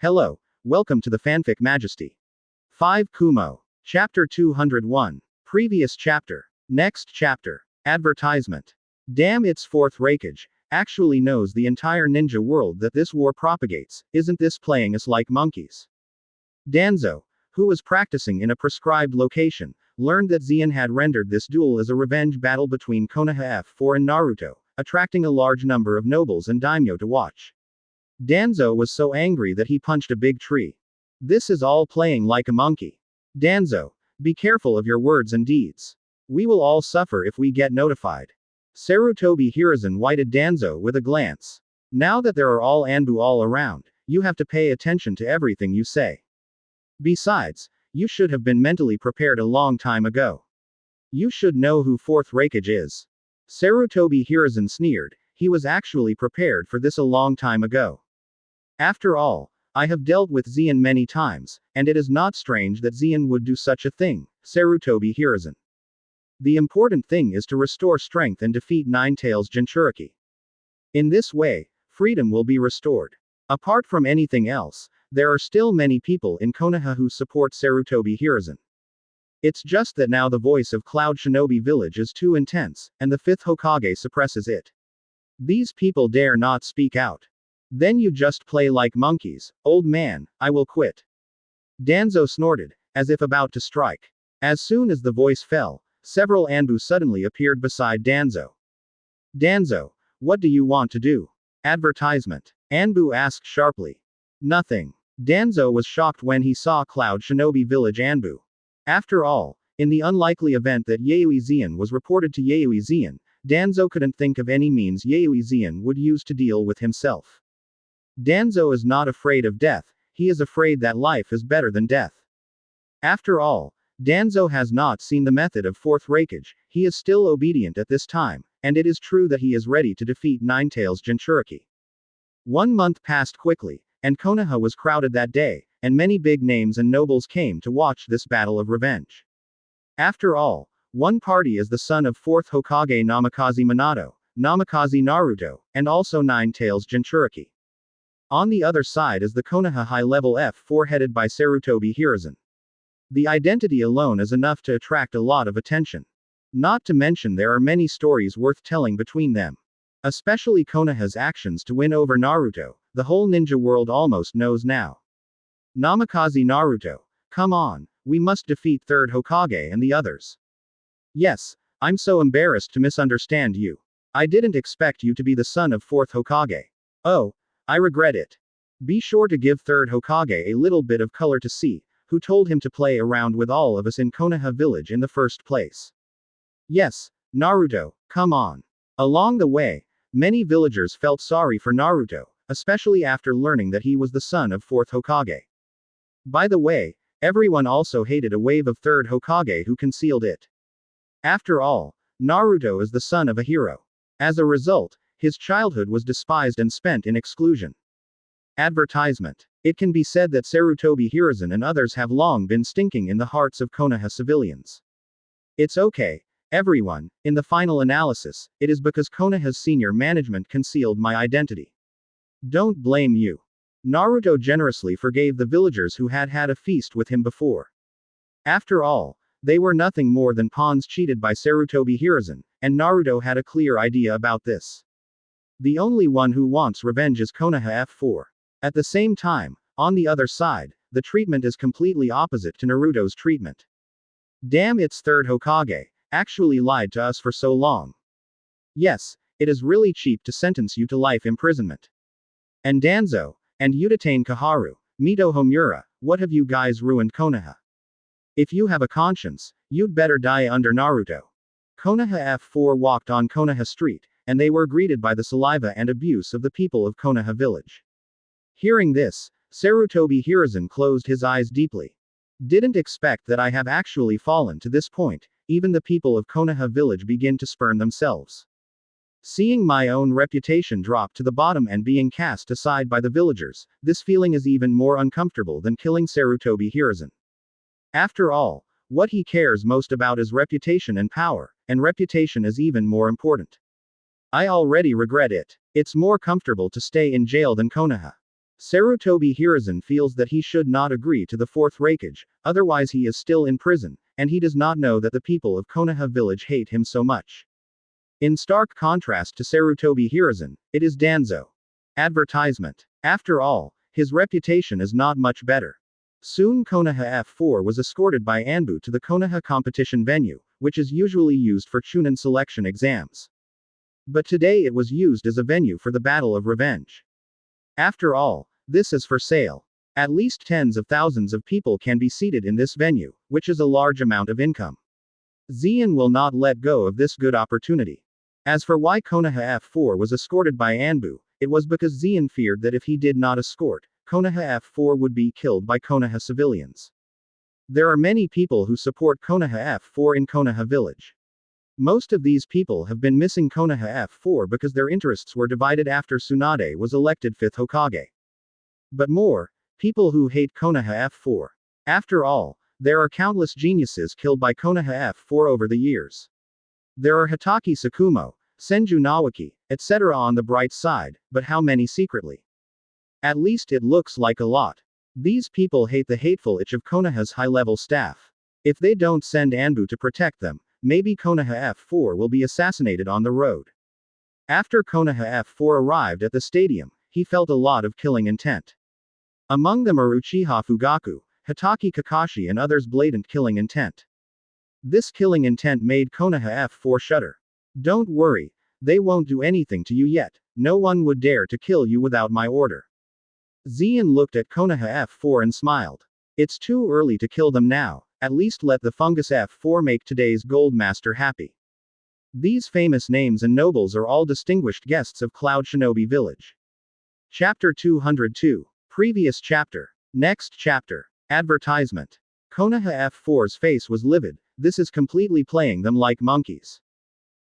Hello, welcome to the Fanfic Majesty. 5 Kumo. Chapter 201. Previous chapter. Next chapter. Advertisement. Damn, its fourth Raikage actually knows the entire ninja world that this war propagates. Isn't this playing us like monkeys? Danzo, who was practicing in a prescribed location, learned that Zeon had rendered this duel as a revenge battle between Konoha F4 and Naruto, attracting a large number of nobles and daimyo to watch. Danzo was so angry that he punched a big tree. This is all playing like a monkey. Danzo, be careful of your words and deeds. We will all suffer if we get notified. Sarutobi Hiruzen wighted Danzo with a glance. Now that there are all Anbu all around, you have to pay attention to everything you say. Besides, you should have been mentally prepared a long time ago. You should know who fourth Raikage is. Sarutobi Hiruzen sneered. He was actually prepared for this a long time ago. After all, I have dealt with Zeon many times, and it is not strange that Zeon would do such a thing, Sarutobi Hiruzen. The important thing is to restore strength and defeat Ninetales Jinchuriki. In this way, freedom will be restored. Apart from anything else, there are still many people in Konoha who support Sarutobi Hiruzen. It's just that now the voice of Cloud Shinobi Village is too intense, and the 5th Hokage suppresses it. These people dare not speak out. Then you just play like monkeys. Old man, I will quit. Danzo snorted, as if about to strike. As soon as the voice fell, several Anbu suddenly appeared beside Danzo. Danzo, what do you want to do? Advertisement. Anbu asked sharply. Nothing. Danzo was shocked when he saw Cloud Shinobi Village Anbu. After all, in the unlikely event that Yayoi Zeon was reported to Yayoi Zeon, Danzo couldn't think of any means Yayoi Zeon would use to deal with himself. Danzo is not afraid of death, he is afraid that life is better than death. After all, Danzo has not seen the method of fourth Raikage, he is still obedient at this time, and it is true that he is ready to defeat Ninetales Jinchuriki. 1 month passed quickly, and Konoha was crowded that day, and many big names and nobles came to watch this battle of revenge. After all, one party is the son of 4th Hokage Namikaze Minato, Namikaze Naruto, and also Ninetales Jinchuriki. On the other side is the Konoha high-level F4 headed by Sarutobi Hiruzen. The identity alone is enough to attract a lot of attention. Not to mention there are many stories worth telling between them. Especially Konoha's actions to win over Naruto, the whole ninja world almost knows now. Namikaze Naruto, come on, we must defeat 3rd Hokage and the others. Yes, I'm so embarrassed to misunderstand you. I didn't expect you to be the son of 4th Hokage. Oh, I regret it. Be sure to give 3rd Hokage a little bit of color to see, who told him to play around with all of us in Konoha village in the first place. Yes, Naruto, come on. Along the way, many villagers felt sorry for Naruto, especially after learning that he was the son of 4th Hokage. By the way, everyone also hated a wave of 3rd Hokage who concealed it. After all, Naruto is the son of a hero. As a result, his childhood was despised and spent in exclusion. Advertisement. It can be said that Sarutobi Hiruzen and others have long been stinking in the hearts of Konoha civilians. It's okay, everyone, in the final analysis, it is because Konoha's senior management concealed my identity. Don't blame you. Naruto generously forgave the villagers who had had a feast with him before. After all, they were nothing more than pawns cheated by Sarutobi Hiruzen, and Naruto had a clear idea about this. The only one who wants revenge is Konoha F4. At the same time, on the other side, the treatment is completely opposite to Naruto's treatment. Damn, its 3rd Hokage actually lied to us for so long. Yes, it is really cheap to sentence you to life imprisonment. And Danzo, and Udatain Kaharu, Mito Homura, what have you guys ruined Konoha? If you have a conscience, you'd better die under Naruto. Konoha F4 walked on Konoha Street, and they were greeted by the saliva and abuse of the people of Konoha village. Hearing this, Sarutobi Hiruzen closed his eyes deeply. Didn't expect that I have actually fallen to this point, even the people of Konoha village begin to spurn themselves. Seeing my own reputation drop to the bottom and being cast aside by the villagers, this feeling is even more uncomfortable than killing Sarutobi Hiruzen. After all, what he cares most about is reputation and power, and reputation is even more important. I already regret it. It's more comfortable to stay in jail than Konoha. Sarutobi Hiruzen feels that he should not agree to the fourth raikage, otherwise he is still in prison, and he does not know that the people of Konoha village hate him so much. In stark contrast to Sarutobi Hiruzen, it is Danzo. Advertisement. After all, his reputation is not much better. Soon Konoha F4 was escorted by Anbu to the Konoha competition venue, which is usually used for Chunin selection exams. But today it was used as a venue for the Battle of Revenge. After all, this is for sale. At least tens of thousands of people can be seated in this venue, which is a large amount of income. Xian will not let go of this good opportunity. As for why Konoha F4 was escorted by Anbu, it was because Xian feared that if he did not escort, Konoha F4 would be killed by Konoha civilians. There are many people who support Konoha F4 in Konoha village. Most of these people have been missing Konoha F4 because their interests were divided after Tsunade was elected 5th Hokage. But more, people who hate Konoha F4. After all, there are countless geniuses killed by Konoha F4 over the years. There are Hitaki Sakumo, Senju Nawaki, etc. on the bright side, but how many secretly? At least it looks like a lot. These people hate the hateful itch of Konoha's high-level staff. If they don't send Anbu to protect them, maybe Konoha F4 will be assassinated on the road. After Konoha F4 arrived at the stadium, he felt a lot of killing intent. Among them are Uchiha Fugaku, Hitaki Kakashi and others blatant killing intent. This killing intent made Konoha F4 shudder. Don't worry, they won't do anything to you yet, no one would dare to kill you without my order. Xian looked at Konoha F4 and smiled. It's too early to kill them now, at least let the fungus F4 make today's Gold Master happy. These famous names and nobles are all distinguished guests of Cloud Shinobi Village. Chapter 202. Previous chapter. Next chapter. Advertisement. Konoha F4's face was livid, this is completely playing them like monkeys.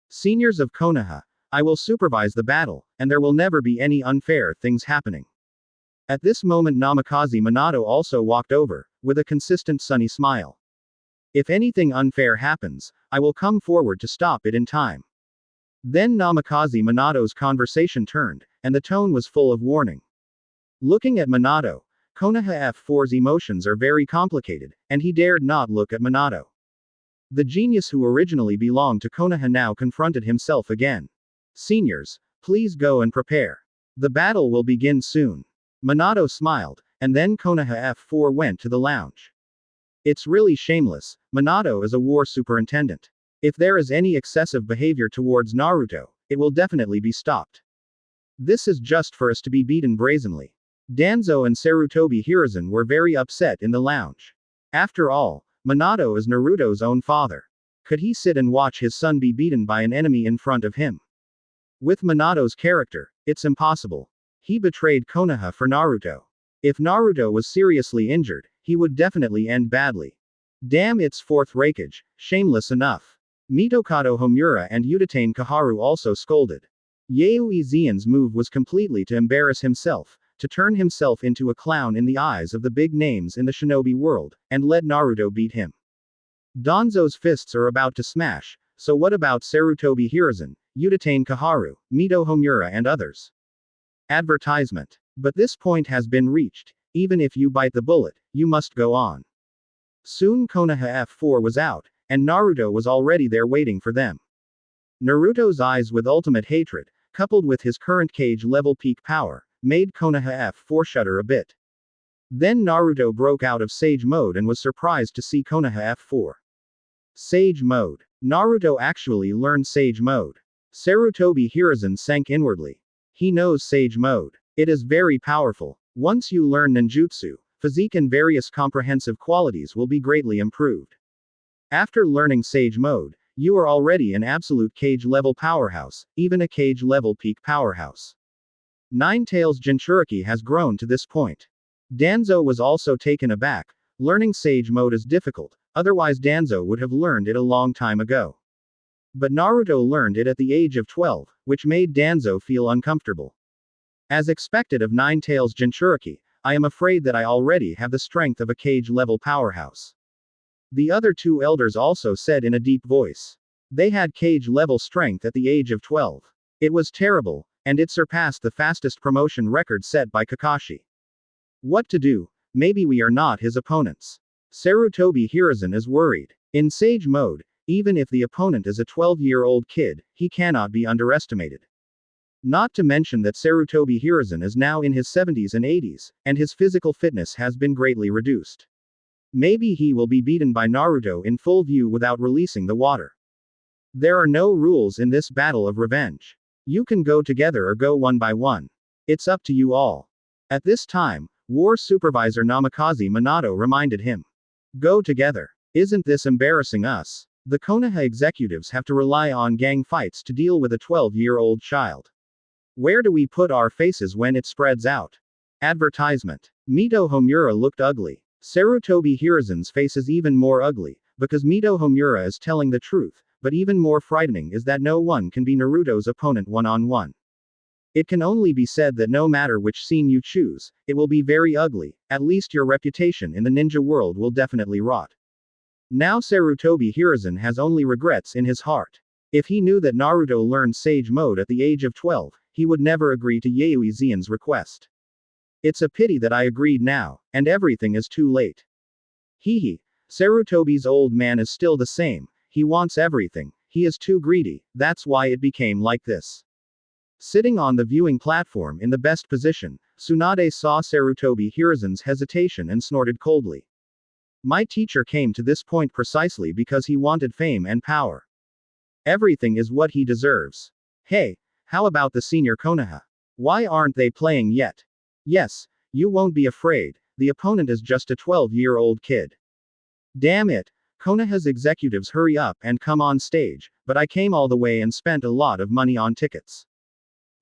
Seniors of Konoha, I will supervise the battle, and there will never be any unfair things happening. At this moment Namikaze Minato also walked over, with a consistent sunny smile. If anything unfair happens, I will come forward to stop it in time. Then Namikaze Minato's conversation turned, and the tone was full of warning. Looking at Minato, Konoha F4's emotions are very complicated, and he dared not look at Minato. The genius who originally belonged to Konoha now confronted himself again. Seniors, please go and prepare. The battle will begin soon. Minato smiled, and then Konoha F4 went to the lounge. It's really shameless, Minato is a war superintendent. If there is any excessive behavior towards Naruto, it will definitely be stopped. This is just for us to be beaten brazenly. Danzo and Sarutobi Hiruzen were very upset in the lounge. After all, Minato is Naruto's own father. Could he sit and watch his son be beaten by an enemy in front of him? With Minato's character, it's impossible. He betrayed Konoha for Naruto. If Naruto was seriously injured, he would definitely end badly. Damn, its fourth raikage, shameless enough. Mitokado Homura and Udatane Kaharu also scolded. Yaoi Xian's move was completely to embarrass himself, to turn himself into a clown in the eyes of the big names in the shinobi world, and let Naruto beat him. Danzo's fists are about to smash, so what about Sarutobi Hiruzen, Udatane Kaharu, Mito Homura and others? Advertisement. But this point has been reached. Even if you bite the bullet, you must go on. Soon Konoha F4 was out, and Naruto was already there waiting for them. Naruto's eyes with ultimate hatred, coupled with his current cage level peak power, made Konoha F4 shudder a bit. Then Naruto broke out of Sage Mode and was surprised to see Konoha F4. Sage Mode. Naruto actually learned Sage Mode. Sarutobi Hiruzen sank inwardly. He knows Sage Mode. It is very powerful. Once you learn ninjutsu, physique and various comprehensive qualities will be greatly improved. After learning Sage Mode, you are already an absolute cage level powerhouse, even a cage level peak powerhouse. Nine Tails Jinchuriki has grown to this point. Danzo was also taken aback. Learning Sage Mode is difficult, otherwise Danzo would have learned it a long time ago. But Naruto learned it at the age of 12, which made Danzo feel uncomfortable. As expected of Nine Tails Jinchuriki, I am afraid that I already have the strength of a cage level powerhouse. The other two elders also said in a deep voice. They had cage level strength at the age of 12. It was terrible, and it surpassed the fastest promotion record set by Kakashi. What to do? Maybe we are not his opponents. Sarutobi Hiruzen is worried. In Sage mode, even if the opponent is a 12-year-old kid, he cannot be underestimated. Not to mention that Sarutobi Hiruzen is now in his 70s and 80s, and his physical fitness has been greatly reduced. Maybe he will be beaten by Naruto in full view without releasing the water. There are no rules in this battle of revenge. You can go together or go one by one. It's up to you all. At this time, War Supervisor Namikaze Minato reminded him. Go together. Isn't this embarrassing us? The Konoha executives have to rely on gang fights to deal with a 12-year-old child. Where do we put our faces when it spreads out? Advertisement. Mito Homura looked ugly. Sarutobi Hiruzen's face is even more ugly, because Mito Homura is telling the truth, but even more frightening is that no one can be Naruto's opponent one-on-one. It can only be said that no matter which scene you choose, it will be very ugly, at least your reputation in the ninja world will definitely rot. Now Sarutobi Hiruzen has only regrets in his heart. If he knew that Naruto learned Sage mode at the age of 12, he would never agree to Yayoi Zeon's request. It's a pity that I agreed now, and everything is too late. Hehe. Sarutobi's old man is still the same, he wants everything, he is too greedy, that's why it became like this. Sitting on the viewing platform in the best position, Tsunade saw Sarutobi Hiruzen's hesitation and snorted coldly. My teacher came to this point precisely because he wanted fame and power. Everything is what he deserves. Hey, how about the senior Konoha? Why aren't they playing yet? Yes, you won't be afraid, the opponent is just a 12-year-old kid. Damn it, Konoha's executives hurry up and come on stage, but I came all the way and spent a lot of money on tickets.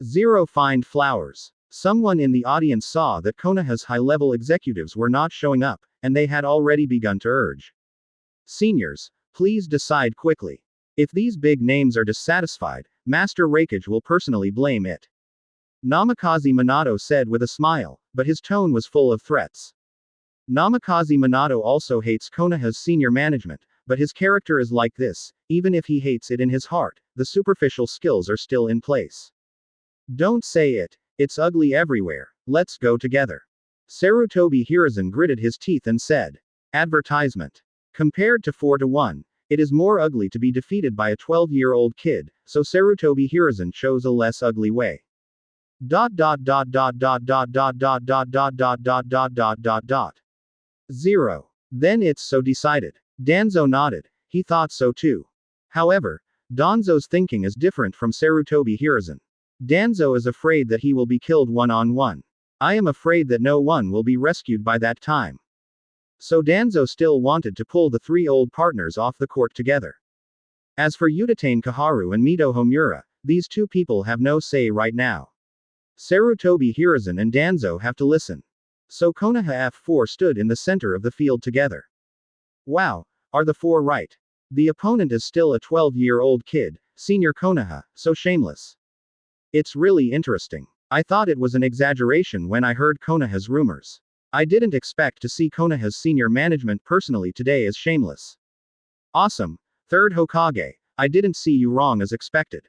Zero find flowers. Someone in the audience saw that Konoha's high-level executives were not showing up, and they had already begun to urge. Seniors, please decide quickly. If these big names are dissatisfied, Master Raikage will personally blame it. Namikaze Minato said with a smile, but his tone was full of threats. Namikaze Minato also hates Konoha's senior management, but his character is like this, even if he hates it in his heart, the superficial skills are still in place. Don't say it, it's ugly everywhere, let's go together. Sarutobi Hiruzen gritted his teeth and said. Advertisement. Compared to 4-1, it is more ugly to be defeated by a 12-year-old kid, so Sarutobi Hiruzen chose a less ugly way. 0. Then it's so decided. Danzo nodded, he thought so too. However, Danzo's thinking is different from Sarutobi Hiruzen. Danzo is afraid that he will be killed one-on-one. I am afraid that no one will be rescued by that time. So Danzo still wanted to pull the three old partners off the court together. As for Utatane Kaharu and Mito Homura, these two people have no say right now. Sarutobi Hiruzen and Danzo have to listen. So Konoha F4 stood in the center of the field together. Wow, are the four right? The opponent is still a 12-year-old kid, senior Konoha, so shameless. It's really interesting. I thought it was an exaggeration when I heard Konoha's rumors. I didn't expect to see Konoha's senior management personally today as shameless. Awesome, third Hokage, I didn't see you wrong as expected.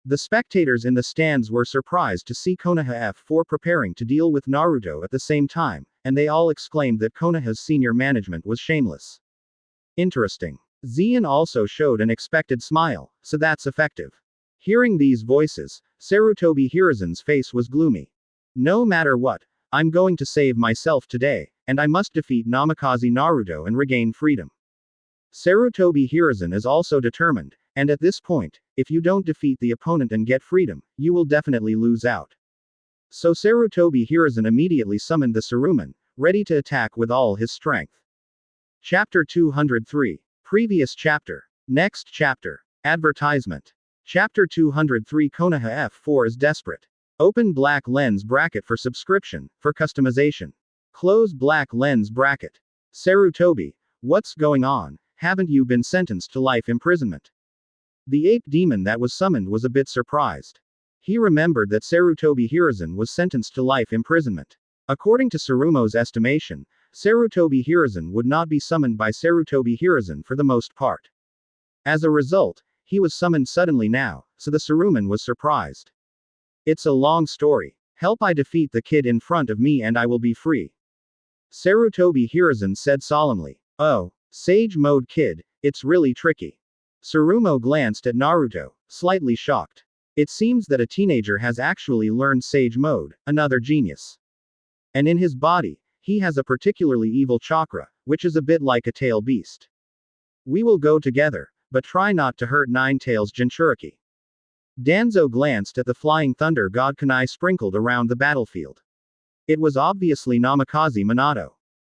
The spectators in the stands were surprised to see Konoha F4 preparing to deal with Naruto at the same time, and they all exclaimed that Konoha's senior management was shameless. Interesting. Zeon also showed an expected smile, so that's effective. Hearing these voices, Sarutobi Hiruzen's face was gloomy. No matter what, I'm going to save myself today, and I must defeat Namikaze Naruto and regain freedom. Sarutobi Hiruzen is also determined, and at this point, if you don't defeat the opponent and get freedom, you will definitely lose out. So Sarutobi Hiruzen immediately summoned the Saruman, ready to attack with all his strength. Chapter 203. Previous chapter. Next chapter. Advertisement. Chapter 203 Konoha F4 is desperate. Open black lens bracket for subscription, for customization. Close black lens bracket. Sarutobi, what's going on? Haven't you been sentenced to life imprisonment? The ape demon that was summoned was a bit surprised. He remembered that Sarutobi Hiruzen was sentenced to life imprisonment. According to Sarumo's estimation, Sarutobi Hiruzen would not be summoned by Sarutobi Hiruzen for the most part. As a result, he was summoned suddenly now, so the Saruman was surprised. It's a long story. Help I defeat the kid in front of me and I will be free. Sarutobi Hiruzen said solemnly. Oh, Sage Mode Kid, it's really tricky. Tsurumo glanced at Naruto, slightly shocked. It seems that a teenager has actually learned Sage Mode, another genius. And in his body, he has a particularly evil chakra, which is a bit like a tail beast. We will go together, but try not to hurt Nine Tails Jinchuriki. Danzo glanced at the flying thunder god kunai sprinkled around the battlefield. It was obviously Namikaze Minato.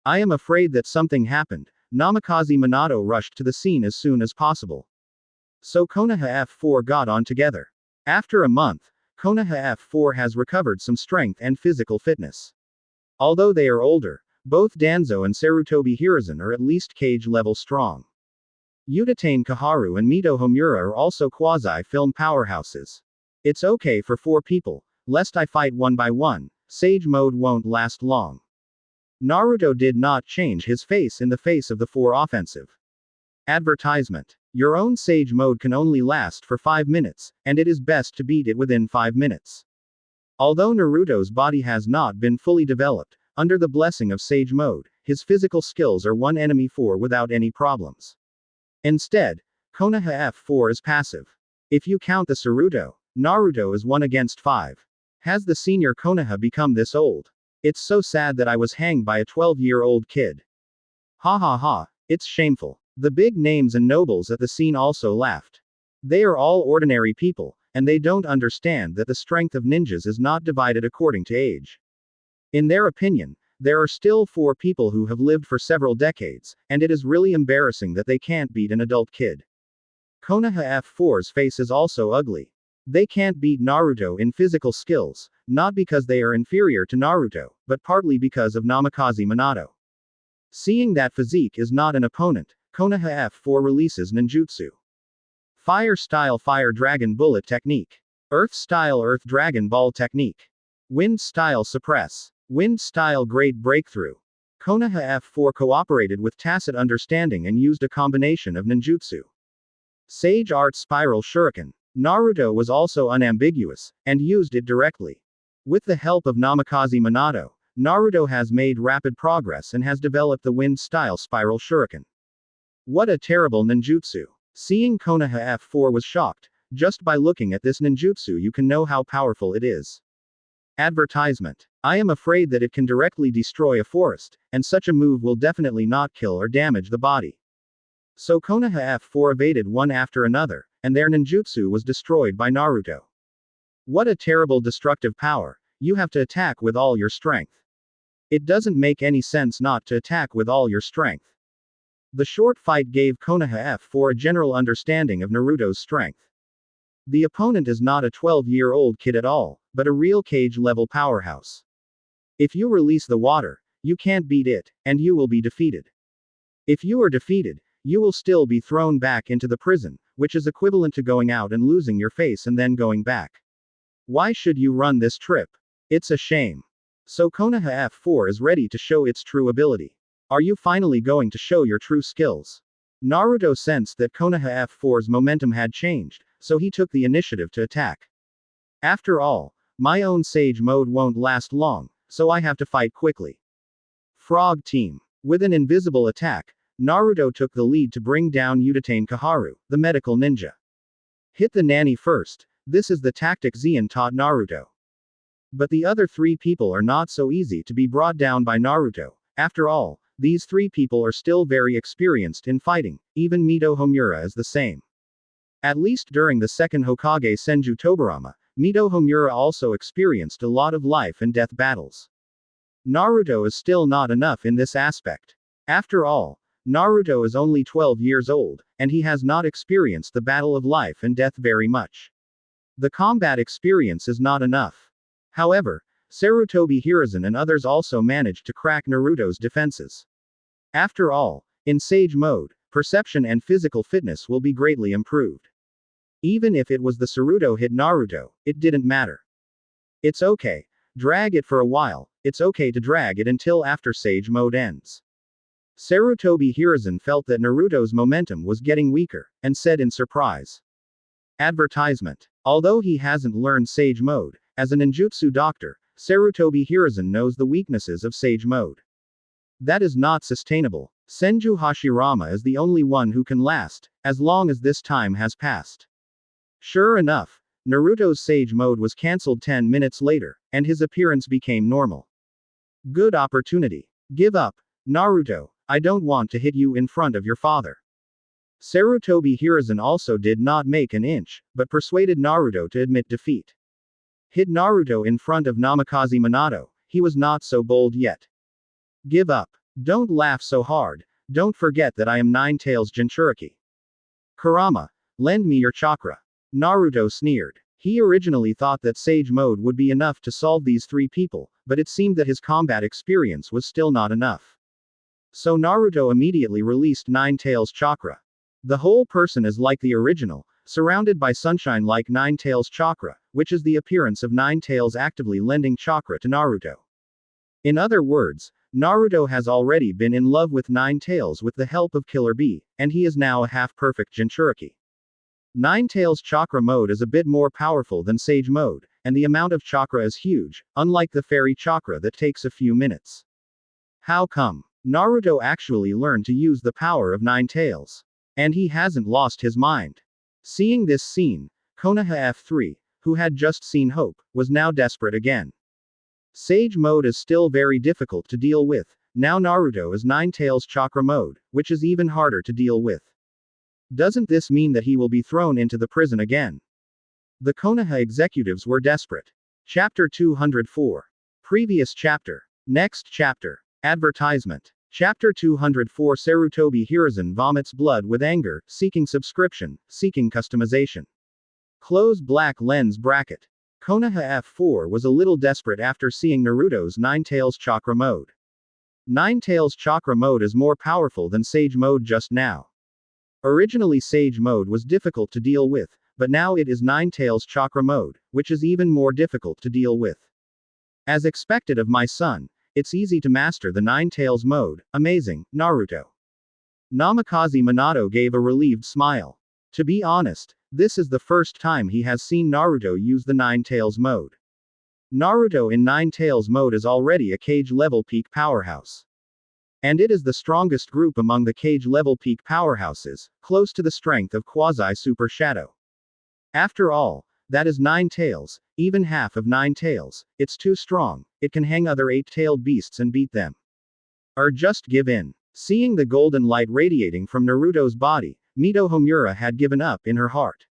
I am afraid that something happened. Namikaze Minato rushed to the scene as soon as possible. So Konoha F4 got on together. After a month, Konoha F4 has recovered some strength and physical fitness. Although they are older, both Danzo and Sarutobi Hiruzen are at least cage level strong. Utatane Kaharu and Mito Homura are also quasi-film powerhouses. It's okay for 4 people, lest I fight one by one, Sage Mode won't last long. Naruto did not change his face in the face of the 4 offensive. Advertisement. Your own Sage Mode can only last for 5 minutes, and it is best to beat it within 5 minutes. Although Naruto's body has not been fully developed, under the blessing of Sage Mode, his physical skills are one enemy 4 without any problems. Instead, Konoha F4 is passive. If you count the Saruto, Naruto is 1 against 5. Has the senior Konoha become this old? It's so sad that I was hanged by a 12-year-old kid. Ha ha ha, it's shameful. The big names and nobles at the scene also laughed. They are all ordinary people, and they don't understand that the strength of ninjas is not divided according to age. In their opinion, there are still 4 people who have lived for several decades, and it is really embarrassing that they can't beat an adult kid. Konoha F4's face is also ugly. They can't beat Naruto in physical skills, not because they are inferior to Naruto, but partly because of Namikaze Minato. Seeing that physique is not an opponent, Konoha F4 releases ninjutsu. Fire style Fire Dragon Bullet Technique. Earth style Earth Dragon Ball Technique. Wind style Suppress. Wind style Great Breakthrough. Konoha F4 cooperated with tacit understanding and used a combination of ninjutsu. Sage Art Spiral Shuriken. Naruto was also unambiguous, and used it directly. With the help of Namikaze Minato, Naruto has made rapid progress and has developed the wind-style Spiral Shuriken. What a terrible ninjutsu. Seeing Konoha F4 was shocked. Just by looking at this ninjutsu you can know how powerful it is. Advertisement. I am afraid that it can directly destroy a forest, and such a move will definitely not kill or damage the body. So Konoha F4 evaded one after another, and their ninjutsu was destroyed by Naruto. What a terrible destructive power. You have to attack with all your strength. It doesn't make any sense not to attack with all your strength. The short fight gave Konoha F4 a general understanding of Naruto's strength. The opponent is not a 12-year-old kid at all, but a real cage-level powerhouse. If you release the water, you can't beat it, and you will be defeated. If you are defeated, you will still be thrown back into the prison, which is equivalent to going out and losing your face and then going back. Why should you run this trip? It's a shame. So Konoha F4 is ready to show its true ability. Are you finally going to show your true skills? Naruto sensed that Konoha F4's momentum had changed, so he took the initiative to attack. After all, my own Sage Mode won't last long, so I have to fight quickly. Frog Team. With an invisible attack, Naruto took the lead to bring down Utatane Kaharu, the medical ninja. Hit the nanny first. This is the tactic Zeon taught Naruto. But the other 3 people are not so easy to be brought down by Naruto. After all, these 3 people are still very experienced in fighting, even Mito Homura is the same. At least during the second Hokage Senju Tobirama, Mito Homura also experienced a lot of life and death battles. Naruto is still not enough in this aspect. After all, Naruto is only 12 years old, and he has not experienced the battle of life and death very much. The combat experience is not enough. However, Sarutobi Hiruzen and others also managed to crack Naruto's defenses. After all, in Sage Mode, perception and physical fitness will be greatly improved. Even if it was the Saruto hit Naruto, it didn't matter. It's okay. Drag it for a while, it's okay to drag it until after Sage Mode ends. Sarutobi Hiruzen felt that Naruto's momentum was getting weaker, and said in surprise. Advertisement. Although he hasn't learned Sage Mode, as a ninjutsu doctor, Sarutobi Hiruzen knows the weaknesses of Sage Mode. That is not sustainable. Senju Hashirama is the only one who can last, as long as this time has passed. Sure enough, Naruto's Sage Mode was cancelled 10 minutes later, and his appearance became normal. Good opportunity. Give up, Naruto, I don't want to hit you in front of your father. Sarutobi Hiruzen also did not make an inch, but persuaded Naruto to admit defeat. Hit Naruto in front of Namikaze Minato, he was not so bold yet. Give up. Don't laugh so hard, don't forget that I am Nine Tails Jinchuriki. Kurama, lend me your chakra. Naruto sneered. He originally thought that Sage Mode would be enough to solve these three people, but it seemed that his combat experience was still not enough. So Naruto immediately released Nine Tails chakra. The whole person is like the original, surrounded by sunshine like Nine Tails chakra, which is the appearance of Nine Tails actively lending chakra to Naruto. In other words, Naruto has already been in love with Nine Tails with the help of Killer Bee, and he is now a half-perfect Jinchuriki. Nine Tails chakra mode is a bit more powerful than Sage Mode, and the amount of chakra is huge, unlike the fairy chakra that takes a few minutes. How come? Naruto actually learned to use the power of Nine Tails. And he hasn't lost his mind. Seeing this scene, Konoha F3, who had just seen hope, was now desperate again. Sage Mode is still very difficult to deal with, now Naruto is Nine Tails chakra mode, which is even harder to deal with. Doesn't this mean that he will be thrown into the prison again? The Konoha executives were desperate. Chapter 204. Previous chapter. Next chapter. Advertisement. Chapter 204 Sarutobi Hiruzen vomits blood with anger, seeking subscription, seeking customization. Close black lens bracket. Konoha F4 was a little desperate after seeing Naruto's Nine Tails chakra mode. Nine Tails chakra mode is more powerful than Sage Mode just now. Originally Sage Mode was difficult to deal with, but now it is Nine Tails chakra mode, which is even more difficult to deal with. As expected of my son, it's easy to master the Nine Tails mode, amazing, Naruto. Namikaze Minato gave a relieved smile. To be honest, this is the first time he has seen Naruto use the Nine Tails mode. Naruto in Nine Tails mode is already a cage-level peak powerhouse. And it is the strongest group among the cage-level peak powerhouses, close to the strength of Quasi-Super Shadow. After all, that is Nine Tails, even half of Nine Tails, it's too strong, it can hang other eight-tailed beasts and beat them. Or just give in. Seeing the golden light radiating from Naruto's body, Mito Homura had given up in her heart.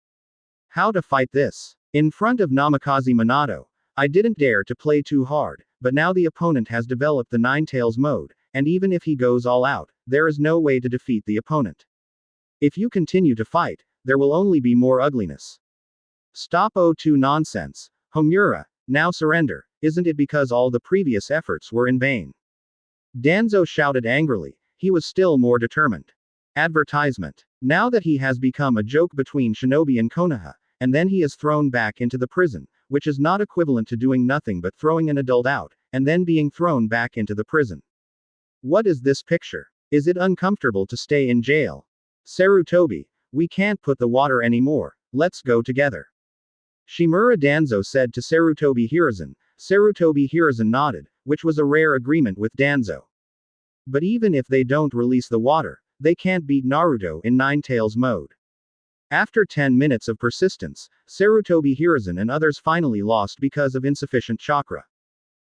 How to fight this? In front of Namikaze Minato, I didn't dare to play too hard, but now the opponent has developed the Nine Tails mode, and even if he goes all out, there is no way to defeat the opponent. If you continue to fight, there will only be more ugliness. Stop O2 nonsense, Homura, now surrender, isn't it because all the previous efforts were in vain? Danzo shouted angrily, he was still more determined. Advertisement. Now that he has become a joke between Shinobi and Konoha, and then he is thrown back into the prison, which is not equivalent to doing nothing but throwing an adult out, and then being thrown back into the prison. What is this picture? Is it uncomfortable to stay in jail? Sarutobi, we can't put the water anymore, let's go together. Shimura Danzo said to Sarutobi Hiruzen. Sarutobi Hiruzen nodded, which was a rare agreement with Danzo. But even if they don't release the water, they can't beat Naruto in Nine Tails mode. After 10 minutes of persistence, Sarutobi Hiruzen and others finally lost because of insufficient chakra.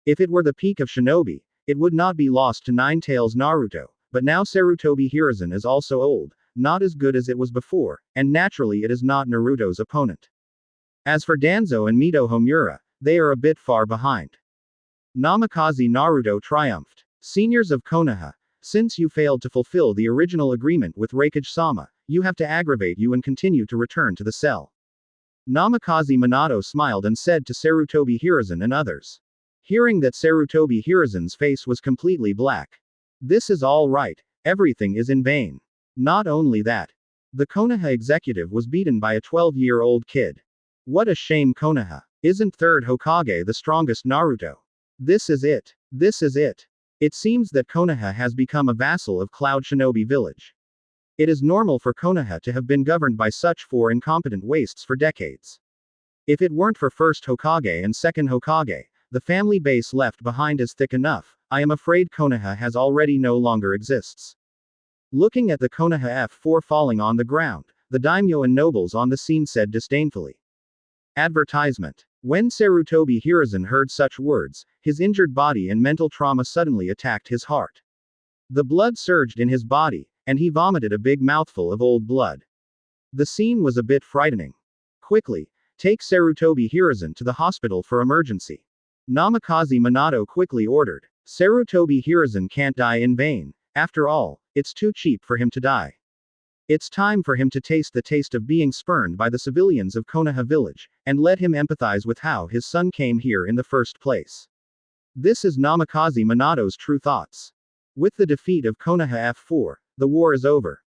If it were the peak of Shinobi, it would not be lost to Nine Tails Naruto, but now Sarutobi Hiruzen is also old, not as good as it was before, and naturally it is not Naruto's opponent. As for Danzo and Mito Homura, they are a bit far behind. Namikaze Naruto triumphed. Seniors of Konoha, since you failed to fulfill the original agreement with Raikage-sama, you have to aggravate you and continue to return to the cell. Namikaze Minato smiled and said to Sarutobi Hiruzen and others. Hearing that Sarutobi Hiruzen's face was completely black. This is all right, everything is in vain. Not only that. The Konoha executive was beaten by a 12-year-old kid. What a shame Konoha. Isn't third Hokage the strongest Naruto? This is it. This is it. It seems that Konoha has become a vassal of Cloud Shinobi Village. It is normal for Konoha to have been governed by such four incompetent wastes for decades. If it weren't for first Hokage and second Hokage, the family base left behind is thick enough. I am afraid Konoha has already no longer exists. Looking at the Konoha F4 falling on the ground, the daimyo and nobles on the scene said disdainfully. Advertisement. When Sarutobi Hiruzen heard such words, his injured body and mental trauma suddenly attacked his heart. The blood surged in his body, and he vomited a big mouthful of old blood. The scene was a bit frightening. Quickly, take Sarutobi Hiruzen to the hospital for emergency. Namikaze Minato quickly ordered. Sarutobi Hiruzen can't die in vain. After all, it's too cheap for him to die. It's time for him to taste the taste of being spurned by the civilians of Konoha village, and let him empathize with how his son came here in the first place. This is Namikaze Minato's true thoughts. With the defeat of Konoha F4, the war is over.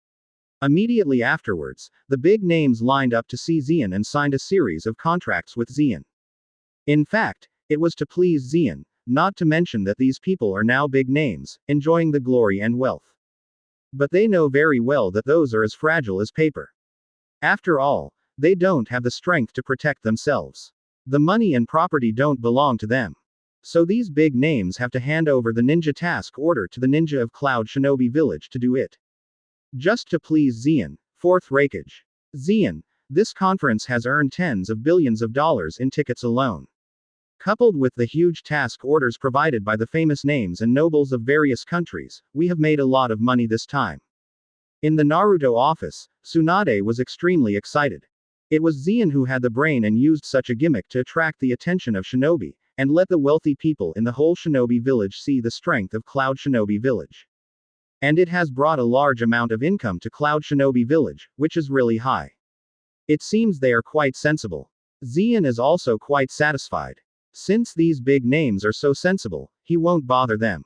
Immediately afterwards, the big names lined up to see Zeon and signed a series of contracts with Zeon. In fact, it was to please Zeon, not to mention that these people are now big names, enjoying the glory and wealth. But they know very well that those are as fragile as paper. After all, they don't have the strength to protect themselves. The money and property don't belong to them. So these big names have to hand over the ninja task order to the ninja of Cloud Shinobi Village to do it. Just to please Zeon, fourth Raikage. Zeon, this conference has earned tens of billions of dollars in tickets alone. Coupled with the huge task orders provided by the famous names and nobles of various countries, we have made a lot of money this time. In the Naruto office, Tsunade was extremely excited. It was Zeon who had the brain and used such a gimmick to attract the attention of Shinobi, and let the wealthy people in the whole Shinobi village see the strength of Cloud Shinobi Village. And it has brought a large amount of income to Cloud Shinobi Village, which is really high. It seems they are quite sensible. Zeon is also quite satisfied. Since these big names are so sensible, he won't bother them.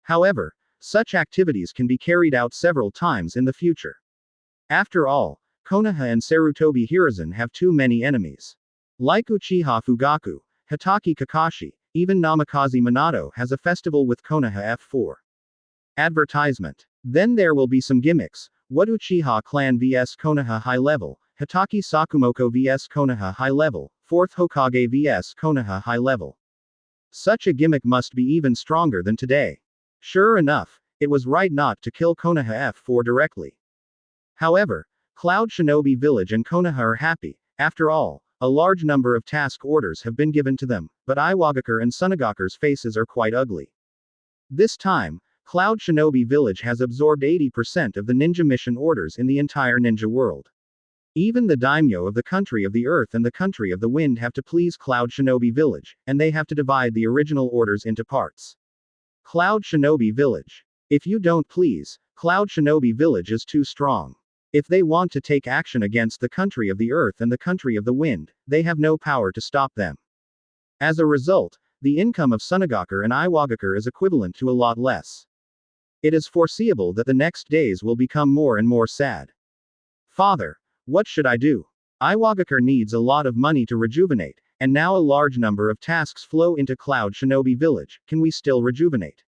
However, such activities can be carried out several times in the future. After all, Konoha and Sarutobi Hiruzen have too many enemies. Like Uchiha Fugaku, Hitaki Kakashi, even Namikaze Minato has a festival with Konoha F4. Advertisement. Then there will be some gimmicks. What Uchiha Clan vs Konoha High Level, Hitaki Sakumoko vs Konoha High Level, 4th Hokage vs Konoha High Level. Such a gimmick must be even stronger than today. Sure enough, it was right not to kill Konoha F4 directly. However, Cloud Shinobi Village and Konoha are happy. After all, a large number of task orders have been given to them, but Iwagakure and Sunagakure's faces are quite ugly. This time, Cloud Shinobi Village has absorbed 80% of the ninja mission orders in the entire ninja world. Even the daimyo of the country of the earth and the country of the wind have to please Cloud Shinobi Village, and they have to divide the original orders into parts. Cloud Shinobi Village. If you don't please, Cloud Shinobi Village is too strong. If they want to take action against the country of the earth and the country of the wind, they have no power to stop them. As a result, the income of Sunagakure and Iwagakure is equivalent to a lot less. It is foreseeable that the next days will become more and more sad. Father, what should I do? Iwagakure needs a lot of money to rejuvenate, and now a large number of tasks flow into Cloud Shinobi Village. Can we still rejuvenate?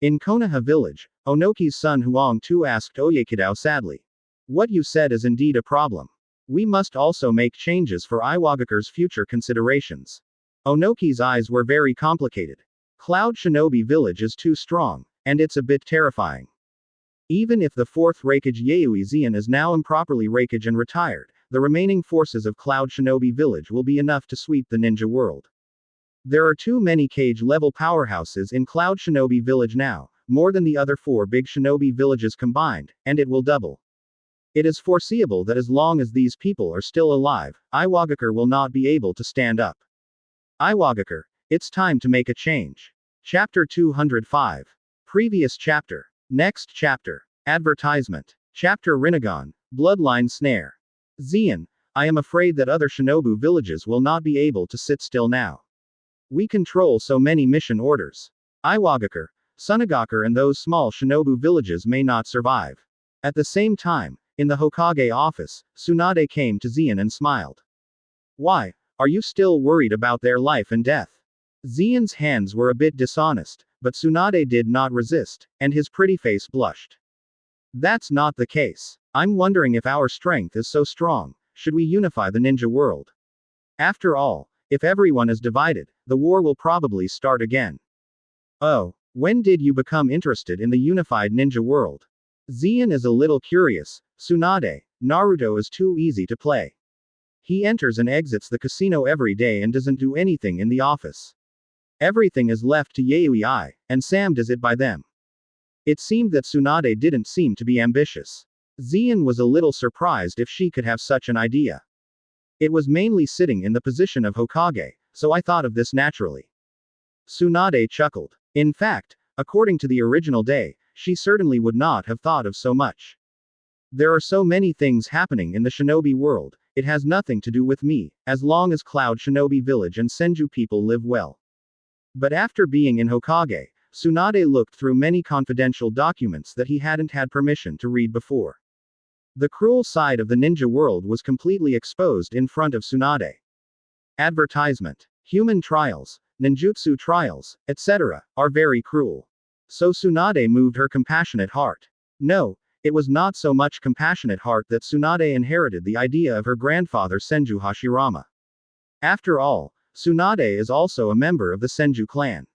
In Konoha Village, Onoki's son Huang Tu asked Oyekidao sadly. What you said is indeed a problem. We must also make changes for Iwagakure's future considerations. Onoki's eyes were very complicated. Cloud Shinobi Village is too strong, and it's a bit terrifying. Even if the 4th Raikage Yayoi Zeon is now improperly Raikage and retired, the remaining forces of Cloud Shinobi Village will be enough to sweep the ninja world. There are too many cage-level powerhouses in Cloud Shinobi Village now, more than the other 4 big shinobi villages combined, and it will double. It is foreseeable that as long as these people are still alive, Iwagakure will not be able to stand up. Iwagakure, it's time to make a change. Chapter 205. Previous chapter. Next chapter. Advertisement. Chapter Rinnegan, Bloodline Snare. Zeon, I am afraid that other shinobu villages will not be able to sit still now. We control so many mission orders. Iwagakure, Sunagakure and those small shinobu villages may not survive. At the same time, in the Hokage office, Tsunade came to Zeon and smiled. Why, are you still worried about their life and death? Zeon's hands were a bit dishonest, but Tsunade did not resist, and his pretty face blushed. That's not the case. I'm wondering if our strength is so strong, should we unify the ninja world? After all, If everyone is divided, the war will probably start again. Oh, when did you become interested in the unified ninja world? Zian is a little curious. Tsunade, Naruto is too easy to play. He enters and exits the casino every day and doesn't do anything in the office. Everything is left to Yui, and Sam does it by them. It seemed that Tsunade didn't seem to be ambitious. Zian was a little surprised if she could have such an idea. It was mainly sitting in the position of Hokage, so I thought of this naturally. Tsunade chuckled. In fact, according to the original day, she certainly would not have thought of so much. There are so many things happening in the shinobi world, it has nothing to do with me, as long as Cloud Shinobi Village and Senju people live well. But after being in Hokage, Tsunade looked through many confidential documents that he hadn't had permission to read before. The cruel side of the ninja world was completely exposed in front of Tsunade. Advertisement. Human trials, ninjutsu trials, etc., are very cruel. So Tsunade moved her compassionate heart. No, it was not so much compassionate heart that Tsunade inherited the idea of her grandfather Senju Hashirama. After all, Tsunade is also a member of the Senju clan.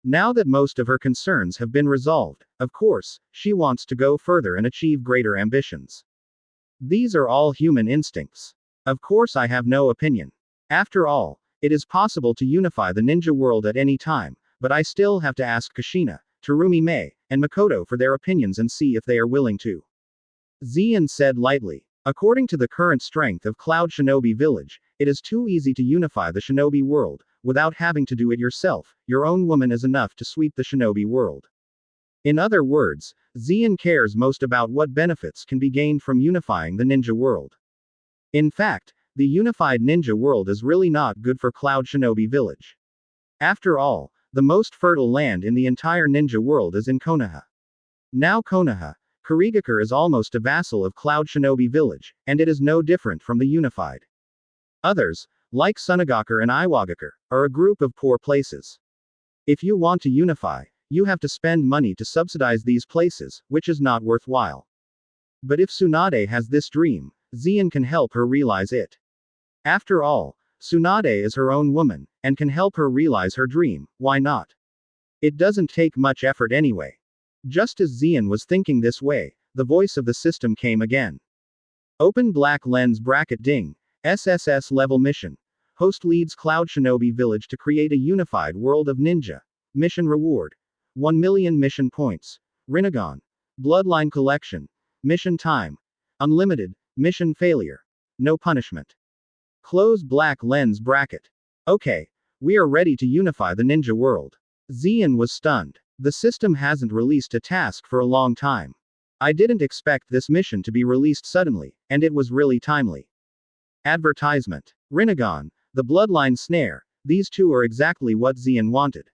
Now that most of her concerns have been resolved, of course, she wants to go further and achieve greater ambitions. These are all human instincts. Of course, I have no opinion. After all, it is possible to unify the ninja world at any time, but I still have to ask Kushina, Terumi Mei, and Makoto for their opinions and see if they are willing to. Zian said lightly. According to the current strength of Cloud Shinobi Village, it is too easy to unify the shinobi world, without having to do it yourself. Your own woman is enough to sweep the shinobi world. In other words, Zian cares most about what benefits can be gained from unifying the ninja world. In fact, the unified ninja world is really not good for Cloud Shinobi Village. After all, the most fertile land in the entire ninja world is in Konoha. Now Konoha, Kurigakure is almost a vassal of Cloud Shinobi Village, and it is no different from the unified. Others, like Sunagakure and Iwagakure, are a group of poor places. If you want to unify, you have to spend money to subsidize these places, which is not worthwhile. But if Tsunade has this dream, Zian can help her realize it. After all, Tsunade is her own woman, and can help her realize her dream, why not? It doesn't take much effort anyway. Just as Zian was thinking this way, the voice of the system came again. Open black lens bracket ding. SSS level mission. Host leads Cloud Shinobi Village to create a unified world of ninja. Mission reward. 1 million mission points. Rinnegan. Bloodline collection. Mission time. Unlimited. Mission failure. No punishment. Close black lens bracket. Okay, we are ready to unify the ninja world. Zian was stunned. The system hasn't released a task for a long time. I didn't expect this mission to be released suddenly, and it was really timely. Advertisement. Rinnegan, the bloodline snare, these two are exactly what Zian wanted.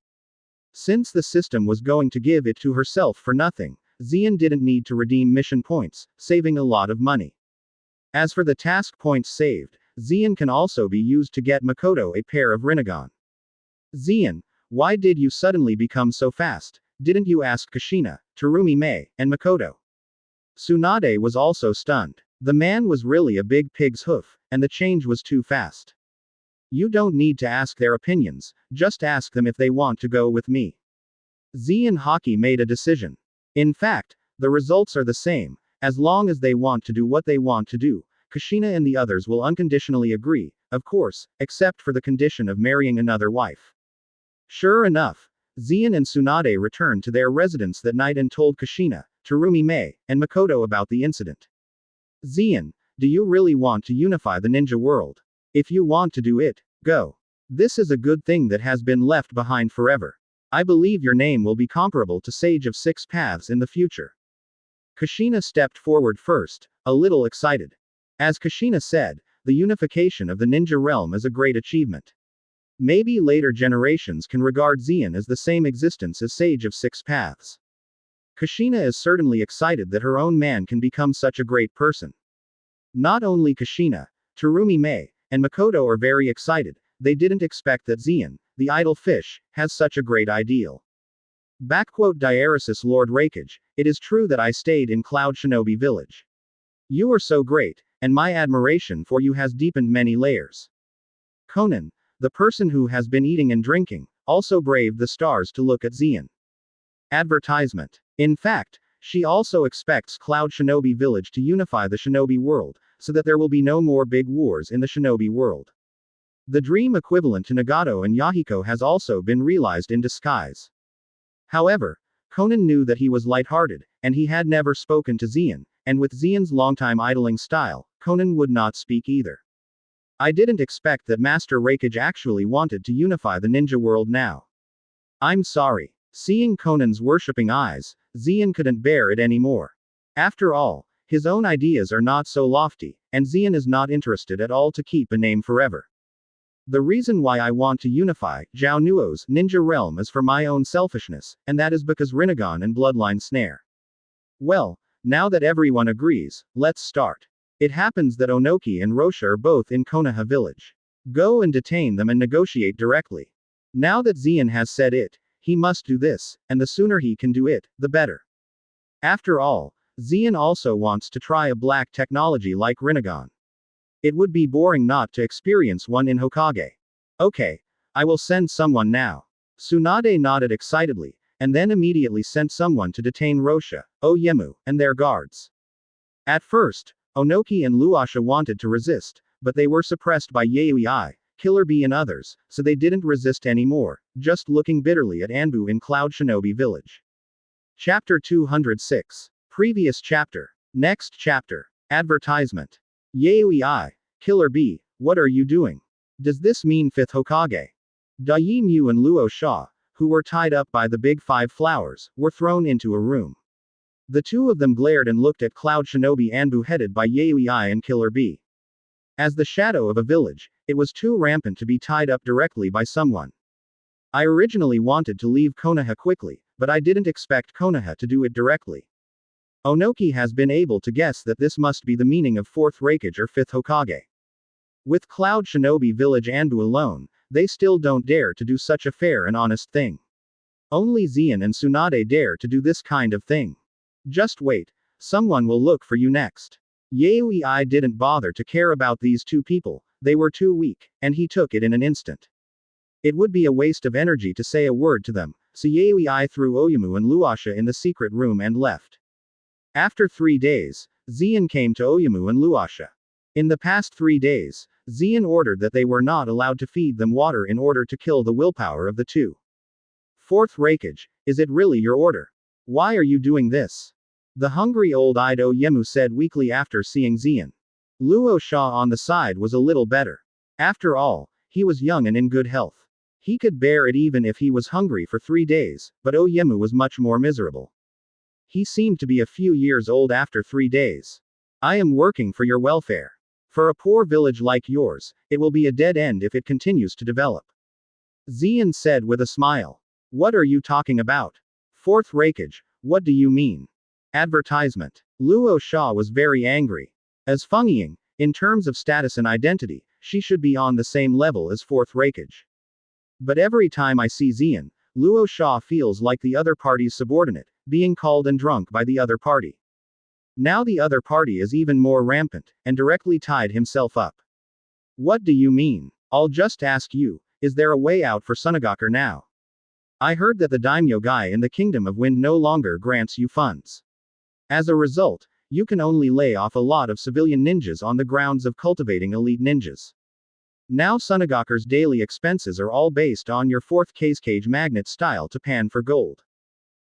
Since the system was going to give it to herself for nothing, Zian didn't need to redeem mission points, saving a lot of money. As for the task points saved, Zian can also be used to get Makoto a pair of Rinnegan. Zian, why did you suddenly become so fast? Didn't you ask Kushina, Terumi Mei, and Makoto? Tsunade was also stunned. The man was really a big pig's hoof, and the change was too fast. You don't need to ask their opinions, just ask them if they want to go with me. Zian Hockey made a decision. In fact, the results are the same, as long as they want to do what they want to do. Kushina and the others will unconditionally agree, of course, except for the condition of marrying another wife. Sure enough, Zian and Tsunade returned to their residence that night and told Kushina, Terumi Mei, and Makoto about the incident. Zian, do you really want to unify the ninja world? If you want to do it, go. This is a good thing that has been left behind forever. I believe your name will be comparable to Sage of Six Paths in the future. Kushina stepped forward first, a little excited. As Kushina said, the unification of the ninja realm is a great achievement. Maybe later generations can regard Zian as the same existence as Sage of Six Paths. Kushina is certainly excited that her own man can become such a great person. Not only Kushina, Terumi Mei, and Makoto are very excited, they didn't expect that Zian, the idle fish, has such a great ideal. Diaresis Lord Rakage, it is true that I stayed in Cloud Shinobi Village. You are so great, and my admiration for you has deepened many layers. Conan, the person who has been eating and drinking, also braved the stars to look at Zeon. Advertisement. In fact, she also expects Cloud Shinobi Village to unify the shinobi world, so that there will be no more big wars in the shinobi world. The dream equivalent to Nagato and Yahiko has also been realized in disguise. However, Conan knew that he was lighthearted, and he had never spoken to Zeon, and with Zeon's longtime idling style, Conan would not speak either. I didn't expect that Master Raikage actually wanted to unify the ninja world now. I'm sorry. Seeing Conan's worshipping eyes, Zeon couldn't bear it anymore. After all, his own ideas are not so lofty, and Zeon is not interested at all to keep a name forever. The reason why I want to unify Zhao Nuo's ninja realm is for my own selfishness, and that is because Rinnegan and Bloodline Snare. Well, now that everyone agrees, let's start. It happens that Onoki and Rosha are both in Konoha village. Go and detain them and negotiate directly. Now that Zeon has said it, he must do this, and the sooner he can do it, the better. After all, Zeon also wants to try a black technology like Rinnegan. It would be boring not to experience one in Hokage. Okay, I will send someone now. Tsunade nodded excitedly, and then immediately sent someone to detain Rosha, Oyemu, and their guards. At first, Onoki and Luasha wanted to resist, but they were suppressed by Yaoi, Killer Bee and others, so they didn't resist anymore, just looking bitterly at Anbu in Cloud Shinobi Village. Chapter 206. Previous chapter. Next chapter. Advertisement. Yaoi, Killer Bee, what are you doing? Does this mean 5th Hokage? Dai Mu and Luo Sha, who were tied up by the big 5 flowers, were thrown into a room. The two of them glared and looked at Cloud Shinobi Anbu headed by Yaoi and Killer Bee. As the shadow of a village, it was too rampant to be tied up directly by someone. I originally wanted to leave Konoha quickly, but I didn't expect Konoha to do it directly. Onoki has been able to guess that this must be the meaning of 4th Raikage or 5th Hokage. With Cloud Shinobi Village Anbu alone, they still don't dare to do such a fair and honest thing. Only Zeon and Tsunade dare to do this kind of thing. Just wait, someone will look for you next. Yaoi didn't bother to care about these two people, they were too weak, and he took it in an instant. It would be a waste of energy to say a word to them, so Yaoi threw Oyemu and Luasha in the secret room and left. After 3 days, Zeon came to Oyemu and Luasha. In the past 3 days, Zeon ordered that they were not allowed to feed them water in order to kill the willpower of the two. 4th Raikage, is it really your order? Why are you doing this? The hungry old-eyed Oyemu said weakly after seeing Zeon. Luo Sha on the side was a little better. After all, he was young and in good health. He could bear it even if he was hungry for 3 days, but Oyemu was much more miserable. He seemed to be a few years old after 3 days. I am working for your welfare. For a poor village like yours, it will be a dead end if it continues to develop. Zeon said with a smile. What are you talking about? 4th Raikage, what do you mean? Advertisement. Luo Sha was very angry. As Feng Ying, in terms of status and identity, she should be on the same level as 4th Raikage. But every time I see Zeon, Luo Sha feels like the other party's subordinate, being called and drunk by the other party. Now the other party is even more rampant, and directly tied himself up. What do you mean? I'll just ask you, is there a way out for Sunagakure now? I heard that the daimyo guy in the Kingdom of Wind no longer grants you funds. As a result, you can only lay off a lot of civilian ninjas on the grounds of cultivating elite ninjas. Now Sunagakure's daily expenses are all based on your 4th cage magnet style to pan for gold.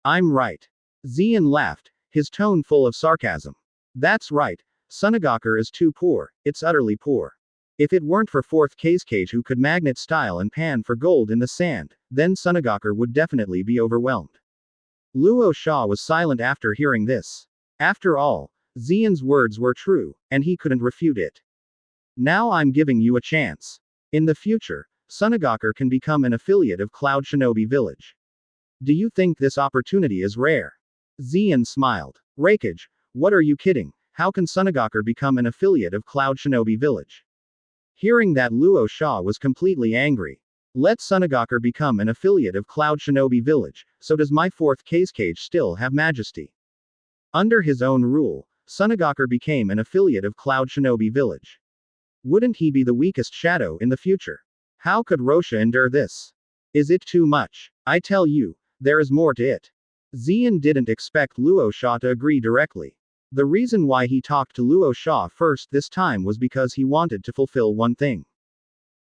I'm right. Zeon laughed, his tone full of sarcasm. That's right, Sunagakure is too poor, it's utterly poor. If it weren't for 4th cage who could magnet style and pan for gold in the sand, then Sunagakure would definitely be overwhelmed. Luo Sha was silent after hearing this. After all, Zeon's words were true, and he couldn't refute it. Now I'm giving you a chance. In the future, Sunagakure can become an affiliate of Cloud Shinobi Village. Do you think this opportunity is rare? Zeon smiled. Raikage, what are you kidding? How can Sunagakure become an affiliate of Cloud Shinobi Village? Hearing that, Luo Sha was completely angry. Let Sunagakure become an affiliate of Cloud Shinobi Village, so does my 4th cage still have majesty? Under his own rule, Sunagakure became an affiliate of Cloud Shinobi Village. Wouldn't he be the weakest shadow in the future? How could Rosha endure this? Is it too much? I tell you, there is more to it. Xian didn't expect Luo Sha to agree directly. The reason why he talked to Luo Sha first this time was because he wanted to fulfill one thing.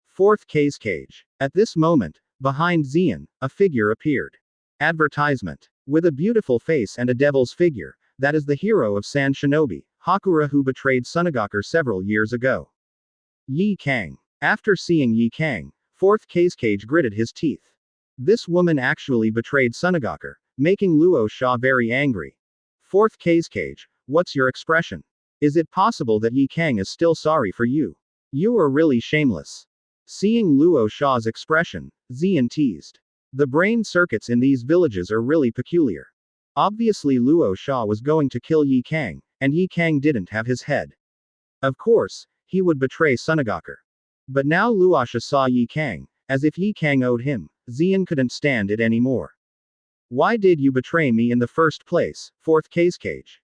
Fourth cage. At this moment, behind Xian, a figure appeared. Advertisement. With a beautiful face and a devil's figure, that is the hero of Sand Shinobi, Hakura, who betrayed Sunagakure several years ago. Yi Kang. After seeing Yi Kang, fourth cage gritted his teeth. This woman actually betrayed Sunagakure, making Luo Sha very angry. Fourth cage, what's your expression? Is it possible that Yi Kang is still sorry for you? You are really shameless. Seeing Luo Sha's expression, Xian teased. The brain circuits in these villages are really peculiar. Obviously Luo Sha was going to kill Yi Kang, and Yi Kang didn't have his head. Of course, he would betray Sunagakure. But now Luosha saw Yi Kang, as if Yi Kang owed him. Xian couldn't stand it anymore. Why did you betray me in the first place, fourth cage?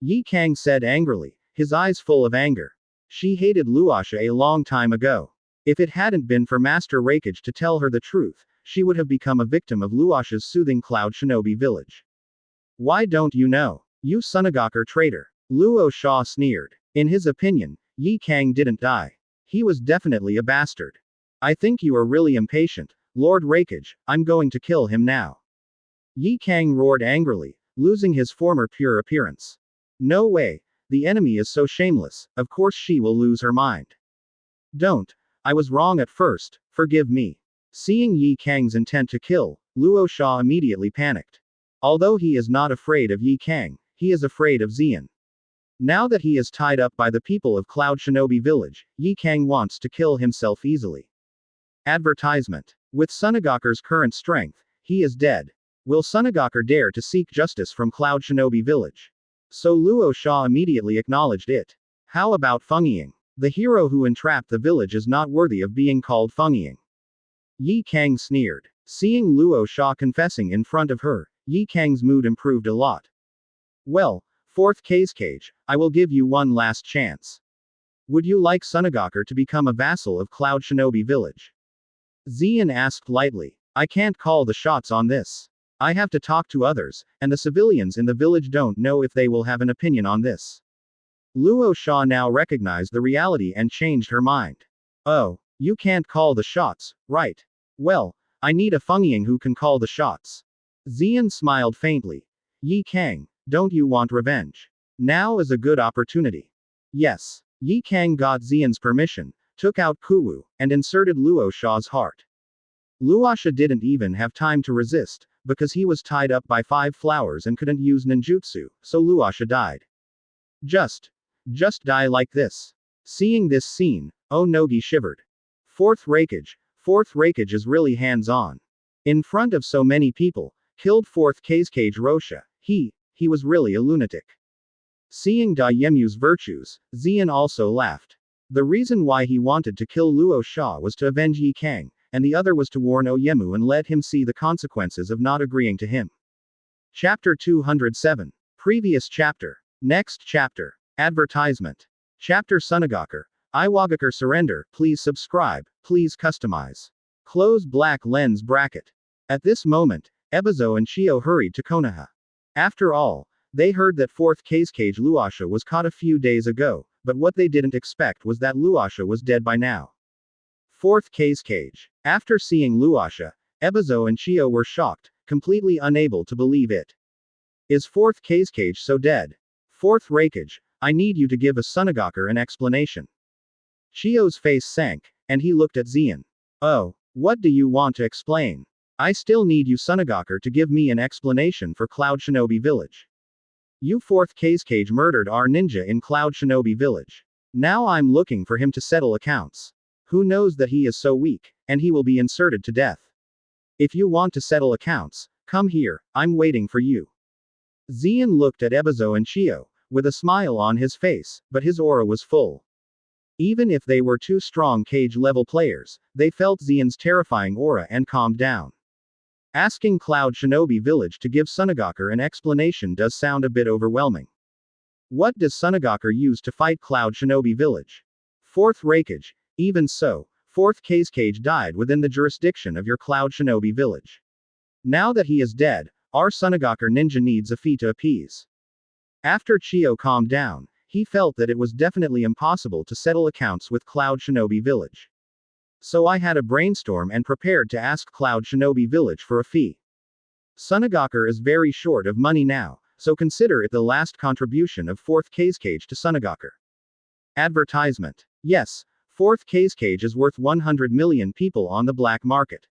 Yi Kang said angrily, his eyes full of anger. She hated Luosha a long time ago. If it hadn't been for Master Raikage to tell her the truth, she would have become a victim of Luosha's soothing Cloud Shinobi village. Why don't you know? You Sunagakure traitor. Luo Sha sneered. In his opinion, Yi Kang didn't die. He was definitely a bastard. I think you are really impatient, Lord Raikage, I'm going to kill him now. Yi Kang roared angrily, losing his former pure appearance. No way, the enemy is so shameless, of course she will lose her mind. Don't. I was wrong at first, forgive me. Seeing Yi Kang's intent to kill, Luo Sha immediately panicked. Although he is not afraid of Yi Kang, he is afraid of Xian. Now that he is tied up by the people of Cloud Shinobi Village, Yi Kang wants to kill himself easily. Advertisement. With Sunagakure's current strength, he is dead. Will Sunagakure dare to seek justice from Cloud Shinobi Village? So Luo Sha immediately acknowledged it. How about Feng Ying? The hero who entrapped the village is not worthy of being called Feng Ying. Yi Kang sneered. Seeing Luo Sha confessing in front of her, Yi Kang's mood improved a lot. Well, fourth cage, I will give you one last chance. Would you like Sunagakure to become a vassal of Cloud Shinobi Village? Xian asked lightly. I can't call the shots on this. I have to talk to others, and the civilians in the village don't know if they will have an opinion on this. Luo Sha now recognized the reality and changed her mind. Oh, you can't call the shots, right? Well, I need a Feng Ying who can call the shots. Xian smiled faintly. Yi Kang, don't you want revenge? Now is a good opportunity. Yes. Yi Kang got Xian's permission, took out Kuwu, and inserted Luo Sha's heart. Luosha didn't even have time to resist, because he was tied up by 5 flowers and couldn't use ninjutsu, so Luosha died. Just die like this. Seeing this scene, Onogi shivered. Fourth Raikage is really hands-on. In front of so many people, killed fourth cage Rosha, he was really a lunatic. Seeing Dayemu's virtues, Xian also laughed. The reason why he wanted to kill Luo Sha was to avenge Yi Kang, and the other was to warn Oyemu and let him see the consequences of not agreeing to him. Chapter 207. Previous chapter. Next chapter. Advertisement. Chapter Sunagakure. Iwagakure surrender, please subscribe, please customize. Close black lens bracket. At this moment, Ebizo and Chio hurried to Konoha. After all, they heard that fourth cage Luosha was caught a few days ago, but what they didn't expect was that Luosha was dead by now. Fourth cage. After seeing Luosha, Ebizo and Chio were shocked, completely unable to believe it. Is fourth cage so dead? Fourth Raikage, I need you to give a Sunagakure an explanation. Chio's face sank, and he looked at Xian. Oh, what do you want to explain? I still need you Sunagakure to give me an explanation for Cloud Shinobi Village. You fourth cage murdered our ninja in Cloud Shinobi Village. Now I'm looking for him to settle accounts. Who knows that he is so weak, and he will be inserted to death. If you want to settle accounts, come here, I'm waiting for you. Xian looked at Ebizo and Chio, with a smile on his face, but his aura was full. Even if they were 2 strong cage-level players, they felt Xian's terrifying aura and calmed down. Asking Cloud Shinobi Village to give Sunagakure an explanation does sound a bit overwhelming. What does Sunagakure use to fight Cloud Shinobi Village? Fourth Raikage. Even so, 4th Kazekage died within the jurisdiction of your Cloud Shinobi village. Now that he is dead, our Sunagaku ninja needs a fee to appease. After Chiyo calmed down, he felt that it was definitely impossible to settle accounts with Cloud Shinobi village. So I had a brainstorm and prepared to ask Cloud Shinobi village for a fee. Sunagaku is very short of money now, so consider it the last contribution of 4th Kazekage to Sunagaku. Advertisement. Yes, 4th Kazekage is worth 100 million people on the black market.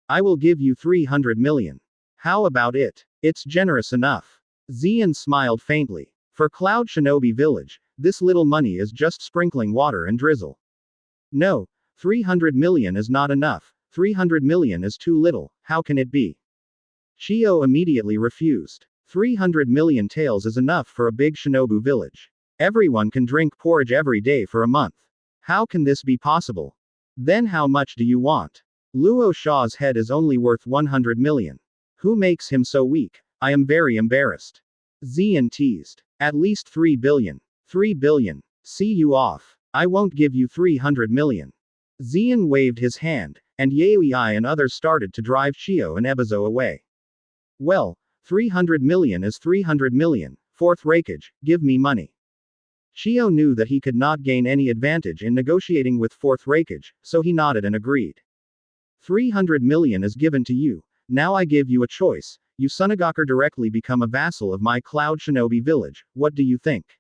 I will give you 300 million. How about it? It's generous enough. Xian smiled faintly. For Cloud Shinobi village, this little money is just sprinkling water and drizzle. No, 300 million is not enough. 300 million is too little. How can it be? Chiyo immediately refused. 300 million taels is enough for a big Shinobu village. Everyone can drink porridge every day for a month. How can this be possible? Then how much do you want? Luo Shaw's head is only worth 100 million. Who makes him so weak? I am very embarrassed. Xian teased. At least 3 billion. 3 billion. See you off. I won't give you 300 million. Xian waved his hand, and Yaoi and others started to drive Chiyo and Ebizo away. Well, 300 million is 300 million, 4th Raikage, give me money. Chiyo knew that he could not gain any advantage in negotiating with 4th Raikage, so he nodded and agreed. 300 million is given to you, now I give you a choice, you Sunagaku directly become a vassal of my Cloud Shinobi village, what do you think?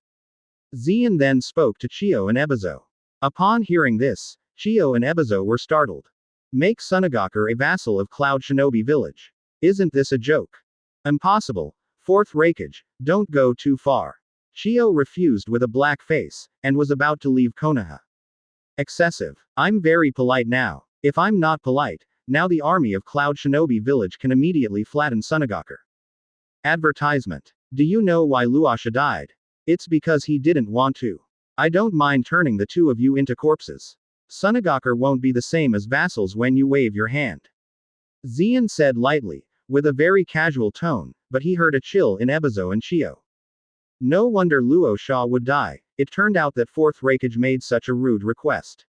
Xian then spoke to Chiyo and Ebizo. Upon hearing this, Chiyo and Ebizo were startled. Make Sunagaku a vassal of Cloud Shinobi village. Isn't this a joke? Impossible. 4th Raikage, don't go too far. Chiyo refused with a black face, and was about to leave Konoha. Excessive. I'm very polite now. If I'm not polite, now the army of Cloud Shinobi village can immediately flatten Sunagaku. Advertisement. Do you know why Luasha died? It's because he didn't want to. I don't mind turning the two of you into corpses. Sunagaku won't be the same as vassals when you wave your hand. Xian said lightly, with a very casual tone, but he heard a chill in Ebizo and Chiyo. No wonder Luo Sha would die, it turned out that 4th Raikage made such a rude request.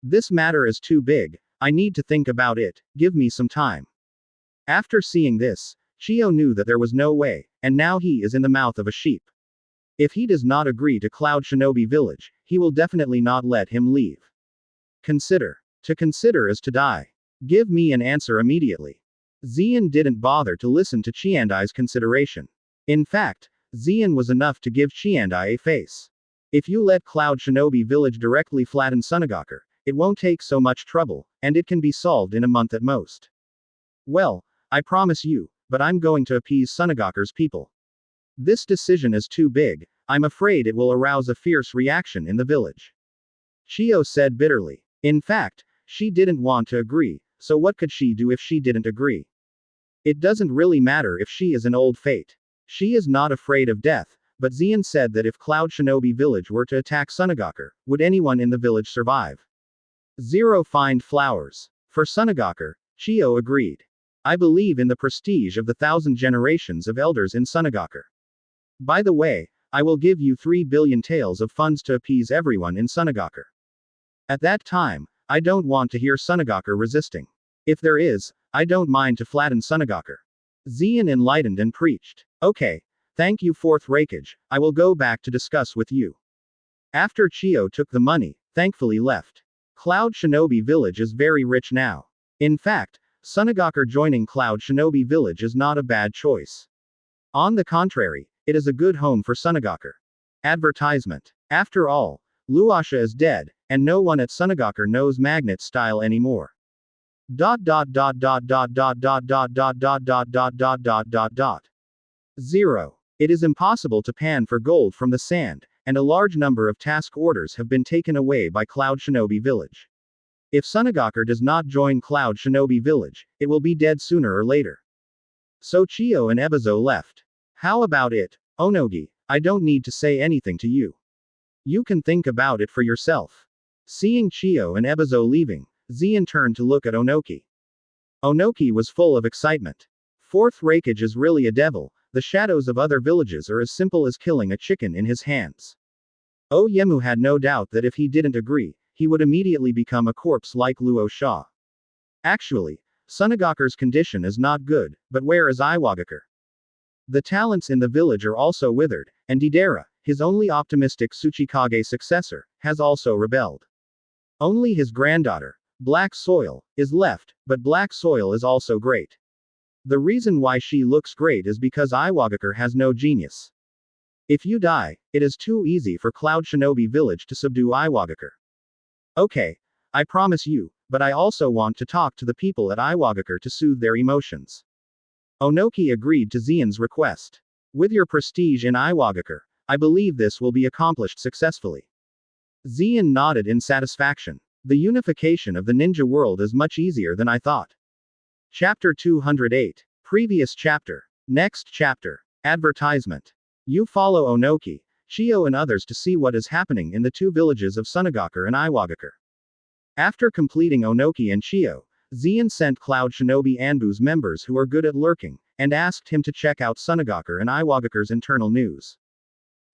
This matter is too big, I need to think about it, give me some time. After seeing this, Chiyo knew that there was no way, and now he is in the mouth of a sheep. If he does not agree to Cloud Shinobi village, he will definitely not let him leave. Consider. To consider is to die. Give me an answer immediately. Xian didn't bother to listen to Chiandai's consideration. In fact, Xian was enough to give Chiandai a face. If you let Cloud Shinobi village directly flatten Sunagaku, it won't take so much trouble, and it can be solved in a month at most. Well, I promise you, but I'm going to appease Sunagaku's people. This decision is too big, I'm afraid it will arouse a fierce reaction in the village. Chiyo said bitterly. In fact, she didn't want to agree, so what could she do if she didn't agree? It doesn't really matter if she is an old fate. She is not afraid of death, but Xian said that if Cloud Shinobi village were to attack Sunagaku, would anyone in the village survive? 0 find flowers. For Sunagaku, Chiyo agreed. I believe in the prestige of the 1,000 generations of elders in Sunagaku. By the way, I will give you 3 billion taels of funds to appease everyone in Sunagaku. At that time, I don't want to hear Sunagaku resisting. If there is, I don't mind to flatten Sunagaku. Xian enlightened and preached. Okay, thank you 4th Raikage, I will go back to discuss with you. After Chiyo took the money, thankfully left. Cloud Shinobi village is very rich now. In fact, Sunagaku joining Cloud Shinobi village is not a bad choice. On the contrary, it is a good home for Sunagaku. Advertisement. After all, Luasha is dead, and no one at Sunagaku knows magnet style anymore. 0. It is impossible to pan for gold from the sand, and a large number of task orders have been taken away by Cloud Shinobi village. If Sunagaku does not join Cloud Shinobi village, it will be dead sooner or later. So Chiyo and Ebizo left. How about it, Onogi? I don't need to say anything to you. You can think about it for yourself. Seeing Chiyo and Ebizo leaving, Xian turned to look at Onoki. Onoki was full of excitement. 4th Raikage is really a devil, the shadows of other villages are as simple as killing a chicken in his hands. Oyemu had no doubt that if he didn't agree, he would immediately become a corpse like Luo Sha. Actually, Sunagakure's condition is not good, but where is Iwagakure? The talents in the village are also withered, and Deidara, his only optimistic Tsuchikage successor, has also rebelled. Only his granddaughter, Black Soil, is left, but Black Soil is also great. The reason why she looks great is because Iwagakure has no genius. If you die, it is too easy for Cloud Shinobi Village to subdue Iwagakure. Okay, I promise you, but I also want to talk to the people at Iwagakure to soothe their emotions. Onoki agreed to Zeon's request. With your prestige in Iwagakure, I believe this will be accomplished successfully. Zeon nodded in satisfaction. The unification of the ninja world is much easier than I thought. Chapter 208. Previous chapter. Next chapter. Advertisement. You follow Onoki, Shio and others to see what is happening in the two villages of Sunagakure and Iwagakure. After completing Onoki and Shio, Zeon sent Cloud Shinobi Anbu's members who are good at lurking, and asked him to check out Sunagakure and Iwagakure's internal news.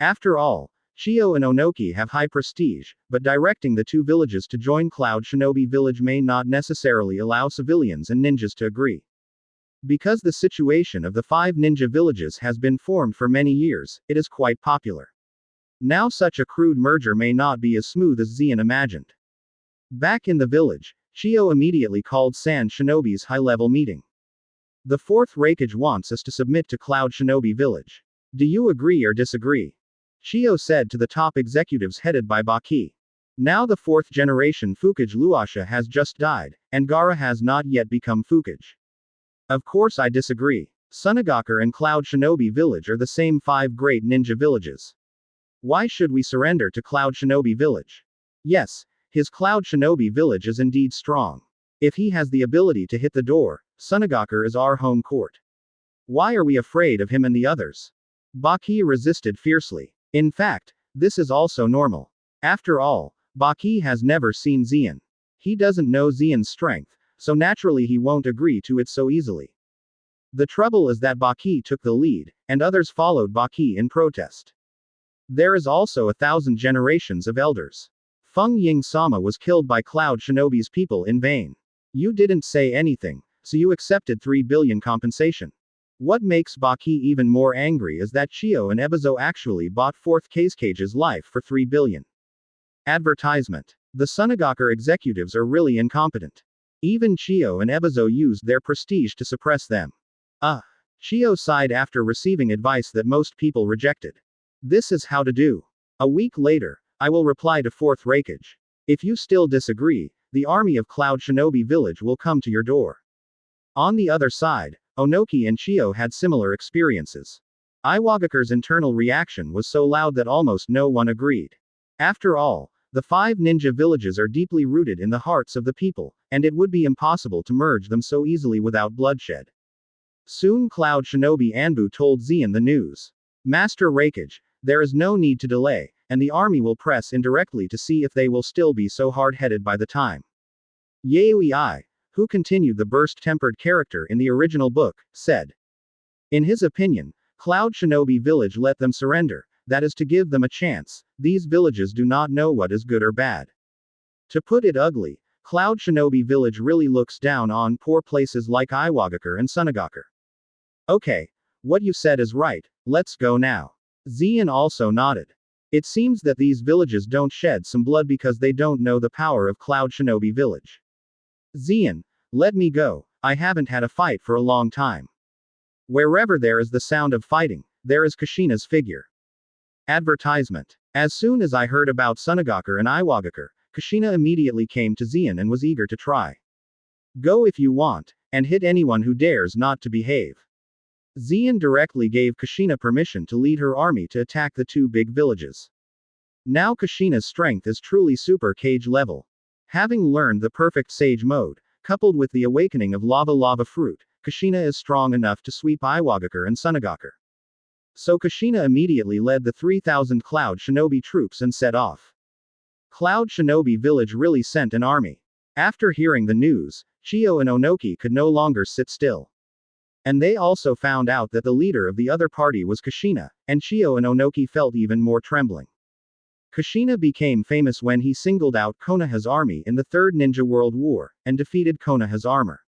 After all, Shio and Onoki have high prestige, but directing the two villages to join Cloud Shinobi Village may not necessarily allow civilians and ninjas to agree. Because the situation of the 5 ninja villages has been formed for many years, it is quite popular. Now such a crude merger may not be as smooth as Zeon imagined. Back in the village, Shio immediately called Sand Shinobi's high-level meeting. The 4th Raikage wants us to submit to Cloud Shinobi Village. Do you agree or disagree? Shio said to the top executives headed by Baki. Now the 4th generation Fukage Luasha has just died, and Gaara has not yet become Fukage. Of course I disagree. Sunagakure and Cloud Shinobi Village are the same 5 great ninja villages. Why should we surrender to Cloud Shinobi Village? Yes, his Cloud Shinobi Village is indeed strong. If he has the ability to hit the door, Sunagakure is our home court. Why are we afraid of him and the others? Baki resisted fiercely. In fact, this is also normal. After all, Baki has never seen Zeon. He doesn't know Zeon's strength, so naturally he won't agree to it so easily. The trouble is that Baki took the lead, and others followed Baki in protest. There is also 1,000 generations of elders. Feng Ying-sama was killed by Cloud Shinobi's people in vain. You didn't say anything, so you accepted 3 billion compensation. What makes Baki even more angry is that Shio and Ebizo actually bought 4th Kage's life for 3 billion. Advertisement. The Sunagakure executives are really incompetent. Even Shio and Ebizo used their prestige to suppress them. Shio sighed after receiving advice that most people rejected. This is how to do. A week later, I will reply to 4th Raikage. If you still disagree, the army of Cloud Shinobi Village will come to your door. On the other side, Onoki and Shio had similar experiences. Iwagakure's internal reaction was so loud that almost no one agreed. After all, the 5 ninja villages are deeply rooted in the hearts of the people, and it would be impossible to merge them so easily without bloodshed. Soon Cloud Shinobi Anbu told Zeon the news. Master Raikage, there is no need to delay, and the army will press indirectly to see if they will still be so hard-headed by the time. Yaoi I, who continued the burst-tempered character in the original book, said. In his opinion, Cloud Shinobi Village let them surrender, that is to give them a chance. These villages do not know what is good or bad. To put it ugly, Cloud Shinobi Village really looks down on poor places like Iwagakure and Sunagakure. Okay, what you said is right, let's go now. Zeon also nodded. It seems that these villages don't shed some blood because they don't know the power of Cloud Shinobi Village. Zeon, let me go, I haven't had a fight for a long time. Wherever there is the sound of fighting, there is Kushina's figure. Advertisement. As soon as I heard about Sunagakure and Iwagakure, Kushina immediately came to Zeon and was eager to try. Go if you want, and hit anyone who dares not to behave. Zeon directly gave Kushina permission to lead her army to attack the 2 big villages. Now Kushina's strength is truly super Kage level. Having learned the perfect Sage mode, coupled with the awakening of Lava Fruit, Kushina is strong enough to sweep Iwagakure and Sunagakure. So Kushina immediately led the 3,000 Cloud Shinobi troops and set off. Cloud Shinobi Village really sent an army. After hearing the news, Shio and Onoki could no longer sit still. And they also found out that the leader of the other party was Kushina, and Shio and Onoki felt even more trembling. Kushina became famous when he singled out Konoha's army in the Third Ninja World War, and defeated Konoha's armor.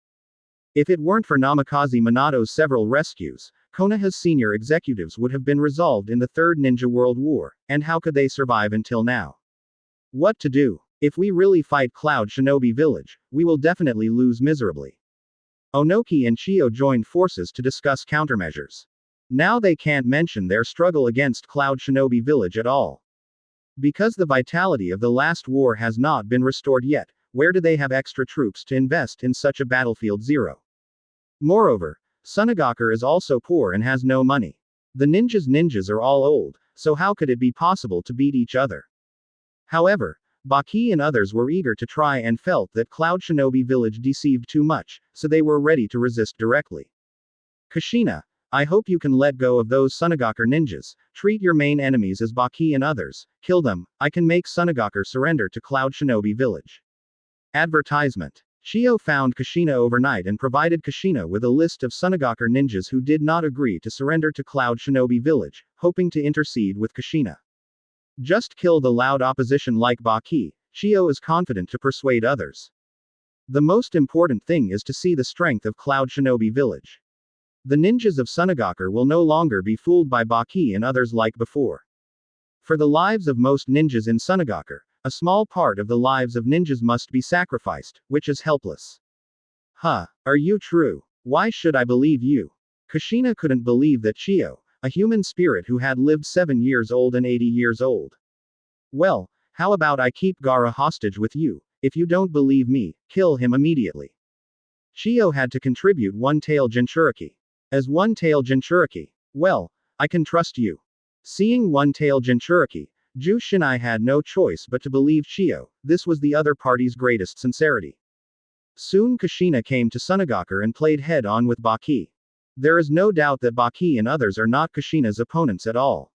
If it weren't for Namikaze Minato's several rescues, Konoha's senior executives would have been resolved in the Third Ninja World War, and how could they survive until now? What to do? If we really fight Cloud Shinobi Village, we will definitely lose miserably. Onoki and Chiyo joined forces to discuss countermeasures. Now they can't mention their struggle against Cloud Shinobi Village at all. Because the vitality of the last war has not been restored yet, where do they have extra troops to invest in such a battlefield zero? Moreover, Sunagakure is also poor and has no money. The ninjas are all old, so how could it be possible to beat each other? However, Baki and others were eager to try and felt that Cloud Shinobi Village deceived too much, so they were ready to resist directly. Kushina, I hope you can let go of those Sunagakure ninjas, treat your main enemies as Baki and others, kill them, I can make Sunagakure surrender to Cloud Shinobi Village. Advertisement. Chiyo found Kushina overnight and provided Kushina with a list of Sunagakure ninjas who did not agree to surrender to Cloud Shinobi Village, hoping to intercede with Kushina. Just kill the loud opposition like Baki, Chiyo is confident to persuade others. The most important thing is to see the strength of Cloud Shinobi Village. The ninjas of Sunagakure will no longer be fooled by Baki and others like before. For the lives of most ninjas in Sunagakure, a small part of the lives of ninjas must be sacrificed, which is helpless. Huh, are you true? Why should I believe you? Kushina couldn't believe that Chiyo, a human spirit who had lived 7 years old and 80 years old. Well, how about I keep Gaara hostage with you? If you don't believe me, kill him immediately. Chiyo had to contribute one-tail Jinchuriki. As one-tail Jinchuriki, well, I can trust you. Seeing one-tail Jinchuriki, Ju Shinai had no choice but to believe Chiyo, this was the other party's greatest sincerity. Soon Kushina came to Sunagakure and played head-on with Baki. There is no doubt that Baki and others are not Kushina's opponents at all.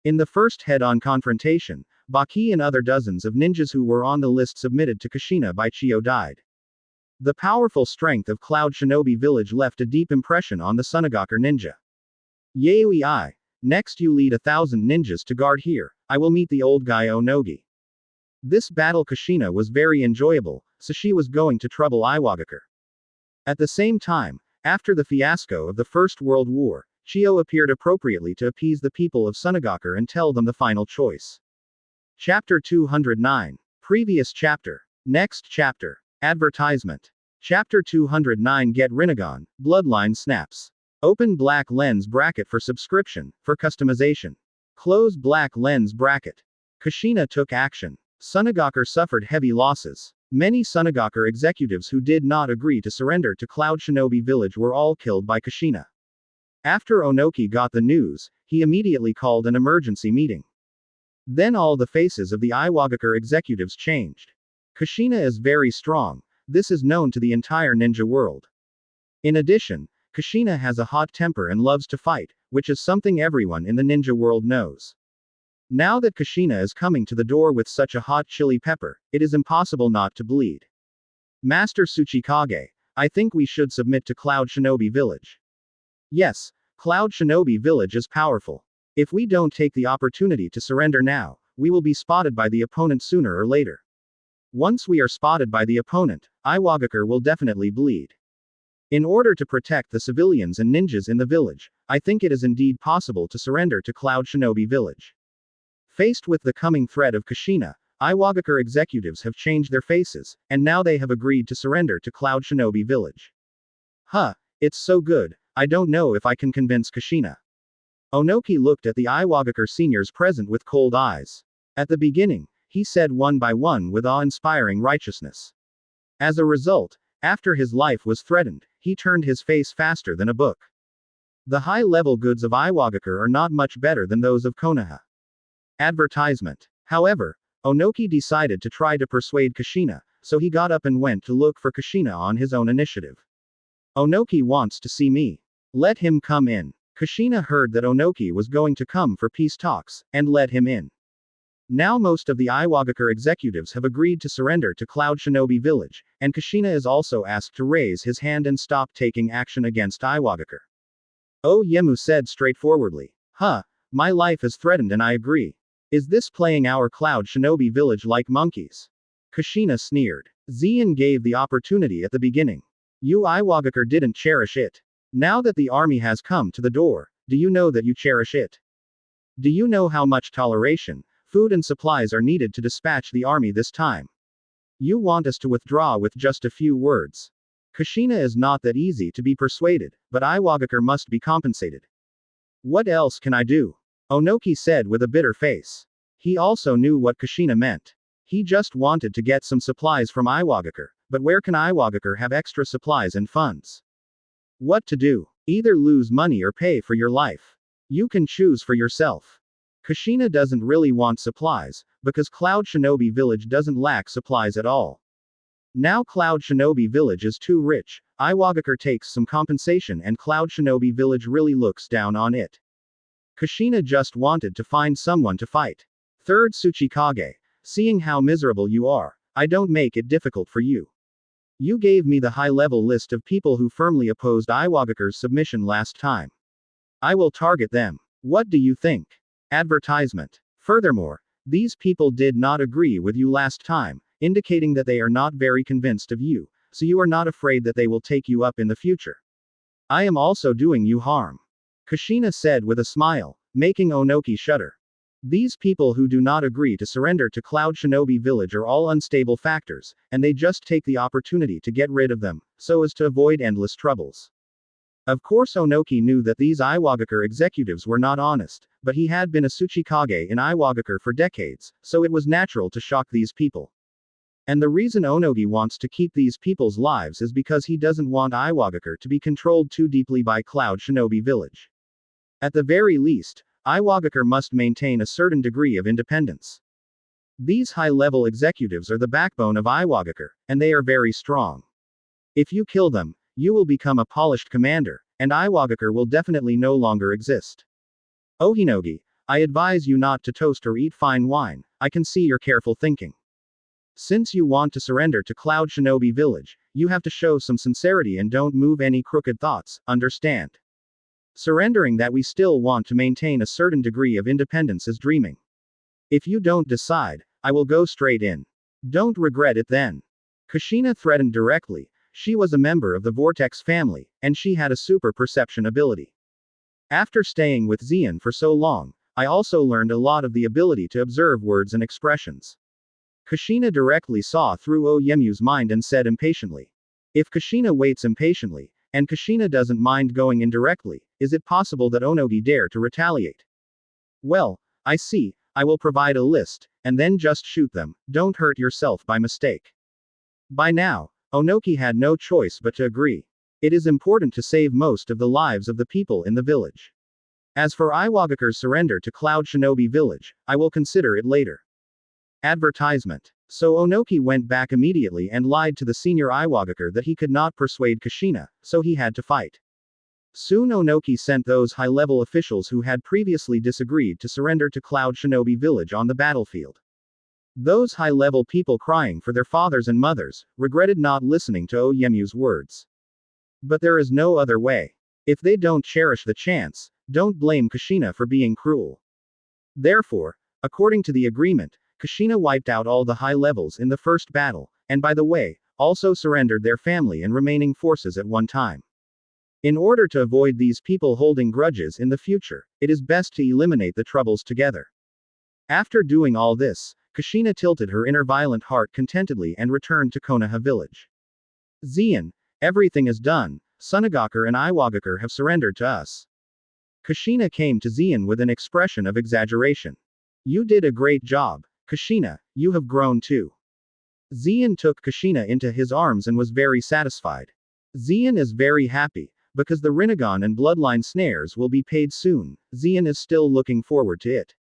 In the first head-on confrontation, Baki and other dozens of ninjas who were on the list submitted to Kushina by Chiyo died. The powerful strength of Cloud Shinobi Village left a deep impression on the Sunagakure ninja. Yaoi I. Next you lead 1,000 ninjas to guard here, I will meet the old guy Onogi. This battle Kushina was very enjoyable, so she was going to trouble Iwagakure. At the same time, after the fiasco of the First World War, Chiyo appeared appropriately to appease the people of Sunagakure and tell them the final choice. Chapter 209. Previous chapter. Next chapter. Advertisement. Chapter 209 Get Rinnegan, Bloodline Snaps. Open black lens bracket for subscription, for customization. Close black lens bracket. Kushina took action. Sunagakure suffered heavy losses. Many Sunagakure executives who did not agree to surrender to Cloud Shinobi Village were all killed by Kushina. After Onoki got the news, he immediately called an emergency meeting. Then all the faces of the Iwagakure executives changed. Kushina is very strong, this is known to the entire ninja world. In addition, Kushina has a hot temper and loves to fight, which is something everyone in the ninja world knows. Now that Kushina is coming to the door with such a hot chili pepper, it is impossible not to bleed. Master Tsuchikage, I think we should submit to Cloud Shinobi Village. Yes, Cloud Shinobi Village is powerful. If we don't take the opportunity to surrender now, we will be spotted by the opponent sooner or later. Once we are spotted by the opponent, Iwagakure will definitely bleed. In order to protect the civilians and ninjas in the village, I think it is indeed possible to surrender to Cloud Shinobi Village. Faced with the coming threat of Kushina, Iwagakure executives have changed their faces, and now they have agreed to surrender to Cloud Shinobi Village. Huh, it's so good, I don't know if I can convince Kushina. Onoki looked at the Iwagakure seniors present with cold eyes. At the beginning, he said one by one with awe-inspiring righteousness. As a result, after his life was threatened, he turned his face faster than a book. The high-level goods of Iwagakure are not much better than those of Konoha. Advertisement. However, Onoki decided to try to persuade Kushina, so he got up and went to look for Kushina on his own initiative. Onoki wants to see me. Let him come in. Kushina heard that Onoki was going to come for peace talks, and let him in. Now most of the Iwagakure executives have agreed to surrender to Cloud Shinobi Village, and Kushina is also asked to raise his hand and stop taking action against Iwagakure. Oh Yemu said straightforwardly. Huh, my life is threatened and I agree. Is this playing our Cloud Shinobi village like monkeys? Kushina sneered. Zien gave the opportunity at the beginning. You Iwagakure didn't cherish it. Now that the army has come to the door, do you know that you cherish it? Do you know how much toleration, food and supplies are needed to dispatch the army this time? You want us to withdraw with just a few words. Kushina is not that easy to be persuaded, but Iwagakure must be compensated. What else can I do? Onoki said with a bitter face. He also knew what Kushina meant. He just wanted to get some supplies from Iwagakure, but where can Iwagakure have extra supplies and funds? What to do? Either lose money or pay for your life. You can choose for yourself. Kushina doesn't really want supplies, because Cloud Shinobi Village doesn't lack supplies at all. Now Cloud Shinobi Village is too rich, Iwagakure takes some compensation and Cloud Shinobi Village really looks down on it. Kushina just wanted to find someone to fight. Third Tsuchikage. Seeing how miserable you are, I don't make it difficult for you. You gave me the high-level list of people who firmly opposed Iwagakure's submission last time. I will target them. What do you think? Advertisement. Furthermore, these people did not agree with you last time, indicating that they are not very convinced of you, so you are not afraid that they will take you up in the future. I am also doing you harm. Kushina said with a smile, making Onoki shudder. These people who do not agree to surrender to Cloud Shinobi Village are all unstable factors, and they just take the opportunity to get rid of them, so as to avoid endless troubles. Of course Onoki knew that these Iwagakure executives were not honest, but he had been a Tsuchikage in Iwagakure for decades, so it was natural to shock these people. And the reason Onogi wants to keep these people's lives is because he doesn't want Iwagakure to be controlled too deeply by Cloud Shinobi Village. At the very least, Iwagakure must maintain a certain degree of independence. These high-level executives are the backbone of Iwagakure, and they are very strong. If you kill them, you will become a polished commander, and Iwagakure will definitely no longer exist. Ohinogi, I advise you not to toast or eat fine wine, I can see your careful thinking. Since you want to surrender to Cloud Shinobi Village, you have to show some sincerity and don't move any crooked thoughts, understand? Surrendering that we still want to maintain a certain degree of independence is dreaming. If you don't decide, I will go straight in. Don't regret it then. Kushina threatened directly. She was a member of the Vortex family, and she had a super perception ability. After staying with Zien for so long, I also learned a lot of the ability to observe words and expressions. Kushina directly saw through Oyemu's mind and said impatiently. If Kushina waits impatiently, and Kushina doesn't mind going indirectly, is it possible that Onogi dare to retaliate? Well, I see, I will provide a list, and then just shoot them, don't hurt yourself by mistake. By now, Onoki had no choice but to agree. It is important to save most of the lives of the people in the village. As for Iwagakure's surrender to Cloud Shinobi Village, I will consider it later. Advertisement. So Onoki went back immediately and lied to the senior Iwagakure that he could not persuade Kushina, so he had to fight. Soon Onoki sent those high-level officials who had previously disagreed to surrender to Cloud Shinobi Village on the battlefield. Those high-level people crying for their fathers and mothers, regretted not listening to Oyemu's words. But there is no other way. If they don't cherish the chance, don't blame Kushina for being cruel. Therefore, according to the agreement, Kushina wiped out all the high levels in the first battle, and by the way, also surrendered their family and remaining forces at one time. In order to avoid these people holding grudges in the future, it is best to eliminate the troubles together. After doing all this, Kushina tilted her inner violent heart contentedly and returned to Konoha village. Zien, everything is done, Sunagakure and Iwagakure have surrendered to us. Kushina came to Zien with an expression of exaggeration. You did a great job, Kushina, you have grown too. Zien took Kushina into his arms and was very satisfied. Zien is very happy, because the Rinnegan and Bloodline snares will be paid soon. Zien is still looking forward to it.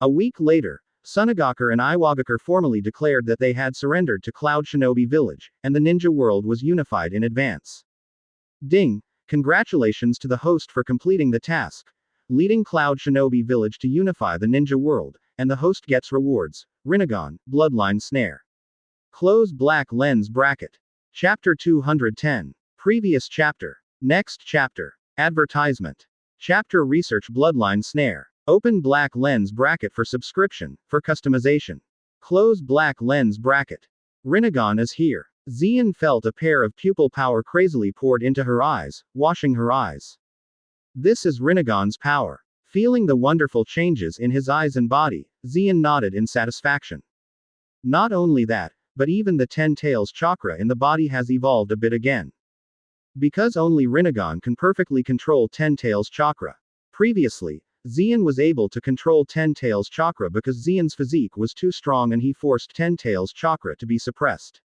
A week later, Sunagakure and Iwagakure formally declared that they had surrendered to Cloud Shinobi Village, and the ninja world was unified in advance. Ding! Congratulations to the host for completing the task, leading Cloud Shinobi Village to unify the ninja world, and the host gets rewards, Rinnegan, Bloodline Snare. Close black lens bracket. Chapter 210. Previous chapter. Next chapter. Advertisement. Chapter Research Bloodline Snare. Open black lens bracket for subscription, for customization. Close black lens bracket. Rinnegan is here. Xian felt a pair of pupil power crazily poured into her eyes, washing her eyes. This is Rinnegan's power. Feeling the wonderful changes in his eyes and body, Xian nodded in satisfaction. Not only that, but even the 10 tails chakra in the body has evolved a bit again. Because only Rinnegan can perfectly control 10 tails chakra. Previously, Xian was able to control 10 tails chakra because Xian's physique was too strong and he forced 10 tails chakra to be suppressed.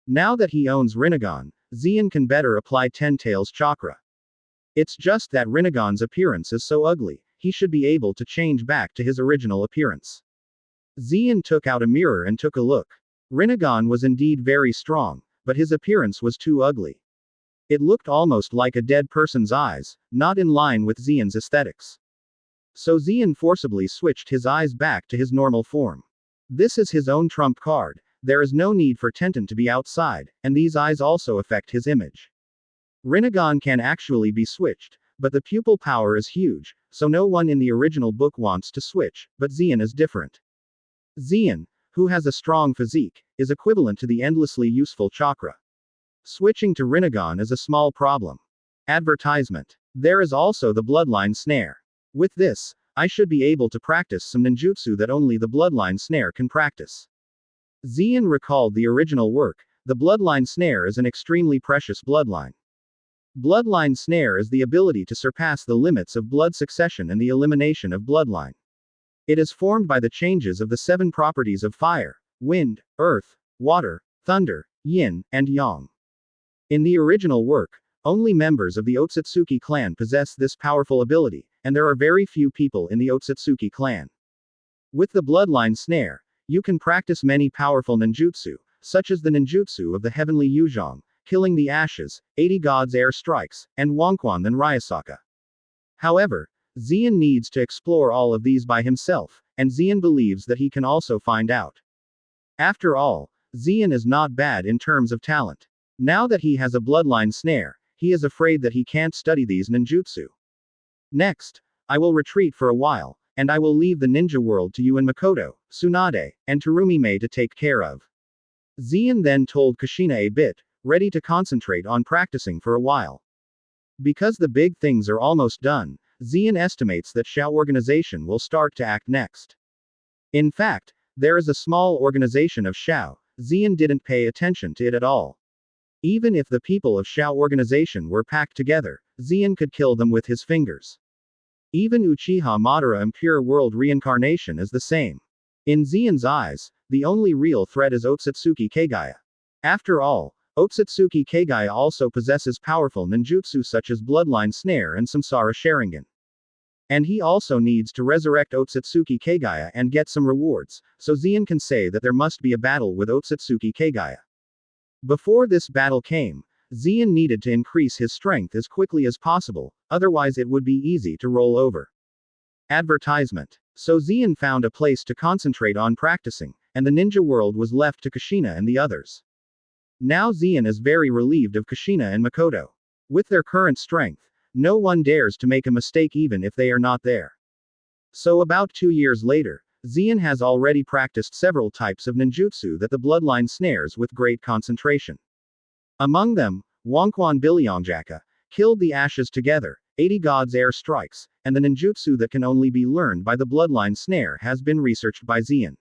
Now that he owns Rinnegan, Xian can better apply 10 tails chakra. It's just that Rinnegan's appearance is so ugly, he should be able to change back to his original appearance. Xian took out a mirror and took a look. Rinnegan was indeed very strong, but his appearance was too ugly. It looked almost like a dead person's eyes, not in line with Xian's aesthetics. So Xian forcibly switched his eyes back to his normal form. This is his own trump card, there is no need for Tenten to be outside, and these eyes also affect his image. Rinnegan can actually be switched, but the pupil power is huge, so no one in the original book wants to switch, but Xian is different. Xian, who has a strong physique, is equivalent to the endlessly useful chakra. Switching to Rinnegan is a small problem. Advertisement. There is also the bloodline snare. With this, I should be able to practice some ninjutsu that only the bloodline snare can practice. Xian recalled the original work. The bloodline snare is an extremely precious bloodline. Bloodline snare is the ability to surpass the limits of blood succession and the elimination of bloodline. It is formed by the changes of the 7 properties of fire, wind, earth, water, thunder, yin, and yang. In the original work, only members of the Otsutsuki clan possess this powerful ability, and there are very few people in the Otsutsuki clan. With the bloodline snare, you can practice many powerful ninjutsu, such as the ninjutsu of the heavenly Yuzhong, killing the ashes, 80 gods air strikes, and Wangquan than Ryasaka. However, Xian needs to explore all of these by himself, and Xian believes that he can also find out. After all, Xian is not bad in terms of talent. Now that he has a bloodline snare, he is afraid that he can't study these ninjutsu. Next, I will retreat for a while, and I will leave the ninja world to you and Makoto, Tsunade, and Terumi-mei to take care of. Xian then told Kushina a bit, ready to concentrate on practicing for a while. Because the big things are almost done, Xian estimates that Shao organization will start to act next. In fact, there is a small organization of Shao. Xian didn't pay attention to it at all. Even if the people of Shao organization were packed together, Xian could kill them with his fingers. Even Uchiha Madara Impure World reincarnation is the same. In Xian's eyes, the only real threat is Otsutsuki Kagaya. After all, Otsutsuki Kagaya also possesses powerful ninjutsu such as Bloodline Snare and Samsara Sharingan. And he also needs to resurrect Otsutsuki Kagaya and get some rewards, so Xian can say that there must be a battle with Otsutsuki Kagaya. Before this battle came, Xian needed to increase his strength as quickly as possible, otherwise it would be easy to roll over. Advertisement. So Xian found a place to concentrate on practicing, and the ninja world was left to Kushina and the others. Now Xian is very relieved of Kushina and Makoto. With their current strength, no one dares to make a mistake even if they are not there. So about 2 years later, Xian has already practiced several types of ninjutsu that the bloodline snares with great concentration. Among them, Wangquan Bilyongjaka, killed the ashes together, 80 gods air strikes, and the ninjutsu that can only be learned by the bloodline snare has been researched by Xian.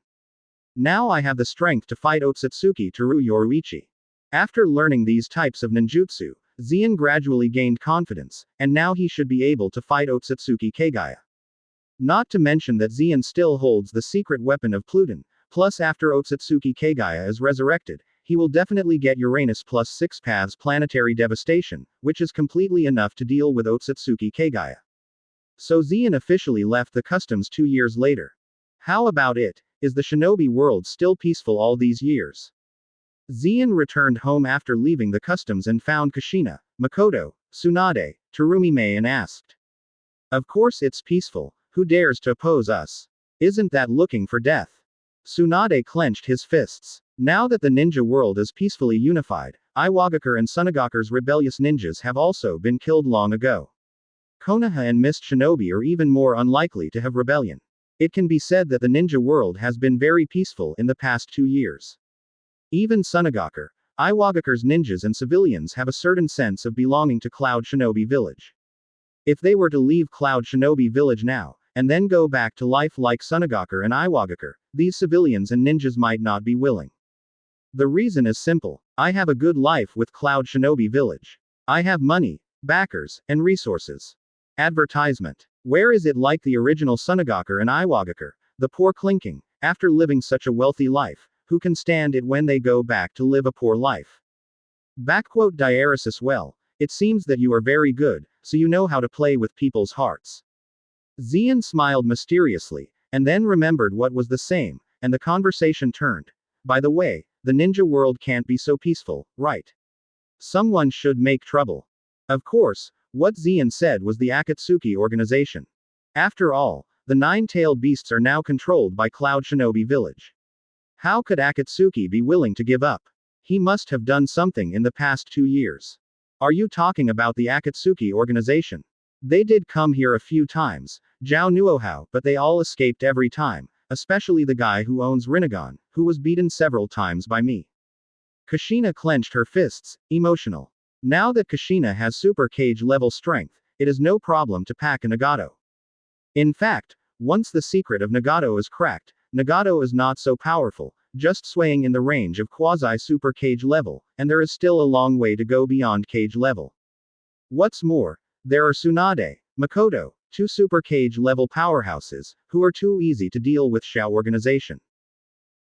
Now I have the strength to fight Otsutsuki Teru Yoruichi. After learning these types of ninjutsu, Xian gradually gained confidence, and now he should be able to fight Otsutsuki Kagaya. Not to mention that Xian still holds the secret weapon of Pluton, plus after Otsutsuki Kagaya is resurrected, he will definitely get Uranus plus 6 paths planetary devastation, which is completely enough to deal with Otsutsuki Kagaya. So Xian officially left the customs 2 years later. How about it? Is the shinobi world still peaceful all these years? Xian returned home after leaving the customs and found Kushina, Makoto, Tsunade, Terumi-mei and asked. Of course it's peaceful, who dares to oppose us? Isn't that looking for death? Tsunade clenched his fists. Now that the ninja world is peacefully unified, Iwagakure and Sunegakure's rebellious ninjas have also been killed long ago. Konoha and Mist Shinobi are even more unlikely to have rebellion. It can be said that the ninja world has been very peaceful in the past 2 years. Even Sunagakur, Iwagakur's ninjas and civilians have a certain sense of belonging to Cloud Shinobi Village. If they were to leave Cloud Shinobi Village now, and then go back to life like Sunagakur and Iwagakur, these civilians and ninjas might not be willing. The reason is simple. I have a good life with Cloud Shinobi Village. I have money, backers, and resources. Advertisement. Where is it like the original Sunagakur and Iwagakur, the poor clinking, after living such a wealthy life, who can stand it when they go back to live a poor life? Diaresis. Well, it seems that you are very good, so you know how to play with people's hearts. Zian smiled mysteriously, and then remembered what was the same, and the conversation turned. By the way, the ninja world can't be so peaceful, right? Someone should make trouble. Of course, what Zian said was the Akatsuki organization. After all, the nine-tailed beasts are now controlled by Cloud Shinobi Village. How could Akatsuki be willing to give up? He must have done something in the past 2 years. Are you talking about the Akatsuki organization? They did come here a few times, Zhao Nuohao, but they all escaped every time, especially the guy who owns Rinnegan, who was beaten several times by me. Kushina clenched her fists, emotional. Now that Kushina has super cage level strength, it is no problem to pack a Nagato. In fact, once the secret of Nagato is cracked, Nagato is not so powerful, just swaying in the range of quasi-super cage level, and there is still a long way to go beyond cage level. What's more, there are Tsunade, Makoto, 2 super cage level powerhouses, who are too easy to deal with Shao organization.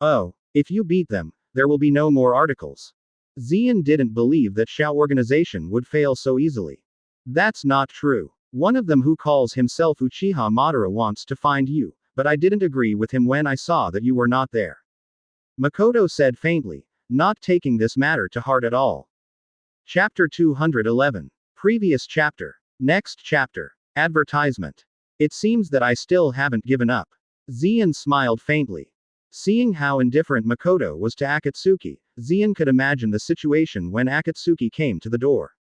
Oh, if you beat them, there will be no more articles. Zian didn't believe that Shao organization would fail so easily. That's not true. One of them who calls himself Uchiha Madara wants to find you, but I didn't agree with him when I saw that you were not there. Makoto said faintly, not taking this matter to heart at all. Chapter 211. Previous chapter. Next chapter. Advertisement. It seems that I still haven't given up. Zian smiled faintly. Seeing how indifferent Makoto was to Akatsuki, Zian could imagine the situation when Akatsuki came to the door.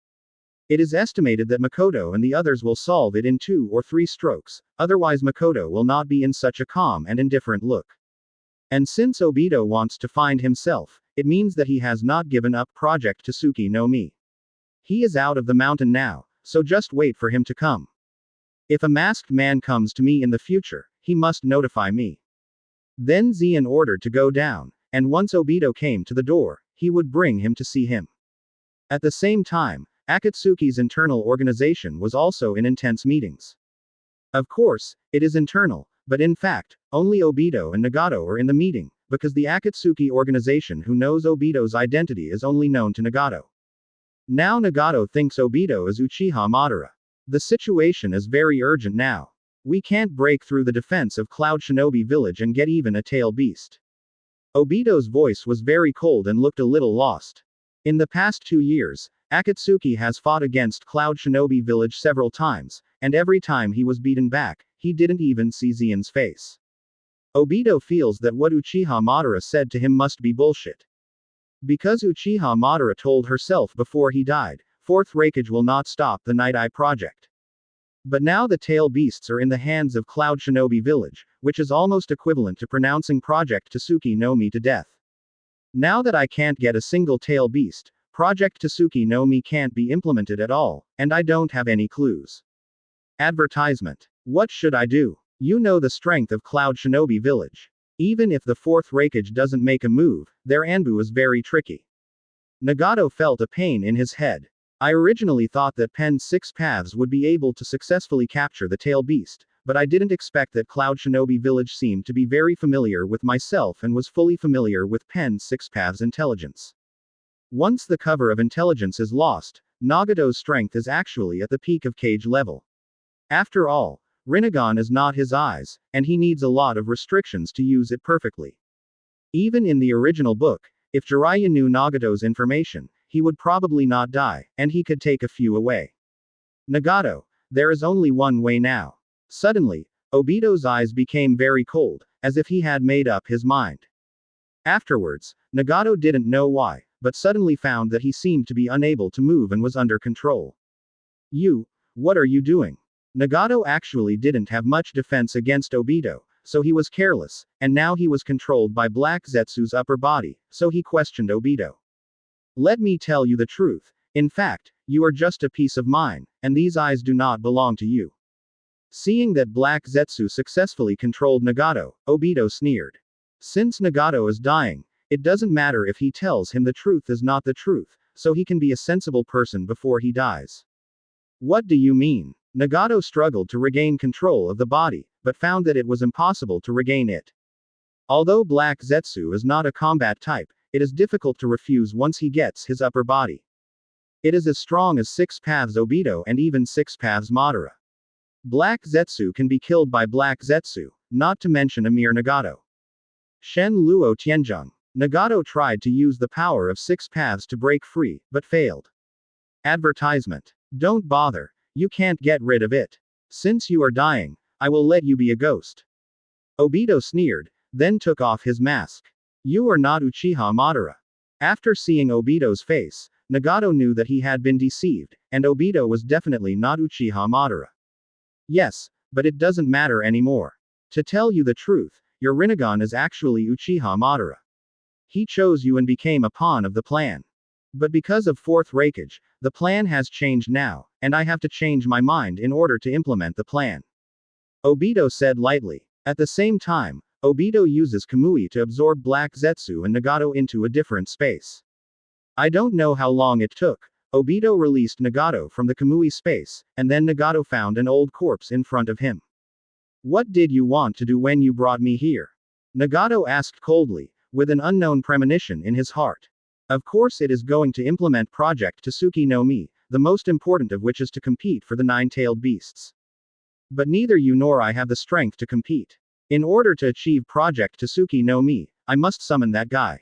It is estimated that Makoto and the others will solve it in 2 or 3 strokes, otherwise Makoto will not be in such a calm and indifferent look. And since Obito wants to find himself, it means that he has not given up Project Tsuki no Mi. He is out of the mountain now, so just wait for him to come. If a masked man comes to me in the future, he must notify me. Then Zian ordered to go down, and once Obito came to the door, he would bring him to see him. At the same time, Akatsuki's internal organization was also in intense meetings. Of course, it is internal, but in fact, only Obito and Nagato are in the meeting, because the Akatsuki organization who knows Obito's identity is only known to Nagato. Now Nagato thinks Obito is Uchiha Madara. The situation is very urgent now. We can't break through the defense of Cloud Shinobi Village and get even a tail beast. Obito's voice was very cold and looked a little lost. In the past 2 years, Akatsuki has fought against Cloud Shinobi Village several times, and every time he was beaten back, he didn't even see Zian's face. Obito feels that what Uchiha Madara said to him must be bullshit. Because Uchiha Madara told herself before he died, 4th Raikage will not stop the Night Eye project. But now the tail beasts are in the hands of Cloud Shinobi Village, which is almost equivalent to pronouncing Project Tsuki no Mi to death. Now that I can't get a single tail beast, Project Tsuki no Mi can't be implemented at all, and I don't have any clues. Advertisement. What should I do? You know the strength of Cloud Shinobi Village. Even if the 4th Raikage doesn't make a move, their Anbu is very tricky. Nagato felt a pain in his head. I originally thought that Pen's 6 paths would be able to successfully capture the tail beast, but I didn't expect that Cloud Shinobi Village seemed to be very familiar with myself and was fully familiar with Pen's 6 paths intelligence. Once the cover of intelligence is lost, Nagato's strength is actually at the peak of cage level. After all, Rinnegan is not his eyes, and he needs a lot of restrictions to use it perfectly. Even in the original book, if Jiraiya knew Nagato's information, he would probably not die, and he could take a few away. Nagato, there is only one way now. Suddenly, Obito's eyes became very cold, as if he had made up his mind. Afterwards, Nagato didn't know why, but suddenly found that he seemed to be unable to move and was under control. What are you doing? Nagato actually didn't have much defense against Obito, so he was careless, and now he was controlled by Black Zetsu's upper body, so he questioned Obito. Let me tell you the truth. In fact, you are just a piece of mine, and these eyes do not belong to you. Seeing that Black Zetsu successfully controlled Nagato, Obito sneered. Since Nagato is dying, it doesn't matter if he tells him the truth is not the truth, so he can be a sensible person before he dies. What do you mean? Nagato struggled to regain control of the body, but found that it was impossible to regain it. Although Black Zetsu is not a combat type, it is difficult to refuse once he gets his upper body. It is as strong as 6 paths Obito and even 6 paths Madara. Black Zetsu can be killed by Black Zetsu, not to mention a mere Nagato. Shen Luo Tianzheng. Nagato tried to use the power of 6 paths to break free, but failed. Advertisement. Don't bother, you can't get rid of it. Since you are dying, I will let you be a ghost. Obito sneered, then took off his mask. You are not Uchiha Madara. After seeing Obito's face, Nagato knew that he had been deceived, and Obito was definitely not Uchiha Madara. Yes, but it doesn't matter anymore. To tell you the truth, your Rinnegan is actually Uchiha Madara. He chose you and became a pawn of the plan. But because of fourth Raikage, the plan has changed now, and I have to change my mind in order to implement the plan. Obito said lightly. At the same time, Obito uses Kamui to absorb Black Zetsu and Nagato into a different space. I don't know how long it took. Obito released Nagato from the Kamui space, and then Nagato found an old corpse in front of him. What did you want to do when you brought me here? Nagato asked coldly, with an unknown premonition in his heart. Of course it is going to implement Project Tsuki no Mi, the most important of which is to compete for the 9-tailed beasts. But neither you nor I have the strength to compete. In order to achieve Project Tsuki no Mi, I must summon that guy.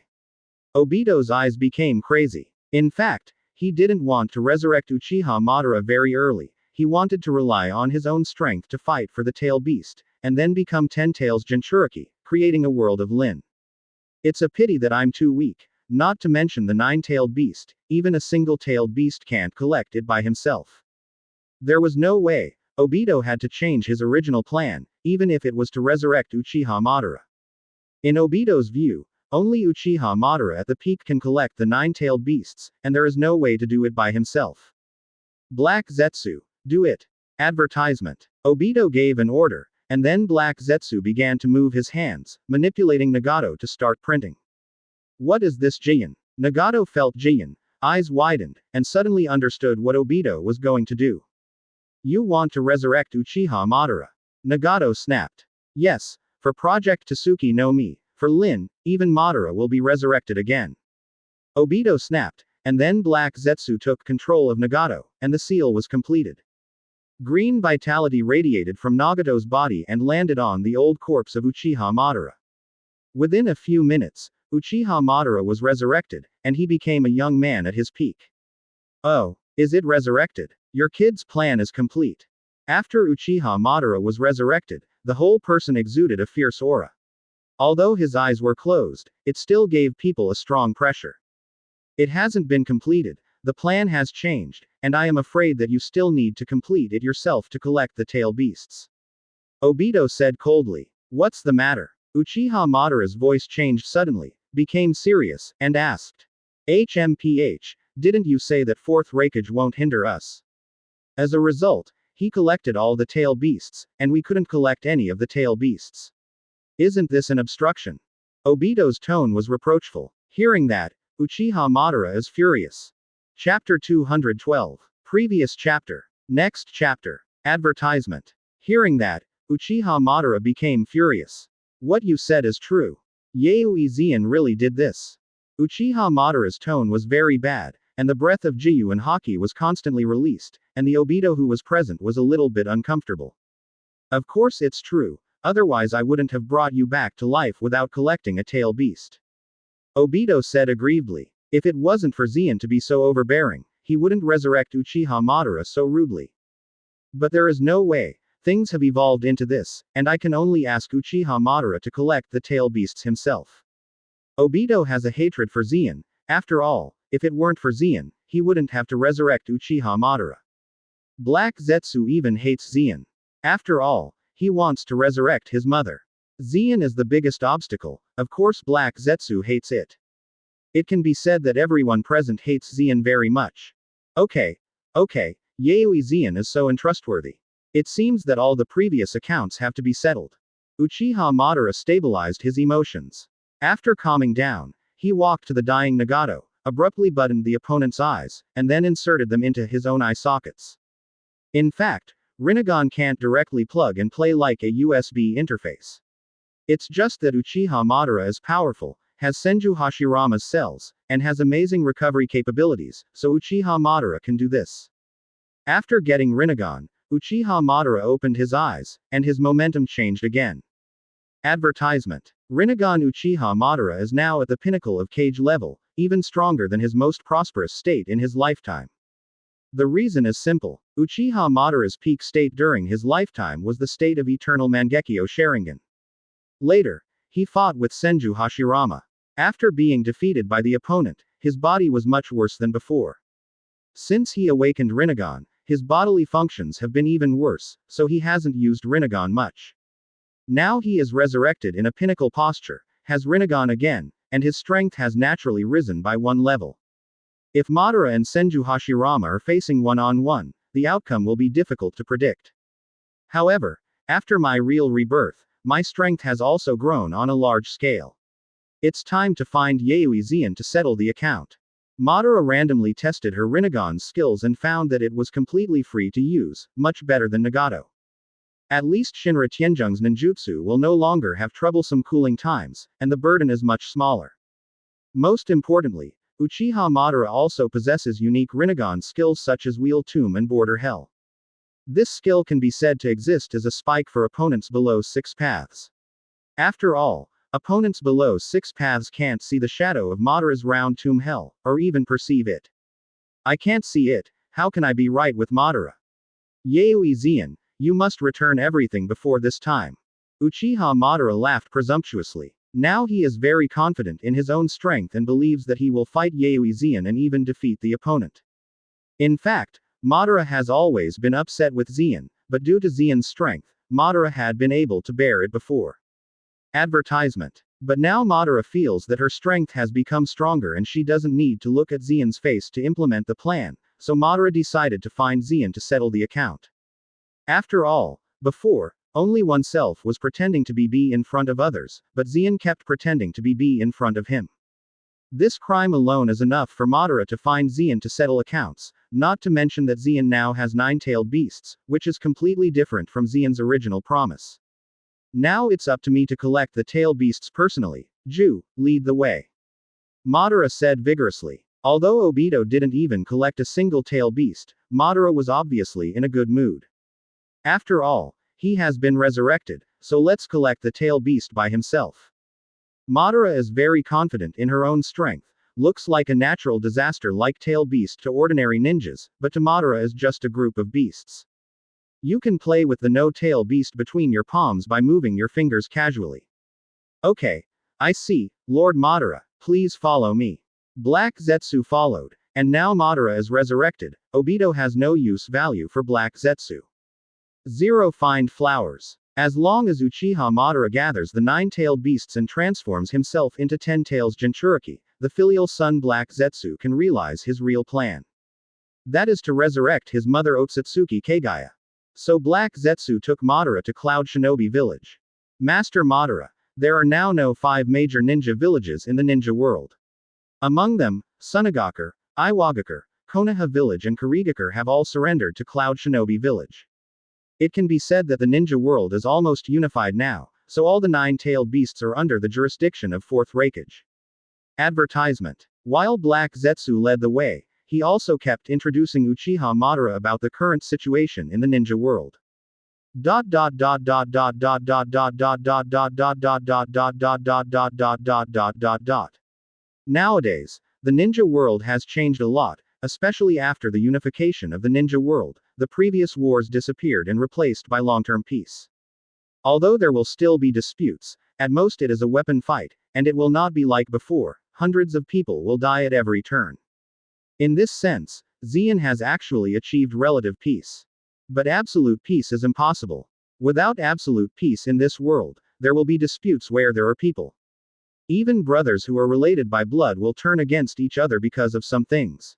Obito's eyes became crazy. In fact, he didn't want to resurrect Uchiha Madara very early, he wanted to rely on his own strength to fight for the tail beast, and then become 10 tails Jinchuriki, creating a world of Lin. It's a pity that I'm too weak, not to mention the 9-tailed beast, even a single-tailed beast can't collect it by himself. There was no way. Obito had to change his original plan, even if it was to resurrect Uchiha Madara. In Obito's view, only Uchiha Madara at the peak can collect the 9-tailed beasts, and there is no way to do it by himself. Black Zetsu, do it. Advertisement. Obito gave an order, and then Black Zetsu began to move his hands, manipulating Nagato to start printing. What is this Jian? Nagato felt Jian, eyes widened, and suddenly understood what Obito was going to do. You want to resurrect Uchiha Madara? Nagato snapped. Yes, for Project Tsuki no Mi, for Lin, even Madara will be resurrected again. Obito snapped, and then Black Zetsu took control of Nagato, and the seal was completed. Green vitality radiated from Nagato's body and landed on the old corpse of Uchiha Madara. Within a few minutes, Uchiha Madara was resurrected, and he became a young man at his peak. Oh, is it resurrected? Your kid's plan is complete. After Uchiha Madara was resurrected, the whole person exuded a fierce aura. Although his eyes were closed, it still gave people a strong pressure. It hasn't been completed, the plan has changed, and I am afraid that you still need to complete it yourself to collect the tail beasts. Obito said coldly. What's the matter? Uchiha Madara's voice changed suddenly, became serious, and asked. HMPH, didn't you say that fourth Raikage won't hinder us? As a result, he collected all the tail beasts, and we couldn't collect any of the tail beasts. Isn't this an obstruction? Obito's tone was reproachful. Hearing that, Uchiha Madara is furious. Chapter 212. Previous chapter. Next chapter. Advertisement. Hearing that, Uchiha Madara became furious. What you said is true. Yaoi Zian really did this. Uchiha Madara's tone was very bad, and the breath of Jiyu and Haki was constantly released, and the Obito who was present was a little bit uncomfortable. Of course it's true, otherwise I wouldn't have brought you back to life without collecting a tail beast. Obito said aggrievedly. If it wasn't for Zian to be so overbearing, he wouldn't resurrect Uchiha Madara so rudely. But there is no way, things have evolved into this, and I can only ask Uchiha Madara to collect the tail beasts himself. Obito has a hatred for Zian, after all, if it weren't for Zian, he wouldn't have to resurrect Uchiha Madara. Black Zetsu even hates Zeon. After all, he wants to resurrect his mother. Zeon is the biggest obstacle, of course Black Zetsu hates it. It can be said that everyone present hates Zeon very much. Okay. Yayoi Zeon is so untrustworthy. It seems that all the previous accounts have to be settled. Uchiha Madara stabilized his emotions. After calming down, he walked to the dying Nagato, abruptly buttoned the opponent's eyes, and then inserted them into his own eye sockets. In fact, Rinnegan can't directly plug and play like a USB interface. It's just that Uchiha Madara is powerful, has Senju Hashirama's cells, and has amazing recovery capabilities, so Uchiha Madara can do this. After getting Rinnegan, Uchiha Madara opened his eyes, and his momentum changed again. Advertisement. Rinnegan Uchiha Madara is now at the pinnacle of Kage level, even stronger than his most prosperous state in his lifetime. The reason is simple. Uchiha Madara's peak state during his lifetime was the state of eternal Mangekyo Sharingan. Later, he fought with Senju Hashirama. After being defeated by the opponent, his body was much worse than before. Since he awakened Rinnegan, his bodily functions have been even worse, so he hasn't used Rinnegan much. Now he is resurrected in a pinnacle posture, has Rinnegan again, and his strength has naturally risen by one level. If Madara and Senju Hashirama are facing one-on-one, the outcome will be difficult to predict. However, after my real rebirth, my strength has also grown on a large scale. It's time to find Yayoi Zeon to settle the account. Madara randomly tested her Rinnegan's skills and found that it was completely free to use, much better than Nagato. At least Shinra Tianjung's ninjutsu will no longer have troublesome cooling times, and the burden is much smaller. Most importantly, Uchiha Madara also possesses unique Rinnegan skills such as Wheel Tomb and Border Hell. This skill can be said to exist as a spike for opponents below 6 paths. After all, opponents below 6 paths can't see the shadow of Madara's round tomb hell, or even perceive it. I can't see it, how can I be right with Madara? Yayoi Zeon, you must return everything before this time. Uchiha Madara laughed presumptuously. Now he is very confident in his own strength and believes that he will fight Yayoi Zeon and even defeat the opponent. In fact, Madara has always been upset with Zeon, but due to Zeon's strength, Madara had been able to bear it before. Advertisement. But now Madara feels that her strength has become stronger and she doesn't need to look at Zeon's face to implement the plan, so Madara decided to find Zeon to settle the account. After all, before, only oneself was pretending to be B in front of others, but Zeon kept pretending to be B in front of him. This crime alone is enough for Madara to find Zeon to settle accounts, not to mention that Zeon now has 9-tailed beasts, which is completely different from Zeon's original promise. Now it's up to me to collect the tail beasts personally. Ju, lead the way. Madara said vigorously. Although Obito didn't even collect a single tail beast, Madara was obviously in a good mood. After all, he has been resurrected, so let's collect the tail beast by himself. Madara is very confident in her own strength, looks like a natural disaster like tail beast to ordinary ninjas, but to Madara is just a group of beasts. You can play with the no-tail beast between your palms by moving your fingers casually. Okay. I see, Lord Madara, please follow me. Black Zetsu followed, and now Madara is resurrected. Obito has no value for Black Zetsu. 0 Find flowers. As long as Uchiha Madara gathers the 9-tailed beasts and transforms himself into 10 tails Jinchuriki, the filial son Black Zetsu can realize his real plan. That is to resurrect his mother Otsutsuki Kagaya. So Black Zetsu took Madara to Cloud Shinobi Village. Master Madara, there are now no 5 major ninja villages in the ninja world. Among them, Sunagakure, Iwagakure, Konoha Village and Kurigakure have all surrendered to Cloud Shinobi Village. It can be said that the ninja world is almost unified now, so all the 9-tailed beasts are under the jurisdiction of 4th Raikage. Advertisement. While Black Zetsu led the way, he also kept introducing Uchiha Madara about the current situation in the ninja world. Nowadays, the ninja world has changed a lot, especially after the unification of the ninja world. The previous wars disappeared and replaced by long-term peace. Although there will still be disputes, at most it is a weapon fight, and it will not be like before, hundreds of people will die at every turn. In this sense, Zeon has actually achieved relative peace. But absolute peace is impossible. Without absolute peace in this world, there will be disputes where there are people. Even brothers who are related by blood will turn against each other because of some things.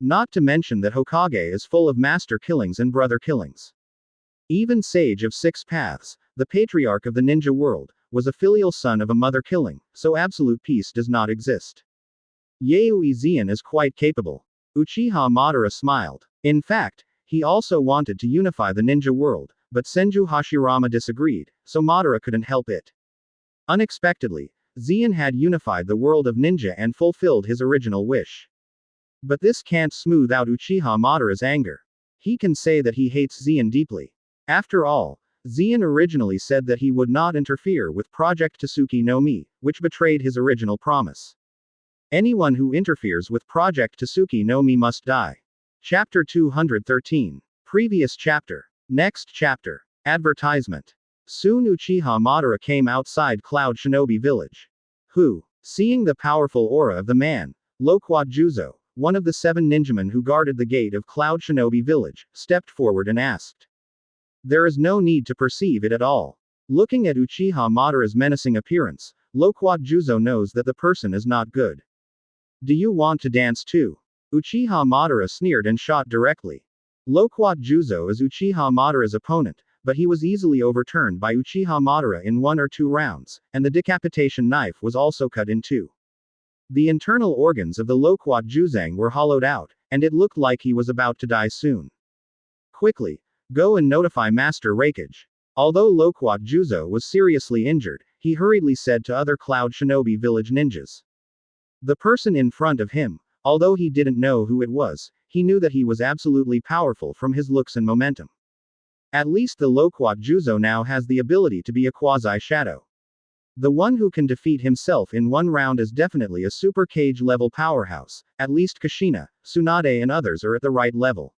Not to mention that Hokage is full of master killings and brother killings. Even Sage of Six Paths, the patriarch of the ninja world, was a filial son of a mother killing, so absolute peace does not exist. Yaoi Zeon is quite capable. Uchiha Madara smiled. In fact, he also wanted to unify the ninja world, but Senju Hashirama disagreed, so Madara couldn't help it. Unexpectedly, Zeon had unified the world of ninja and fulfilled his original wish. But this can't smooth out Uchiha Madara's anger. He can say that he hates Zeon deeply. After all, Zeon originally said that he would not interfere with Project Tsuki no Mi, which betrayed his original promise. Anyone who interferes with Project Tsuki no Mi must die. Chapter 213. Previous chapter. Next chapter. Advertisement. Soon Uchiha Madara came outside Cloud Shinobi Village. Who, seeing the powerful aura of the man, Loquat Juzo, one of the 7 ninjamen who guarded the gate of Cloud Shinobi Village, stepped forward and asked. There is no need to perceive it at all. Looking at Uchiha Madara's menacing appearance, Loquat Juzo knows that the person is not good. Do you want to dance too? Uchiha Madara sneered and shot directly. Loquat Juzo is Uchiha Madara's opponent, but he was easily overturned by Uchiha Madara in 1 or 2 rounds, and the decapitation knife was also cut in 2. The internal organs of the Loquat Juzang were hollowed out, and it looked like he was about to die soon. Quickly, go and notify Master Raikage. Although Loquat Juzo was seriously injured, he hurriedly said to other Cloud Shinobi Village ninjas. The person in front of him, although he didn't know who it was, he knew that he was absolutely powerful from his looks and momentum. At least the Loquat Juzo now has the ability to be a quasi-shadow. The one who can defeat himself in 1 round is definitely a super cage level powerhouse, at least Kushina, Tsunade and others are at the right level.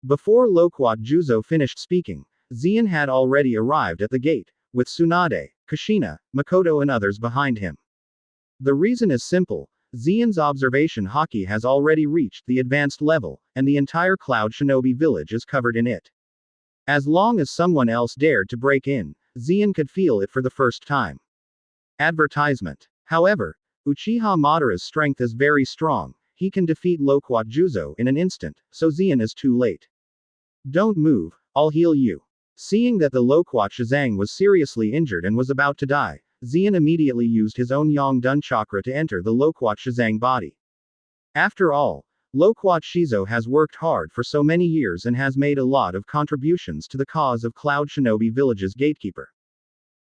Before Loquat Juzo finished speaking, Zeon had already arrived at the gate, with Tsunade, Kushina, Makoto and others behind him. The reason is simple, Zeon's observation haki has already reached the advanced level, and the entire Cloud Shinobi village is covered in it. As long as someone else dared to break in, Zeon could feel it for the first time. Advertisement. However, Uchiha Madara's strength is very strong, he can defeat Loquat Juzo in an instant, so Zeon is too late. Don't move, I'll heal you. Seeing that the Loquat Shizang was seriously injured and was about to die, Zeon immediately used his own Yongdun chakra to enter the Loquat Shizang body. After all, Loquat Shizo has worked hard for so many years and has made a lot of contributions to the cause of Cloud Shinobi Village's gatekeeper.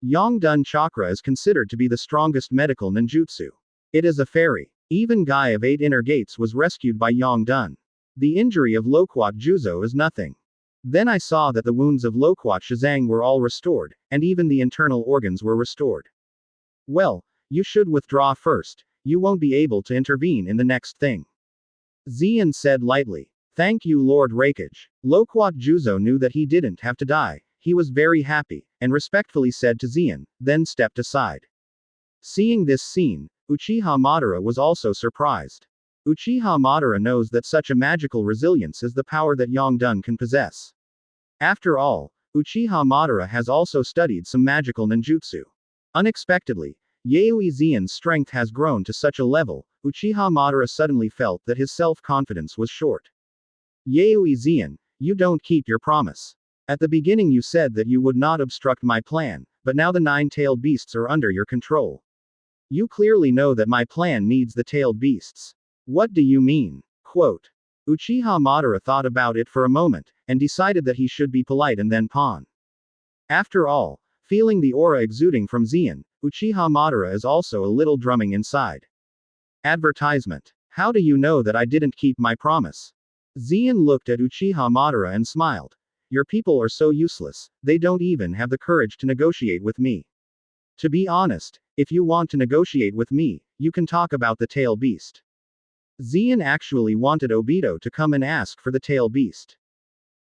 Yongdun chakra is considered to be the strongest medical ninjutsu. It is a fairy. Even Guy of 8 Inner Gates was rescued by Yongdun. The injury of Loquat Juzo is nothing. Then I saw that the wounds of Loquat Shizang were all restored, and even the internal organs were restored. Well, you should withdraw first, you won't be able to intervene in the next thing. Zeon said lightly. Thank you Lord Raikage. Loquat Juzo knew that he didn't have to die, he was very happy, and respectfully said to Zeon, then stepped aside. Seeing this scene, Uchiha Madara was also surprised. Uchiha Madara knows that such a magical resilience is the power that Yongdun can possess. After all, Uchiha Madara has also studied some magical ninjutsu. Unexpectedly, Yaoi Zeon's strength has grown to such a level, Uchiha Madara suddenly felt that his self-confidence was short. Yaoi Zeon, you don't keep your promise. At the beginning you said that you would not obstruct my plan, but now the 9-tailed beasts are under your control. You clearly know that my plan needs the tailed beasts. What do you mean? Quote. Uchiha Madara thought about it for a moment, and decided that he should be polite and then pawn. After all, feeling the aura exuding from Zeon, Uchiha Madara is also a little drumming inside. Advertisement. How do you know that I didn't keep my promise? Zeon looked at Uchiha Madara and smiled. Your people are so useless, they don't even have the courage to negotiate with me. To be honest, if you want to negotiate with me, you can talk about the tail beast. Zeon actually wanted Obito to come and ask for the tail beast.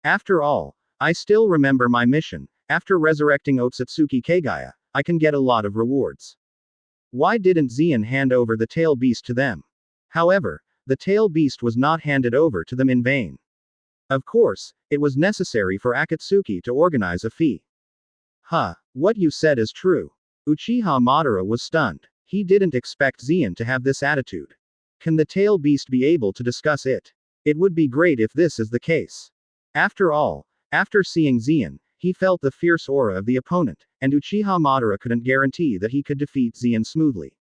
After all, I still remember my mission, after resurrecting Otsutsuki Kagaya, I can get a lot of rewards. Why didn't Zeon hand over the tail beast to them? However, the tail beast was not handed over to them in vain. Of course, It was necessary for Akatsuki to organize a fee. Huh, what you said is true. Uchiha Madara was stunned. He didn't expect Zeon to have this attitude. Can the tail beast be able to discuss it? It would be great if this is the case. After all, after seeing Zeon, he felt the fierce aura of the opponent, and Uchiha Madara couldn't guarantee that he could defeat Zeon smoothly.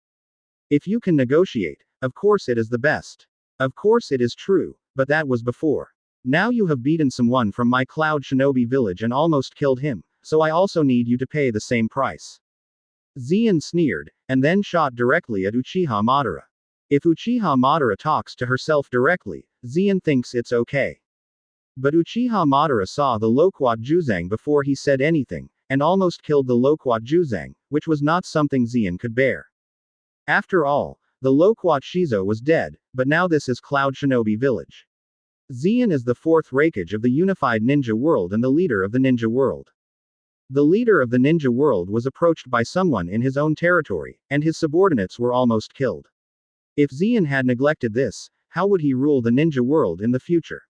If you can negotiate, of course it is the best. Of course it is true, but that was before. Now you have beaten someone from my Cloud Shinobi village and almost killed him, so I also need you to pay the same price. Zeon sneered, and then shot directly at Uchiha Madara. If Uchiha Madara talks to herself directly, Zeon thinks it's okay. But Uchiha Madara saw the Loquat Juzang before he said anything, and almost killed the Loquat Juzang, which was not something Zeon could bear. After all, the Loquat Shizo was dead, but now this is Cloud Shinobi village. Zeon is the fourth Raikage of the unified ninja world and the leader of the ninja world. The leader of the ninja world was approached by someone in his own territory, and his subordinates were almost killed. If Zeon had neglected this, how would he rule the ninja world in the future?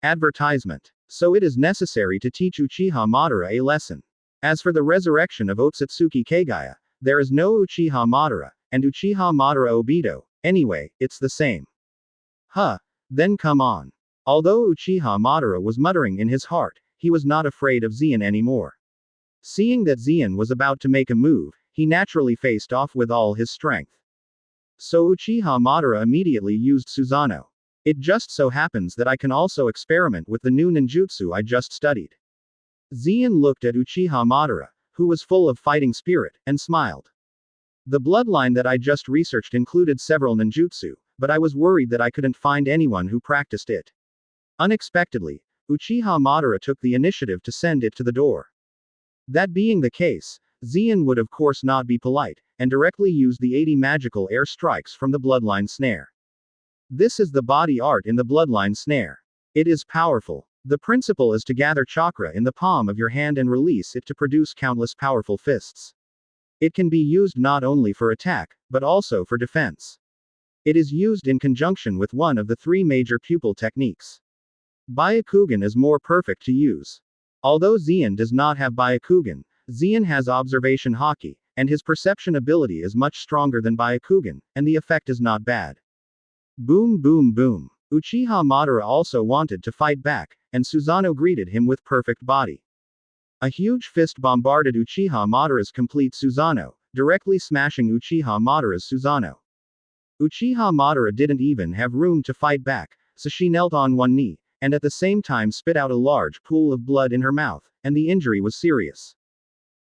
Advertisement. So it is necessary to teach Uchiha Madara a lesson. As for the resurrection of Otsutsuki Kagaya, there is no Uchiha Madara, and Uchiha Madara Obito, anyway, it's the same. Huh, then come on. Although Uchiha Madara was muttering in his heart, he was not afraid of Zeon anymore. Seeing that Zeon was about to make a move, he naturally faced off with all his strength. So Uchiha Madara immediately used Susanoo. It just so happens that I can also experiment with the new ninjutsu I just studied. Zeon looked at Uchiha Madara, who was full of fighting spirit, and smiled. The bloodline that I just researched included several ninjutsu, but I was worried that I couldn't find anyone who practiced it. Unexpectedly, Uchiha Madara took the initiative to send it to the door. That being the case, Zeon would of course not be polite, and directly use the 80 magical air strikes from the bloodline snare. This is the body art in the bloodline snare. It is powerful. The principle is to gather chakra in the palm of your hand and release it to produce countless powerful fists. It can be used not only for attack, but also for defense. It is used in conjunction with one of the three major pupil techniques. Byakugan is more perfect to use. Although Zeon does not have Byakugan, Zeon has observation haki, and his perception ability is much stronger than Byakugan, and the effect is not bad. Boom boom boom. Uchiha Madara also wanted to fight back, and Susanoo greeted him with perfect body. A huge fist bombarded Uchiha Madara's complete Susanoo, directly smashing Uchiha Madara's Susanoo. Uchiha Madara didn't even have room to fight back, so she knelt on one knee, and at the same time spit out a large pool of blood in her mouth, and the injury was serious.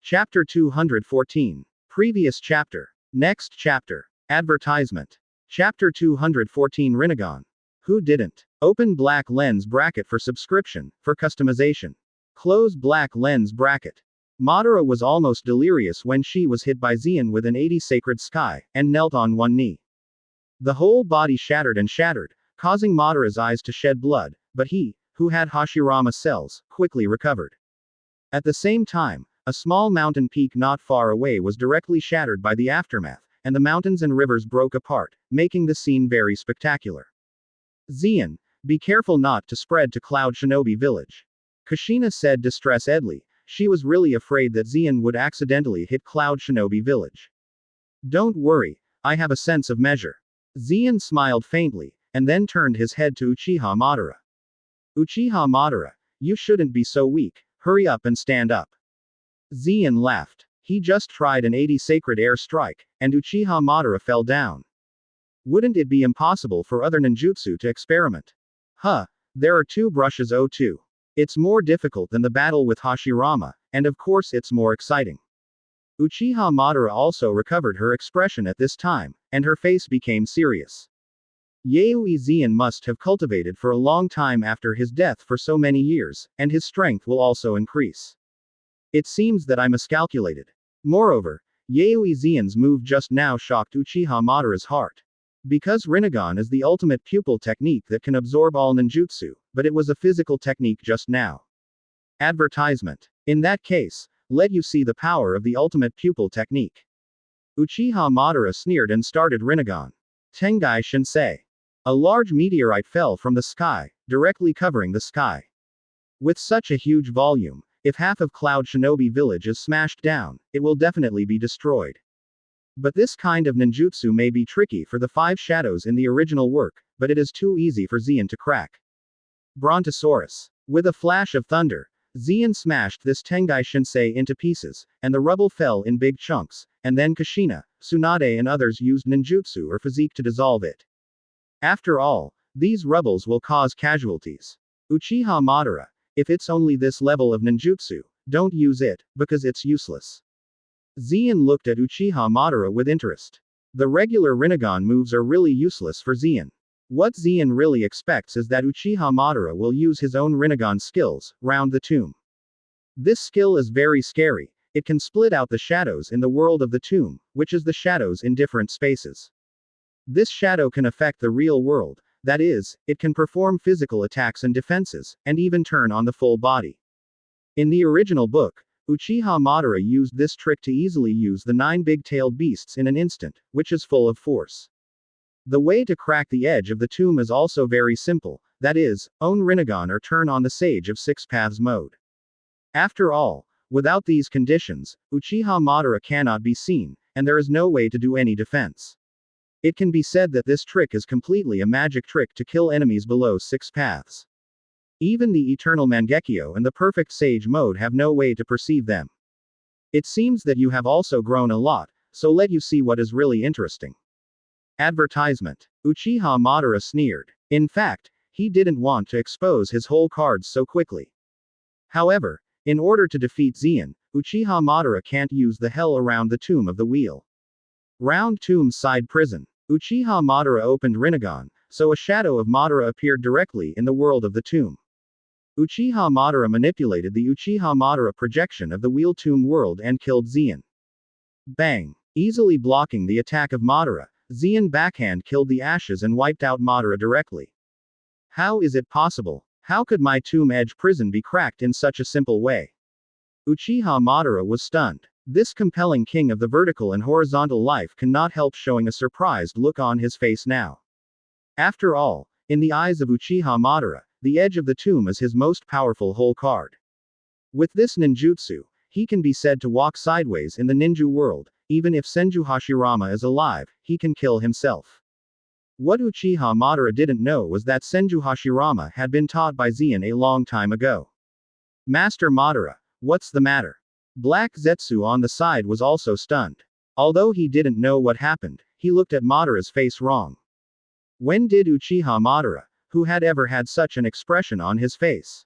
Chapter 214. Previous chapter. Next chapter. Advertisement. Chapter 214 Rinnegan. Who didn't? Open black lens bracket for subscription, for customization. Close black lens bracket. Madara was almost delirious when she was hit by Zeon with an 80 sacred sky, and knelt on one knee. The whole body shattered and shattered, causing Madara's eyes to shed blood, but he, who had Hashirama cells, quickly recovered. At the same time, a small mountain peak not far away was directly shattered by the aftermath, and the mountains and rivers broke apart, making the scene very spectacular. Zeon, be careful not to spread to Cloud Shinobi village. Kushina said distress-edly, she was really afraid that Zeon would accidentally hit Cloud Shinobi village. Don't worry, I have a sense of measure. Zeon smiled faintly, and then turned his head to Uchiha Madara. Uchiha Madara, you shouldn't be so weak, hurry up and stand up. Zeon laughed. He just tried an 80 sacred air strike, and Uchiha Madara fell down. Wouldn't it be impossible for other ninjutsu to experiment? Huh, there are two brushes O2. It's more difficult than the battle with Hashirama, and of course it's more exciting. Uchiha Madara also recovered her expression at this time, and her face became serious. Yaoi Zeon must have cultivated for a long time after his death for so many years, and his strength will also increase. It seems that I miscalculated. Moreover, Yaoi Zeon's move just now shocked Uchiha Madara's heart. Because Rinnegan is the ultimate pupil technique that can absorb all ninjutsu, but it was a physical technique just now. Advertisement. In that case, let you see the power of the ultimate pupil technique. Uchiha Madara sneered and started Rinnegan. Tengai Shinsei. A large meteorite fell from the sky, directly covering the sky. With such a huge volume, if half of Cloud Shinobi Village is smashed down, it will definitely be destroyed. But this kind of ninjutsu may be tricky for the 5 shadows in the original work, but it is too easy for Zeon to crack. Brontosaurus. With a flash of thunder, Zeon smashed this Tengai Shinsei into pieces, and the rubble fell in big chunks, and then Kushina, Tsunade and others used ninjutsu or physique to dissolve it. After all, these rubbles will cause casualties. Uchiha Madara. If it's only this level of ninjutsu, don't use it, because it's useless. Zeon looked at Uchiha Madara with interest. The regular Rinnegan moves are really useless for Zeon. What Zeon really expects is that Uchiha Madara will use his own Rinnegan skills, round the tomb. This skill is very scary, it can split out the shadows in the world of the tomb, which is the shadows in different spaces. This shadow can affect the real world, that is, it can perform physical attacks and defenses, and even turn on the full body. In the original book, Uchiha Madara used this trick to easily use the 9 big-tailed beasts in an instant, which is full of force. The way to crack the edge of the tomb is also very simple, that is, own Rinnegan or turn on the Sage of 6 Paths mode. After all, without these conditions, Uchiha Madara cannot be seen, and there is no way to do any defense. It can be said that this trick is completely a magic trick to kill enemies below 6 paths. Even the Eternal Mangekyo and the Perfect Sage mode have no way to perceive them. It seems that you have also grown a lot, so let you see what is really interesting. Advertisement. Uchiha Madara sneered. In fact, he didn't want to expose his whole cards so quickly. However, in order to defeat Zeon, Uchiha Madara can't use the hell around the Tomb of the Wheel. Round Tomb's side prison. Uchiha Madara opened Rinnegan, so a shadow of Madara appeared directly in the world of the tomb. Uchiha Madara manipulated the Uchiha Madara projection of the Wheel Tomb world and killed Zeon. Bang! Easily blocking the attack of Madara, Zeon backhand killed the ashes and wiped out Madara directly. How is it possible? How could my tomb edge prison be cracked in such a simple way? Uchiha Madara was stunned. This compelling king of the vertical and horizontal life cannot help showing a surprised look on his face now. After all, in the eyes of Uchiha Madara, the edge of the tomb is his most powerful whole card. With this ninjutsu, he can be said to walk sideways in the ninja world. Even if Senju Hashirama is alive, he can kill himself. What Uchiha Madara didn't know was that Senju Hashirama had been taught by Zeon a long time ago. Master Madara, what's the matter? Black Zetsu on the side was also stunned. Although he didn't know what happened, he looked at Madara's face wrong. When did Uchiha Madara, who had ever had such an expression on his face?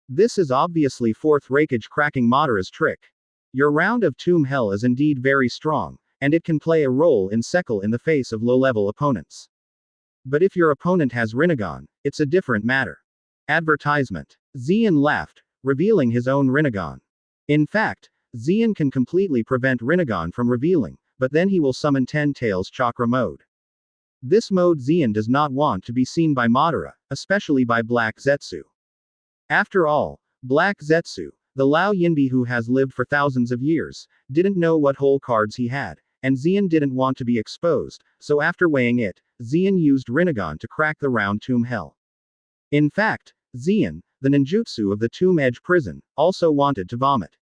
This is obviously fourth Raikage cracking Madara's trick. Your round of Tomb Hell is indeed very strong, and it can play a role in Sekal in the face of low-level opponents. But if your opponent has Rinnegan, it's a different matter. Advertisement. Zeon laughed, revealing his own Rinnegan. In fact, Zeon can completely prevent Rinnegan from revealing, but then he will summon 10 Tails Chakra mode. This mode Zeon does not want to be seen by Madara, especially by Black Zetsu. After all, Black Zetsu, the Lao Yinbi who has lived for thousands of years, didn't know what whole cards he had, and Zeon didn't want to be exposed, so after weighing it, Zeon used Rinnegan to crack the round Tomb Hell. In fact, Zeon, the ninjutsu of the Tomb Edge prison, also wanted to vomit.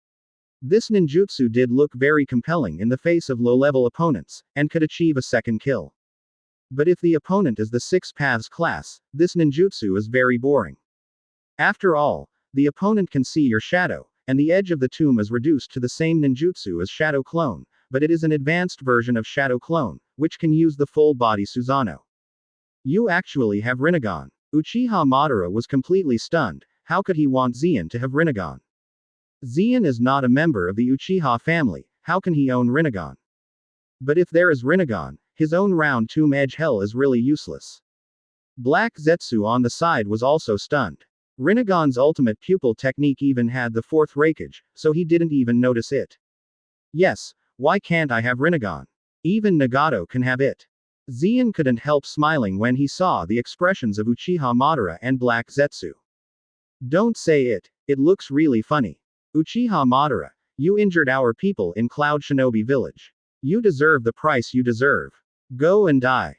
This ninjutsu did look very compelling in the face of low-level opponents, and could achieve a second kill. But if the opponent is the 6 Paths class, this ninjutsu is very boring. After all, the opponent can see your shadow, and the edge of the tomb is reduced to the same ninjutsu as Shadow Clone, but it is an advanced version of Shadow Clone, which can use the full body Susanoo. You actually have Rinnegan. Uchiha Madara was completely stunned. How could he want Zeon to have Rinnegan? Zeon is not a member of the Uchiha family, how can he own Rinnegan? But if there is Rinnegan, his own round Tomb Edge Hell is really useless. Black Zetsu on the side was also stunned. Rinnegan's ultimate pupil technique even had the fourth Raikage, so he didn't even notice it. Yes, why can't I have Rinnegan? Even Nagato can have it. Zeon couldn't help smiling when he saw the expressions of Uchiha Madara and Black Zetsu. Don't say it, it looks really funny. Uchiha Madara, you injured our people in Cloud Shinobi Village. You deserve the price you deserve. Go and die.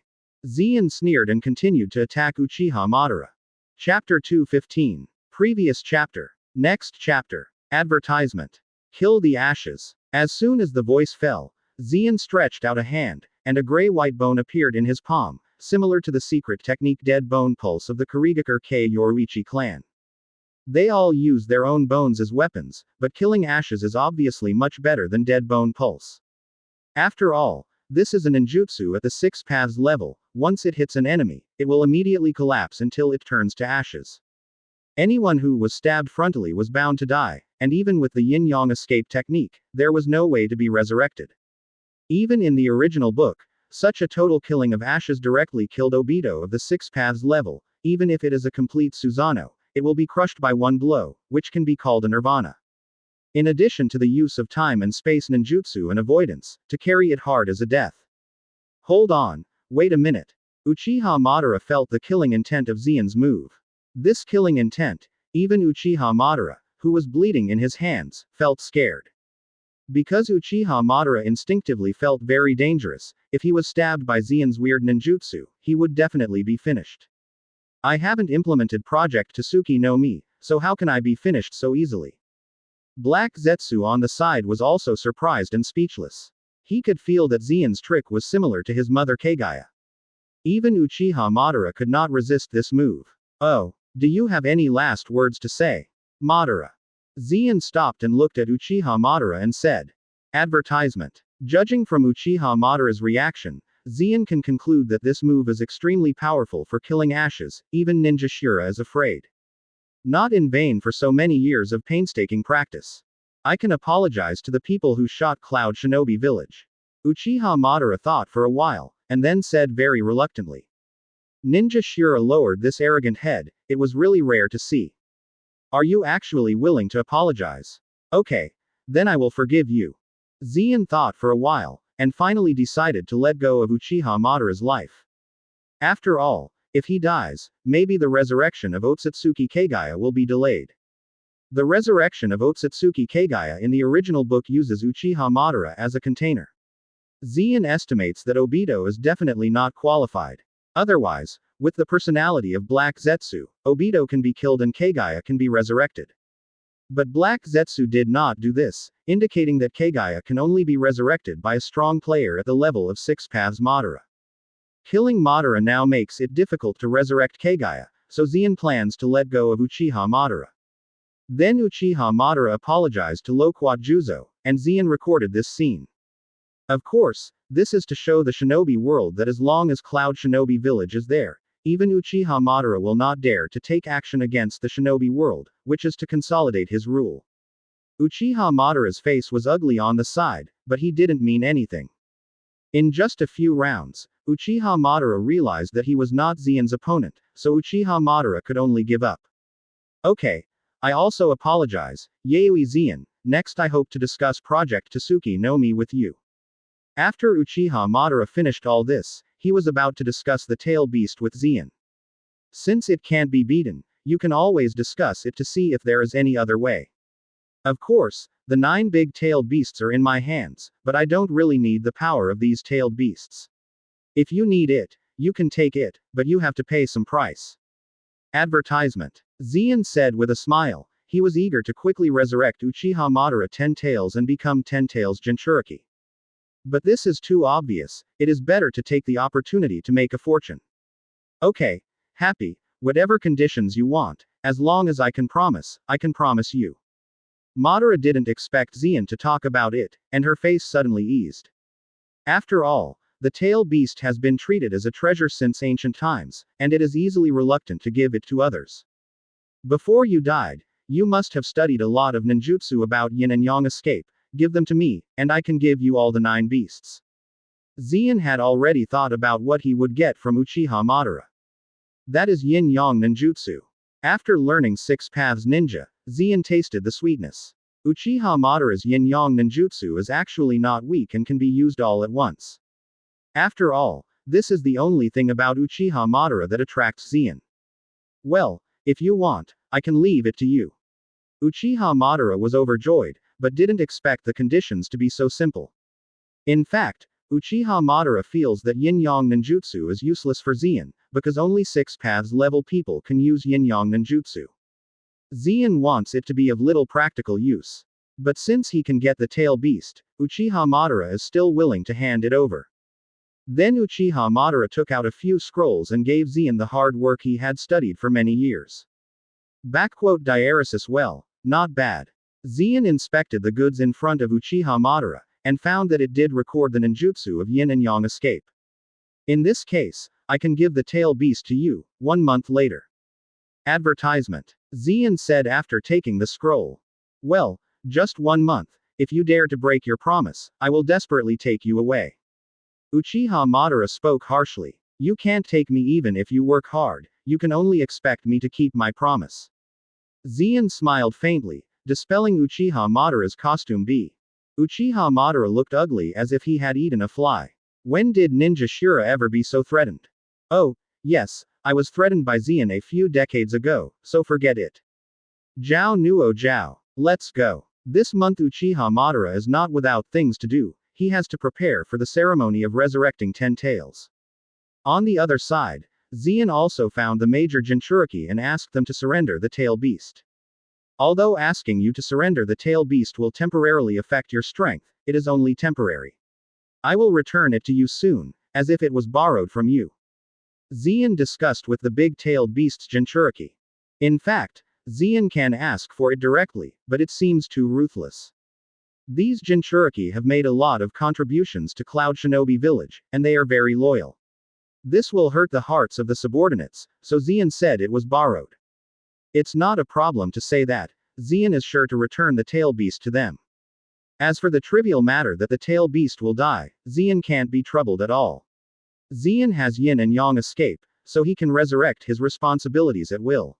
Zeon sneered and continued to attack Uchiha Madara. Chapter 215. Previous chapter. Next chapter. Advertisement. Kill the ashes. As soon as the voice fell, Xian stretched out a hand, and a gray-white bone appeared in his palm, similar to the secret technique Dead Bone Pulse of the Kumogakure Yoruichi clan. They all use their own bones as weapons, but killing ashes is obviously much better than Dead Bone Pulse. After all, this is a ninjutsu at the 6 paths level. Once it hits an enemy, it will immediately collapse until it turns to ashes. Anyone who was stabbed frontally was bound to die, and even with the yin-yang escape technique, there was no way to be resurrected. Even in the original book, such a total killing of ashes directly killed Obito of the 6 paths level. Even if it is a complete Susanoo, it will be crushed by one blow, which can be called a nirvana. In addition to the use of time and space ninjutsu and avoidance, to carry it hard as a death. Hold on, wait a minute. Uchiha Madara felt the killing intent of Xian's move. This killing intent, even Uchiha Madara, who was bleeding in his hands, felt scared. Because Uchiha Madara instinctively felt very dangerous, if he was stabbed by Xian's weird ninjutsu, he would definitely be finished. I haven't implemented Project Tsuki no Mi, so how can I be finished so easily? Black Zetsu on the side was also surprised and speechless. He could feel that Xian's trick was similar to his mother Kagaya. Even Uchiha Madara could not resist this move. Oh, do you have any last words to say? Madara. Xian stopped and looked at Uchiha Madara and said, Advertisement. Judging from Uchiha Madara's reaction, Xian can conclude that this move is extremely powerful for killing ashes. Even Ninja Shura is afraid. Not in vain for so many years of painstaking practice. I can apologize to the people who shot Cloud Shinobi Village. Uchiha Madara thought for a while, and then said very reluctantly. Ninja Shura lowered this arrogant head. It was really rare to see. Are you actually willing to apologize? Okay. Then I will forgive you. Xian thought for a while, and finally decided to let go of Uchiha Madara's life. After all, if he dies, maybe the resurrection of Otsutsuki Kagaya will be delayed. The resurrection of Otsutsuki Kagaya in the original book uses Uchiha Madara as a container. Xian estimates that Obito is definitely not qualified. Otherwise, with the personality of Black Zetsu, Obito can be killed and Kagaya can be resurrected. But Black Zetsu did not do this, indicating that Kagaya can only be resurrected by a strong player at the level of 6 paths Madara. Killing Madara now makes it difficult to resurrect Kagaya, so Xian plans to let go of Uchiha Madara. Then Uchiha Madara apologized to Loquat Juzo, and Xian recorded this scene. Of course, this is to show the shinobi world that as long as Cloud Shinobi Village is there, even Uchiha Madara will not dare to take action against the shinobi world, which is to consolidate his rule. Uchiha Madara's face was ugly on the side, but he didn't mean anything. In just a few rounds, Uchiha Madara realized that he was not Xian's opponent, so Uchiha Madara could only give up. Okay. I also apologize, Yayoi Xian. Next I hope to discuss Project Tsuki no Mi with you. After Uchiha Madara finished all this, he was about to discuss the tail beast with Xian. Since it can't be beaten, you can always discuss it to see if there is any other way. Of course, the 9 big-tailed beasts are in my hands, but I don't really need the power of these tailed beasts. If you need it, you can take it, but you have to pay some price. Advertisement. Xian said with a smile. He was eager to quickly resurrect Uchiha Madara 10 Tails and become 10 Tails Jinchuriki. But this is too obvious. It is better to take the opportunity to make a fortune. Okay. Happy. Whatever conditions you want, as long as I can promise you. Madara didn't expect Xian to talk about it, and her face suddenly eased. After all, the tail beast has been treated as a treasure since ancient times, and it is easily reluctant to give it to others. Before you died, you must have studied a lot of ninjutsu about yin and yang escape. Give them to me, and I can give you all the 9 beasts. Xian had already thought about what he would get from Uchiha Madara. That is yin-yang ninjutsu. After learning 6 paths ninja, Xian tasted the sweetness. Uchiha Madara's yin-yang ninjutsu is actually not weak and can be used all at once. After all, this is the only thing about Uchiha Madara that attracts Xian. Well, if you want, I can leave it to you. Uchiha Madara was overjoyed, but didn't expect the conditions to be so simple. In fact, Uchiha Madara feels that yin-yang ninjutsu is useless for Xian, because only 6 paths level people can use yin-yang ninjutsu. Zien wants it to be of little practical use. But since he can get the tail beast, Uchiha Madara is still willing to hand it over. Then Uchiha Madara took out a few scrolls and gave Zien the hard work he had studied for many years. Diaresis well, not bad. Zien inspected the goods in front of Uchiha Madara, and found that it did record the ninjutsu of yin and yang escape. In this case, I can give the tail beast to you, 1 month later. Advertisement. Zien said after taking the scroll. Well, just 1 month, if you dare to break your promise, I will desperately take you away. Uchiha Madara spoke harshly. You can't take me even if you work hard, you can only expect me to keep my promise. Zien smiled faintly, dispelling Uchiha Madara's costume B. Uchiha Madara looked ugly as if he had eaten a fly. When did Ninja Shura ever be so threatened? Oh, yes, I was threatened by Zien a few decades ago, so forget it. Jiao Nuo Jiao. Let's go. This month Uchiha Madara is not without things to do, he has to prepare for the ceremony of resurrecting 10 tails. On the other side, Zien also found the major Jinchuriki and asked them to surrender the tail beast. Although asking you to surrender the tail beast will temporarily affect your strength, it is only temporary. I will return it to you soon, as if it was borrowed from you. Zien discussed with the big-tailed beast's Jinchuriki. In fact, Zien can ask for it directly, but it seems too ruthless. These Jinchuriki have made a lot of contributions to Cloud Shinobi Village, and they are very loyal. This will hurt the hearts of the subordinates, so Zien said it was borrowed. It's not a problem to say that, Zien is sure to return the tail beast to them. As for the trivial matter that the tail beast will die, Zien can't be troubled at all. Zien has yin and yang escape, so he can resurrect his responsibilities at will.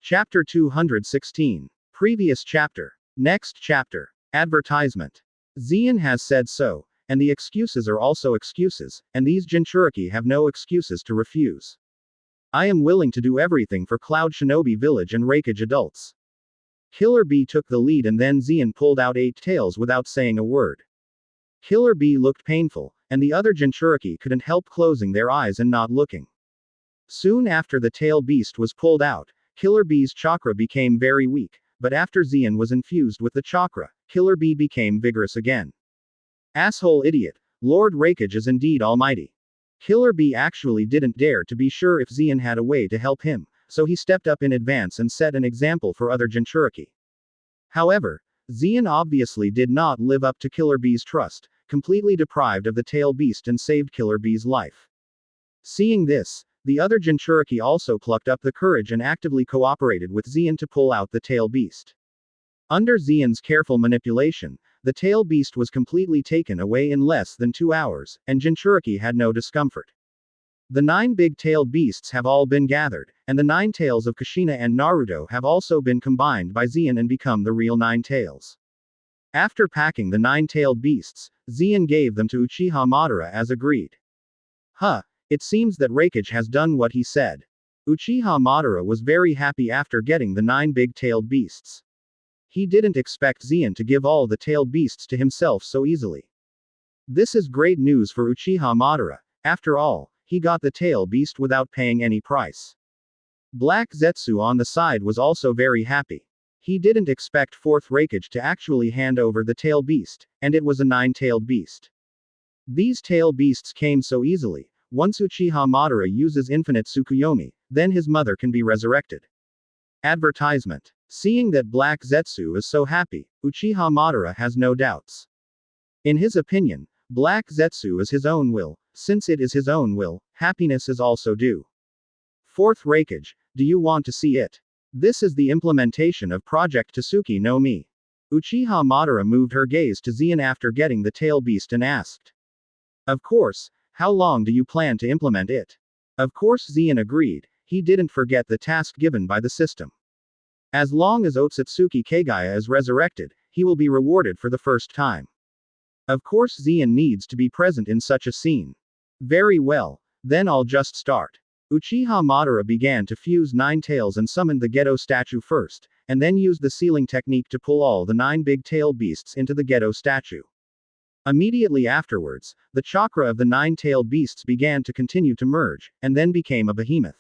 Chapter 216. Previous chapter. Next chapter. Advertisement. Zien has said so, and the excuses are also excuses, and these Jinchuriki have no excuses to refuse. I am willing to do everything for Cloud Shinobi Village and Raikage adults. Killer Bee took the lead and then Zien pulled out 8 tails without saying a word. Killer Bee looked painful, and the other Jinchuriki couldn't help closing their eyes and not looking. Soon after the tail beast was pulled out, Killer Bee's chakra became very weak, but after Zien was infused with the chakra, Killer Bee became vigorous again. Asshole idiot, Lord Raikage is indeed almighty. Killer Bee actually didn't dare to be sure if Zien had a way to help him, so he stepped up in advance and set an example for other Jinchuriki. However, Zien obviously did not live up to Killer Bee's trust, completely deprived of the tail beast and saved Killer Bee's life. Seeing this, the other Jinchuriki also plucked up the courage and actively cooperated with Zien to pull out the tail beast. Under Zien's careful manipulation, the tail beast was completely taken away in less than 2 hours, and Jinchuriki had no discomfort. The 9 big-tailed beasts have all been gathered, and the 9 tails of Kushina and Naruto have also been combined by Zien and become the real 9 tails. After packing the 9-tailed beasts, Zien gave them to Uchiha Madara as agreed. It seems that Raikage has done what he said. Uchiha Madara was very happy after getting the 9 big-tailed beasts. He didn't expect Zien to give all the tailed beasts to himself so easily. This is great news for Uchiha Madara. After all, he got the tail beast without paying any price. Black Zetsu on the side was also very happy. He didn't expect 4th Raikage to actually hand over the tail beast, and it was a 9-tailed beast. These tail beasts came so easily. Once Uchiha Madara uses infinite Tsukuyomi, then his mother can be resurrected. Advertisement. Seeing that Black Zetsu is so happy, Uchiha Madara has no doubts. In his opinion, Black Zetsu is his own will. Since it is his own will, happiness is also due. 4th Raikage, do you want to see it? This is the implementation of Project Tasuki no Mi. Uchiha Madara moved her gaze to Zien after getting the tail beast and asked. Of course, how long do you plan to implement it? Of course Zien agreed, he didn't forget the task given by the system. As long as Otsutsuki Kagaya is resurrected, he will be rewarded for the first time. Of course Zien needs to be present in such a scene. Very well, then I'll just start. Uchiha Madara began to fuse 9 tails and summoned the Gedo statue first, and then used the sealing technique to pull all the 9 big tail beasts into the Gedo statue. Immediately afterwards, the chakra of the 9-tailed beasts began to continue to merge, and then became a behemoth.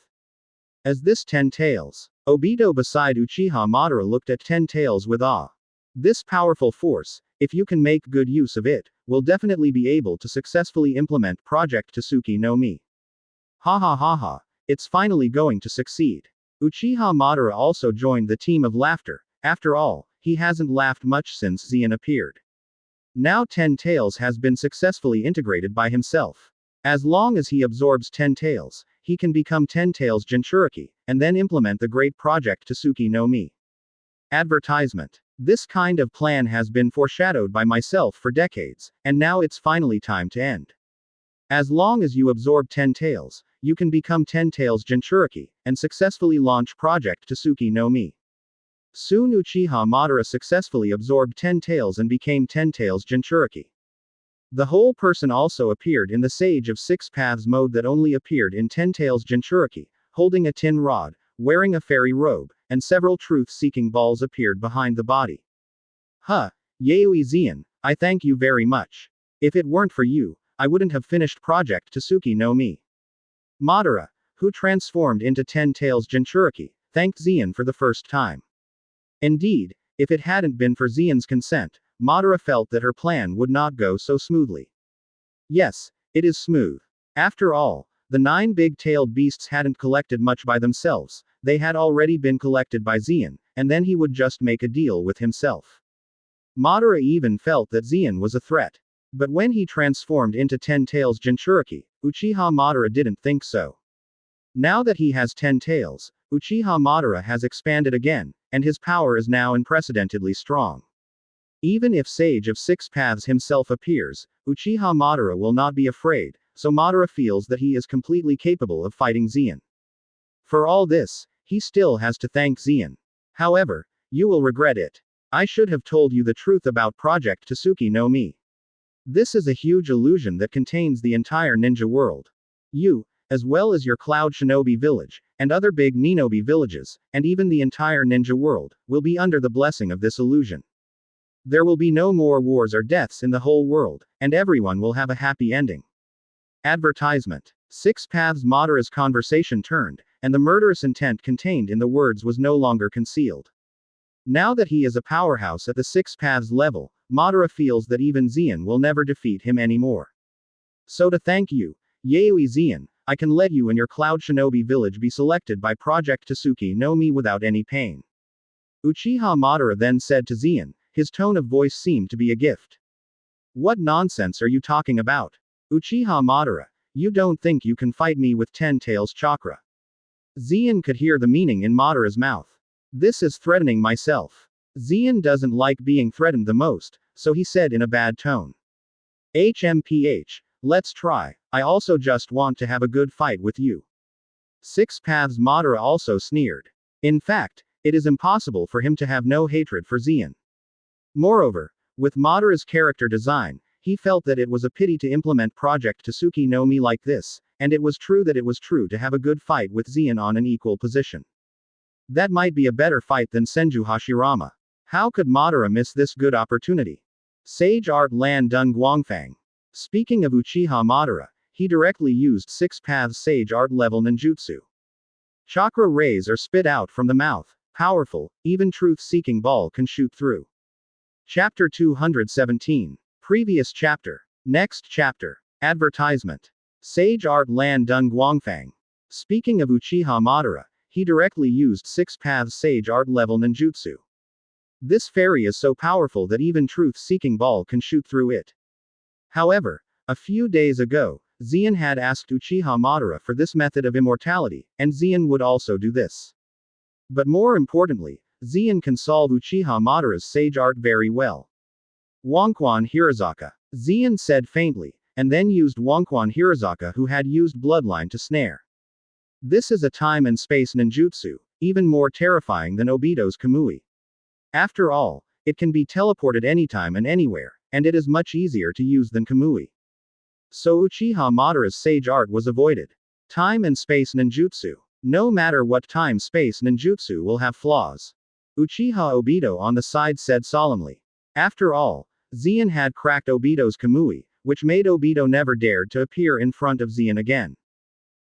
As this 10 tails. Obito beside Uchiha Madara looked at Ten Tails with awe. This powerful force, if you can make good use of it, will definitely be able to successfully implement Project Tasuki no Mi. Ha ha ha ha, it's finally going to succeed. Uchiha Madara also joined the team of laughter. After all, he hasn't laughed much since Zeon appeared. Now Ten Tails has been successfully integrated by himself. As long as he absorbs Ten Tails, he can become Ten Tails Jinchuriki, and then implement the great project Tasuki no Mi. Advertisement. This kind of plan has been foreshadowed by myself for decades, and now it's finally time to end. As long as you absorb Ten Tails, you can become Ten Tails Jinchuriki, and successfully launch Project Tasuki no Mi. Soon Uchiha Madara successfully absorbed Ten Tails and became Ten Tails Jinchuriki. The whole person also appeared in the Sage of Six Paths mode that only appeared in Ten Tails Jinchuriki, holding a tin rod, wearing a fairy robe, and several truth-seeking balls appeared behind the body. Huh, Yaoi Zeon, I thank you very much. If it weren't for you, I wouldn't have finished Project Tasuki no Mi. Madara, who transformed into Ten Tails Jinchuriki, thanked Zeon for the first time. Indeed, if it hadn't been for Zeon's consent, Madara felt that her plan would not go so smoothly. Yes, it is smooth. After all, the 9 big-tailed beasts hadn't collected much by themselves, they had already been collected by Zeon, and then he would just make a deal with himself. Madara even felt that Zeon was a threat. But when he transformed into Ten Tails Jinchuriki, Uchiha Madara didn't think so. Now that he has 10 tails, Uchiha Madara has expanded again, and his power is now unprecedentedly strong. Even if Sage of Six Paths himself appears, Uchiha Madara will not be afraid, so Madara feels that he is completely capable of fighting Zeon. For all this, he still has to thank Zeon. However, you will regret it. I should have told you the truth about Project Tasuki no Mi. This is a huge illusion that contains the entire ninja world. You, as well as your Cloud Shinobi village, and other big Ninobi villages, and even the entire ninja world, will be under the blessing of this illusion. There will be no more wars or deaths in the whole world, and everyone will have a happy ending. Advertisement. Six Paths Madara's conversation turned, and the murderous intent contained in the words was no longer concealed. Now that he is a powerhouse at the Six Paths level, Madara feels that even Zeon will never defeat him anymore. So to thank you, Yaoi Zeon, I can let you and your Cloud Shinobi village be selected by Project Tasuki no Mi without any pain. Uchiha Madara then said to Zeon, his tone of voice seemed to be a gift. What nonsense are you talking about? Uchiha Madara, you don't think you can fight me with 10 tails chakra? Zeon could hear the meaning in Madara's mouth. This is threatening myself. Zeon doesn't like being threatened the most, so he said in a bad tone. HMPH, let's try, I also just want to have a good fight with you. Six Paths Madara also sneered. In fact, it is impossible for him to have no hatred for Zeon. Moreover, with Madara's character design, he felt that it was a pity to implement Project Tasuki no Mi like this, and it was true to have a good fight with Zeon on an equal position. That might be a better fight than Senju Hashirama. How could Madara miss this good opportunity? Sage Art Lan Dun Guangfang. Speaking of Uchiha Madara, he directly used Six Paths Sage Art level ninjutsu. Chakra rays are spit out from the mouth, powerful, even truth-seeking ball can shoot through. Chapter 217. Previous chapter. Next chapter. Advertisement. Sage Art Lan Dun Guangfang. Speaking of Uchiha Madara, he directly used Six Paths Sage Art level ninjutsu. This fairy is so powerful that even truth-seeking ball can shoot through it. However, a few days ago, Zeon had asked Uchiha Madara for this method of immortality, and Zeon would also do this. But more importantly, Zeon can solve Uchiha Madara's sage art very well. Wonkwon Hirazaka. Zeon said faintly, and then used Wonkwon Hirazaka who had used Bloodline to snare. This is a time and space ninjutsu, even more terrifying than Obito's Kamui. After all, it can be teleported anytime and anywhere, and it is much easier to use than Kamui. So Uchiha Madara's sage art was avoided. Time and space ninjutsu. No matter what time-space ninjutsu will have flaws. Uchiha Obito on the side said solemnly. After all, Zeon had cracked Obito's Kamui, which made Obito never dared to appear in front of Zeon again.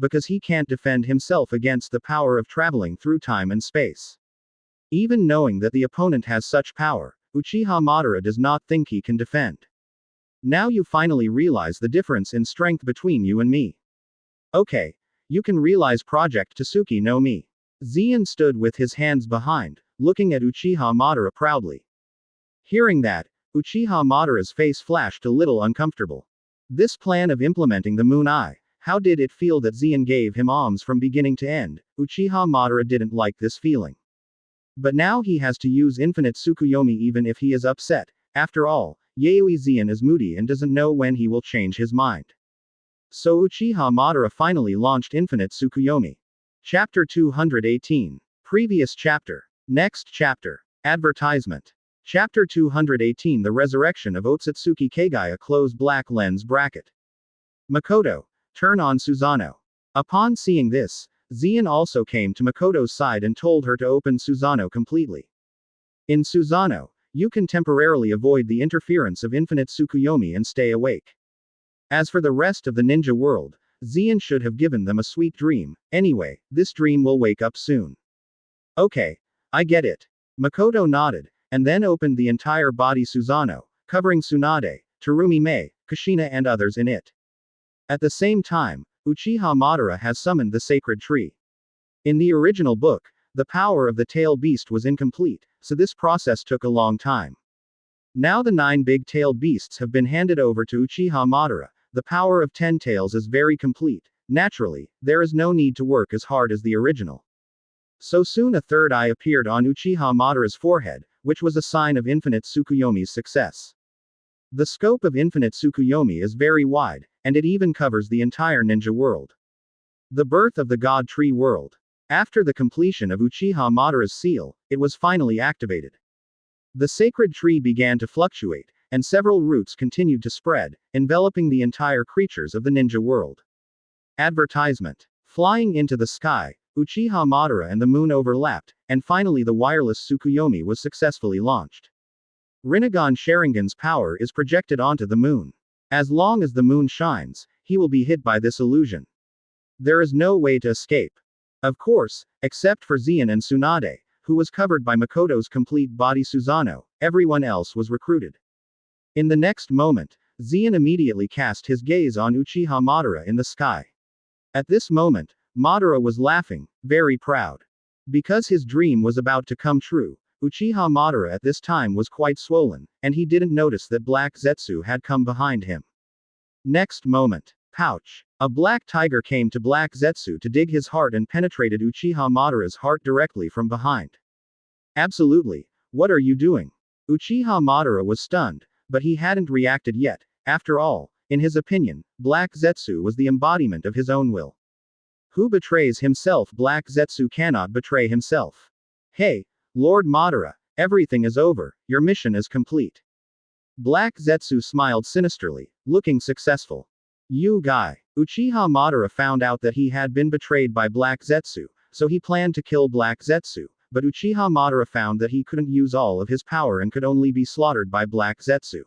because he can't defend himself against the power of traveling through time and space. Even knowing that the opponent has such power, Uchiha Madara does not think he can defend. Now you finally realize the difference in strength between you and me. Okay. You can realize Project Tsuki no Mi. Zeon stood with his hands behind, looking at Uchiha Madara proudly. Hearing that, Uchiha Madara's face flashed a little uncomfortable. This plan of implementing the Moon Eye, how did it feel that Zeon gave him alms from beginning to end? Uchiha Madara didn't like this feeling. But now he has to use infinite Tsukuyomi even if he is upset. After all, Yayoi Zeon is moody and doesn't know when he will change his mind. So Uchiha Madara finally launched Infinite Tsukuyomi. Chapter 218. Previous chapter. Next chapter. Advertisement. Chapter 218 The Resurrection of Otsutsuki Kagaya Close Black Lens Bracket. Makoto. Turn on Susanoo. Upon seeing this, Zeon also came to Makoto's side and told her to open Susanoo completely. In Susanoo, you can temporarily avoid the interference of Infinite Tsukuyomi and stay awake. As for the rest of the ninja world, Zeon should have given them a sweet dream. Anyway, this dream will wake up soon. Okay. I get it. Makoto nodded, and then opened the entire body Susanoo, covering Tsunade, Terumi Mei, Kushina and others in it. At the same time, Uchiha Madara has summoned the sacred tree. In the original book, the power of the tail beast was incomplete, so this process took a long time. Now the 9 big-tailed beasts have been handed over to Uchiha Madara. The power of 10 tails is very complete. Naturally, there is no need to work as hard as the original. So soon a third eye appeared on Uchiha Madara's forehead, which was a sign of Infinite Tsukuyomi's success. The scope of Infinite Tsukuyomi is very wide, and it even covers the entire ninja world. The birth of the God Tree world. After the completion of Uchiha Madara's seal, it was finally activated. The sacred tree began to fluctuate, and several roots continued to spread, enveloping the entire creatures of the ninja world. Advertisement. Flying into the sky, Uchiha Madara and the moon overlapped, and finally the wireless Tsukuyomi was successfully launched. Rinnegan Sharingan's power is projected onto the moon. As long as the moon shines, he will be hit by this illusion. There is no way to escape. Of course, except for Zeon and Tsunade, who was covered by Makoto's complete body Susanoo, everyone else was recruited. In the next moment, Zeon immediately cast his gaze on Uchiha Madara in the sky. At this moment, Madara was laughing, very proud. Because his dream was about to come true, Uchiha Madara at this time was quite swollen, and he didn't notice that Black Zetsu had come behind him. Next moment. Pouch. A black tiger came to Black Zetsu to dig his heart and penetrated Uchiha Madara's heart directly from behind. Absolutely. What are you doing? Uchiha Madara was stunned, but he hadn't reacted yet. After all, in his opinion, Black Zetsu was the embodiment of his own will. Who betrays himself? Black Zetsu cannot betray himself. Hey, Lord Madara, everything is over, your mission is complete. Black Zetsu smiled sinisterly, looking successful. You guy. Uchiha Madara found out that he had been betrayed by Black Zetsu, so he planned to kill Black Zetsu, but Uchiha Madara found that he couldn't use all of his power and could only be slaughtered by Black Zetsu.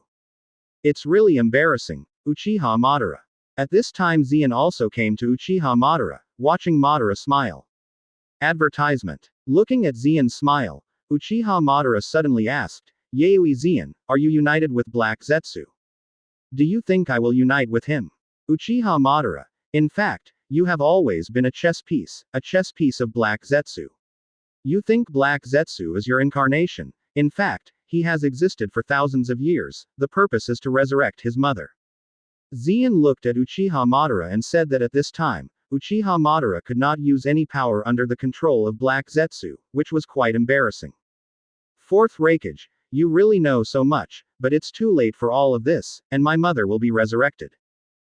It's really embarrassing. Uchiha Madara. At this time Zeon also came to Uchiha Madara, watching Madara smile. Advertisement. Looking at Zeon's smile, Uchiha Madara suddenly asked, Yayoi Zeon, are you united with Black Zetsu? Do you think I will unite with him? Uchiha Madara. In fact, you have always been a chess piece of Black Zetsu. You think Black Zetsu is your incarnation. In fact, he has existed for thousands of years. The purpose is to resurrect his mother. Zeon looked at Uchiha Madara and said that at this time, Uchiha Madara could not use any power under the control of Black Zetsu, which was quite embarrassing. Fourth Raikage, you really know so much, but it's too late for all of this, and my mother will be resurrected.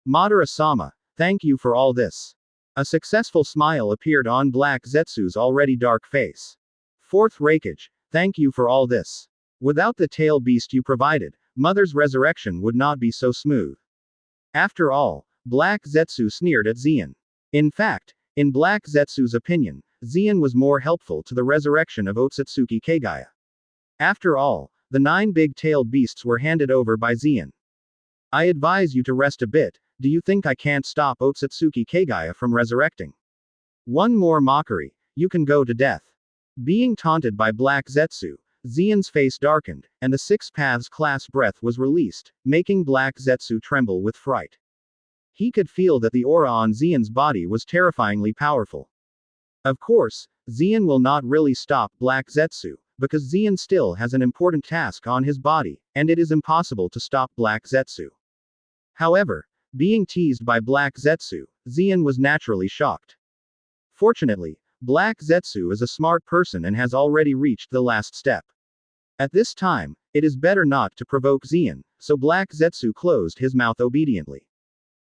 Madara-sama, thank you for all this. A successful smile appeared on Black Zetsu's already dark face. Fourth Raikage, thank you for all this. Without the tail beast you provided, Mother's resurrection would not be so smooth. After all, Black Zetsu sneered at Zeon. In fact, in Black Zetsu's opinion, Zeon was more helpful to the resurrection of Otsutsuki Kagaya. After all, the 9 big-tailed beasts were handed over by Zeon. I advise you to rest a bit, do you think I can't stop Otsutsuki Kagaya from resurrecting? One more mockery, you can go to death. Being taunted by Black Zetsu, Zen's face darkened, and the Six Paths class breath was released, making Black Zetsu tremble with fright. He could feel that the aura on Zen's body was terrifyingly powerful. Of course, Zen will not really stop Black Zetsu, because Zen still has an important task on his body, and it is impossible to stop Black Zetsu. However, being teased by Black Zetsu, Zen was naturally shocked. Fortunately, Black Zetsu is a smart person and has already reached the last step. At this time, it is better not to provoke Zen, so Black Zetsu closed his mouth obediently.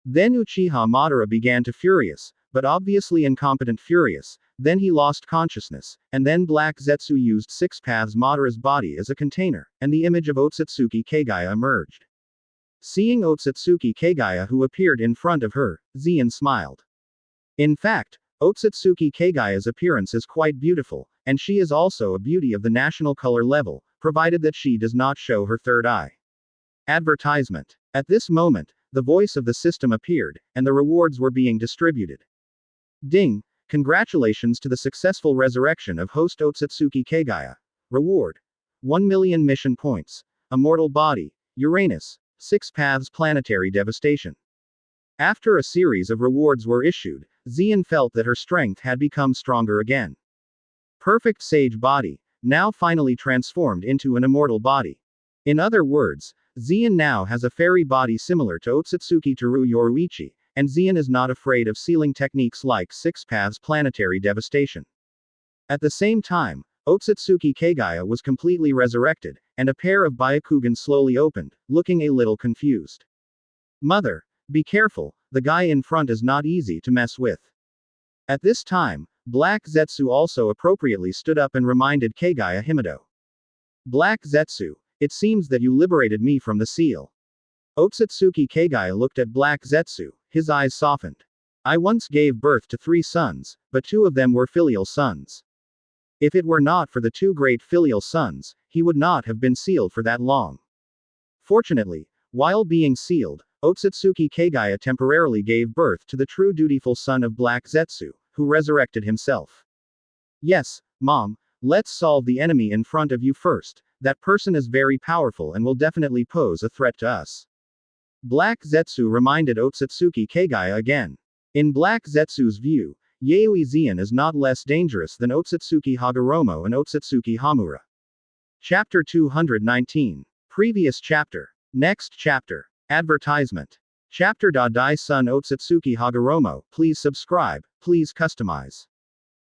Then Uchiha Madara began to furious, but obviously incompetent furious, then he lost consciousness, and then Black Zetsu used Six Paths Madara's body as a container, and the image of Otsutsuki Kagaya emerged. Seeing Otsutsuki Kagaya who appeared in front of her, Zen smiled. In fact, Otsutsuki Kagaya's appearance is quite beautiful, and she is also a beauty of the national color level, provided that she does not show her third eye. Advertisement. At this moment, the voice of the system appeared, and the rewards were being distributed. Ding! Congratulations to the successful resurrection of host Otsutsuki Kagaya. Reward: 1 million mission points. Immortal body. Uranus. Six Paths planetary devastation. After a series of rewards were issued, Zen felt that her strength had become stronger again. Perfect sage body, now finally transformed into an immortal body. In other words, Zen now has a fairy body similar to Otsutsuki Teru Yoruichi, and Zen is not afraid of sealing techniques like Six Paths planetary devastation. At the same time, Otsutsuki Kagaya was completely resurrected, and a pair of Byakugan slowly opened, looking a little confused. Mother, be careful, the guy in front is not easy to mess with. At this time, Black Zetsu also appropriately stood up and reminded Kagaya Himado. Black Zetsu, it seems that you liberated me from the seal. Otsutsuki Kagaya looked at Black Zetsu, his eyes softened. I once gave birth to 3 sons, but 2 of them were filial sons. If it were not for the 2 great filial sons, he would not have been sealed for that long. Fortunately, while being sealed, Otsutsuki Kagaya temporarily gave birth to the true dutiful son of Black Zetsu, who resurrected himself. Yes, Mom, let's solve the enemy in front of you first. That person is very powerful and will definitely pose a threat to us. Black Zetsu reminded Otsutsuki Kagaya again. In Black Zetsu's view, Yayoi Zen is not less dangerous than Otsutsuki Hagoromo and Otsutsuki Hamura. Chapter 219. Previous chapter. Next chapter. Advertisement. Chapter Dai Son Otsutsuki Hagoromo, please subscribe, please customize.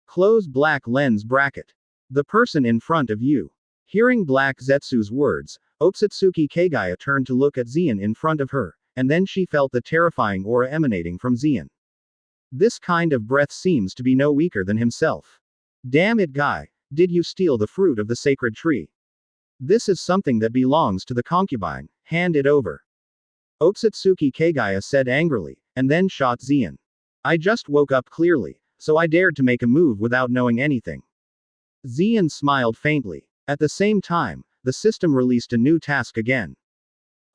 Close black lens bracket. The person in front of you. Hearing Black Zetsu's words, Otsutsuki Kagaya turned to look at Zen in front of her, and then she felt the terrifying aura emanating from Zen. This kind of breath seems to be no weaker than himself. Damn it, guy, did you steal the fruit of the sacred tree? This is something that belongs to the concubine, hand it over. Otsutsuki Kagaya said angrily, and then shot Zen. I just woke up clearly, so I dared to make a move without knowing anything. Zen smiled faintly. At the same time, the system released a new task again.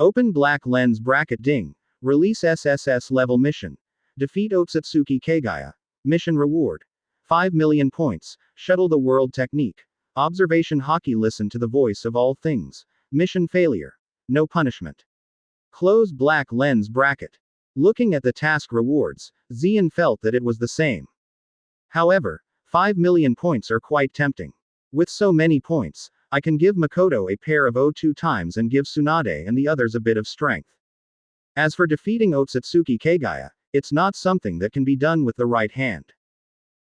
Open black lens bracket ding. Release SSS level mission. Defeat Otsutsuki Kagaya. Mission reward: 5 million points. Shuttle the world technique. Observation hockey. Listen to the voice of all things. Mission failure. No punishment. Close black lens bracket. Looking at the task rewards, Zen felt that it was the same. However, 5 million points are quite tempting. With so many points, I can give Makoto a pair of O2 times and give Tsunade and the others a bit of strength. As for defeating Otsutsuki Kagaya, it's not something that can be done with the right hand.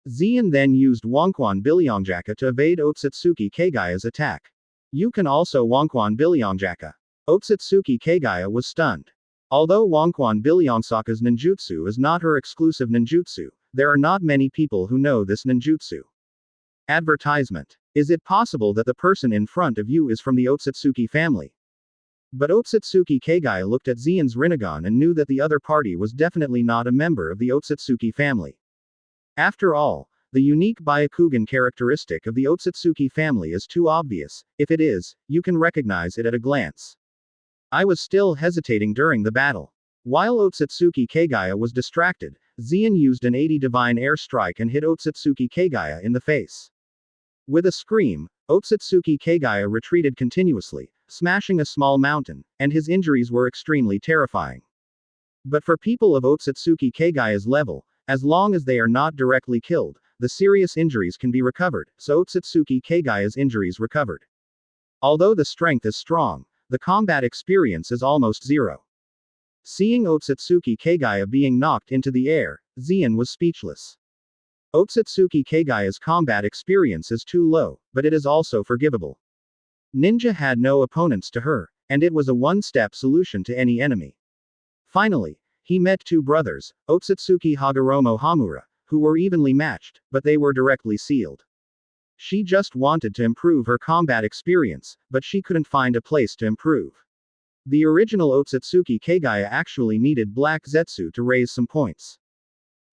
Zen then used Wonkwan Bilyongjaka to evade Otsutsuki Kagaya's attack. You can also Wonkwan Bilyongjaka. Otsutsuki Kagaya was stunned. Although Wonkwan Bilyongsaka's ninjutsu is not her exclusive ninjutsu, there are not many people who know this ninjutsu. Advertisement. Is it possible that the person in front of you is from the Otsutsuki family? But Otsutsuki Kagaya looked at Zen's Rinnegan and knew that the other party was definitely not a member of the Otsutsuki family. After all, the unique Byakugan characteristic of the Otsutsuki family is too obvious. If it is, you can recognize it at a glance. I was still hesitating during the battle. While Otsutsuki Kagaya was distracted, Zien used an 80 divine air strike and hit Otsutsuki Kagaya in the face. With a scream, Otsutsuki Kagaya retreated continuously, smashing a small mountain, and his injuries were extremely terrifying. But for people of Otsutsuki Kagaya's level, as long as they are not directly killed, the serious injuries can be recovered, so Otsutsuki Kagaya's injuries recovered. Although the strength is strong, the combat experience is almost zero. Seeing Otsutsuki Kagaya being knocked into the air, Zien was speechless. Otsutsuki Kagaya's combat experience is too low, but it is also forgivable. Ninja had no opponents to her, and it was a one-step solution to any enemy. Finally, he met two brothers, Otsutsuki Hagoromo Hamura, who were evenly matched, but they were directly sealed. She just wanted to improve her combat experience, but she couldn't find a place to improve. The original Otsutsuki Kagaya actually needed Black Zetsu to raise some points.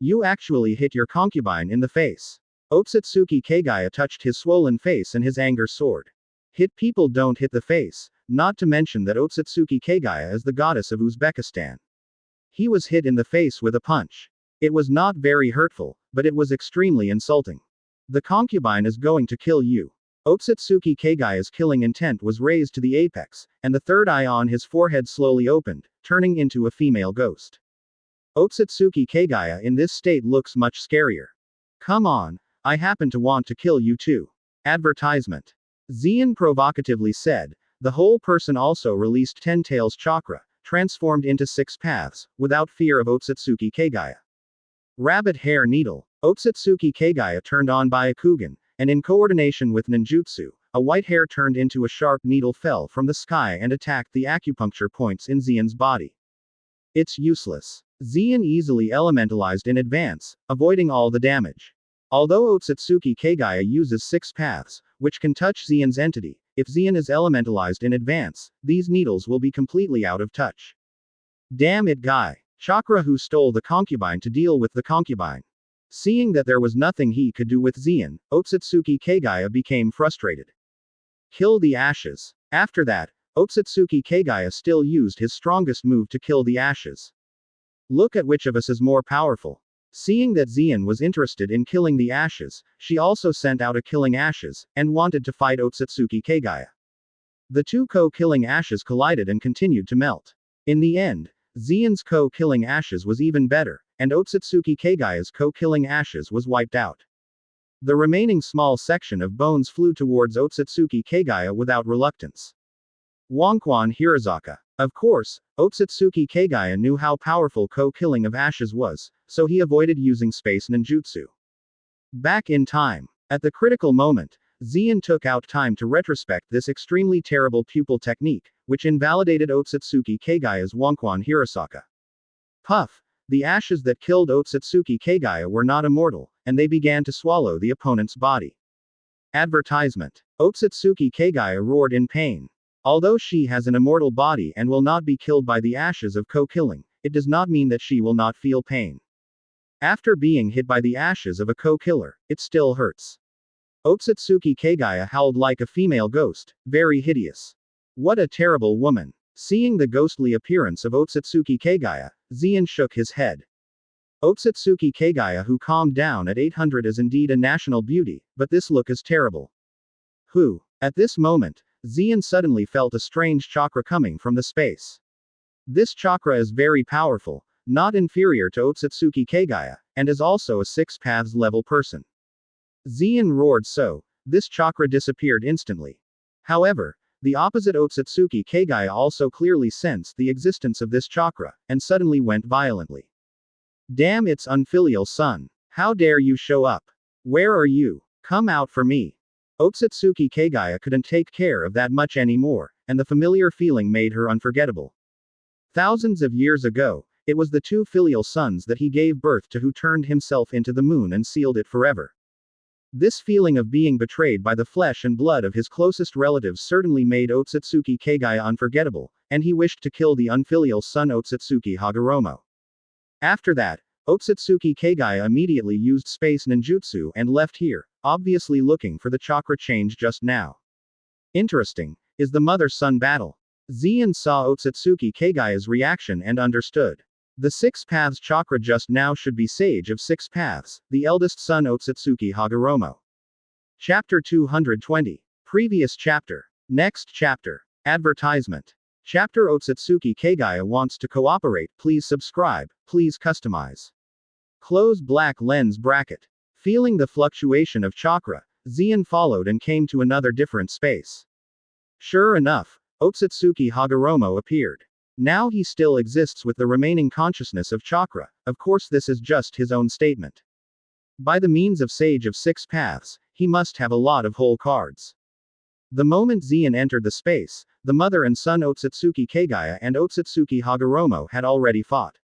You actually hit your concubine in the face. Otsutsuki Kagaya touched his swollen face and his anger soared. Hit people don't hit the face, not to mention that Otsutsuki Kagaya is the goddess of Uzbekistan. He was hit in the face with a punch. It was not very hurtful, but it was extremely insulting. The concubine is going to kill you. Otsutsuki Kagaya's killing intent was raised to the apex, and the third eye on his forehead slowly opened, turning into a female ghost. Otsutsuki Kagaya in this state looks much scarier. Come on, I happen to want to kill you too. Advertisement. Zien provocatively said. The whole person also released 10 tails chakra, transformed into 6 paths, without fear of Otsutsuki Kagaya. Rabbit hair needle. Otsutsuki Kagaya turned on Byakugan, and in coordination with ninjutsu, a white hair turned into a sharp needle fell from the sky and attacked the acupuncture points in Zien's body. It's useless. Zien easily elementalized in advance, avoiding all the damage. Although Otsutsuki Kagaya uses 6 paths, which can touch Zien's entity, if Zien is elementalized in advance, these needles will be completely out of touch. Damn it, guy. Chakra who stole the concubine to deal with the concubine. Seeing that there was nothing he could do with Zien, Otsutsuki Kagaya became frustrated. Kill the ashes. After that, Otsutsuki Kagaya still used his strongest move to kill the ashes. Look at which of us is more powerful. Seeing that Zien was interested in killing the ashes, she also sent out a killing ashes, and wanted to fight Otsutsuki Kagaya. The two co-killing ashes collided and continued to melt. In the end, Zien's co-killing ashes was even better, and Otsutsuki Kagaya's co-killing ashes was wiped out. The remaining small section of bones flew towards Otsutsuki Kagaya without reluctance. Wonkwan Hirazaka. Of course, Otsutsuki Kagaya knew how powerful co-killing of ashes was, so he avoided using space ninjutsu. Back in time. At the critical moment, Zien took out time to retrospect this extremely terrible pupil technique, which invalidated Otsutsuki Kagaya's Wonkwan Hirasaka. Puff! The ashes that killed Otsutsuki Kagaya were not immortal, and they began to swallow the opponent's body. Advertisement. Otsutsuki Kagaya roared in pain. Although she has an immortal body and will not be killed by the ashes of co-killing, it does not mean that she will not feel pain. After being hit by the ashes of a co-killer, it still hurts. Otsutsuki Kagaya howled like a female ghost, very hideous. What a terrible woman. Seeing the ghostly appearance of Otsutsuki Kagaya, Zien shook his head. Otsutsuki Kagaya, who calmed down at 800, is indeed a national beauty, but this look is terrible. Who? At this moment, Zien suddenly felt a strange chakra coming from the space. This chakra is very powerful, not inferior to Otsutsuki Kagaya, and is also a 6 paths level person. Zien roared so, this chakra disappeared instantly. However, the opposite Otsutsuki Kagaya also clearly sensed the existence of this chakra, and suddenly went violently. Damn, it's unfilial son. How dare you show up? Where are you? Come out for me. Otsutsuki Kagaya couldn't take care of that much anymore, and the familiar feeling made her unforgettable. Thousands of years ago, it was the 2 filial sons that he gave birth to who turned himself into the moon and sealed it forever. This feeling of being betrayed by the flesh and blood of his closest relatives certainly made Otsutsuki Kagaya unforgettable, and he wished to kill the unfilial son Otsutsuki Hagoromo. After that, Otsutsuki Kagaya immediately used space ninjutsu and left here, obviously looking for the chakra change just now. Interesting, is the mother-son battle. Zien saw Otsutsuki Kagaya's reaction and understood. The Six Paths chakra just now should be Sage of Six Paths, the eldest son Otsutsuki Hagoromo. Chapter 220. Previous chapter. Next chapter. Advertisement. Chapter Otsutsuki Kagaya wants to cooperate. Please subscribe. Please customize. Close black lens bracket. Feeling the fluctuation of chakra, Zien followed and came to another different space. Sure enough, Otsutsuki Hagoromo appeared. Now he still exists with the remaining consciousness of chakra. Of course, this is just his own statement. By the means of Sage of Six Paths, he must have a lot of whole cards. The moment Zien entered the space, the mother and son Otsutsuki Kagaya and Otsutsuki Hagoromo had already fought.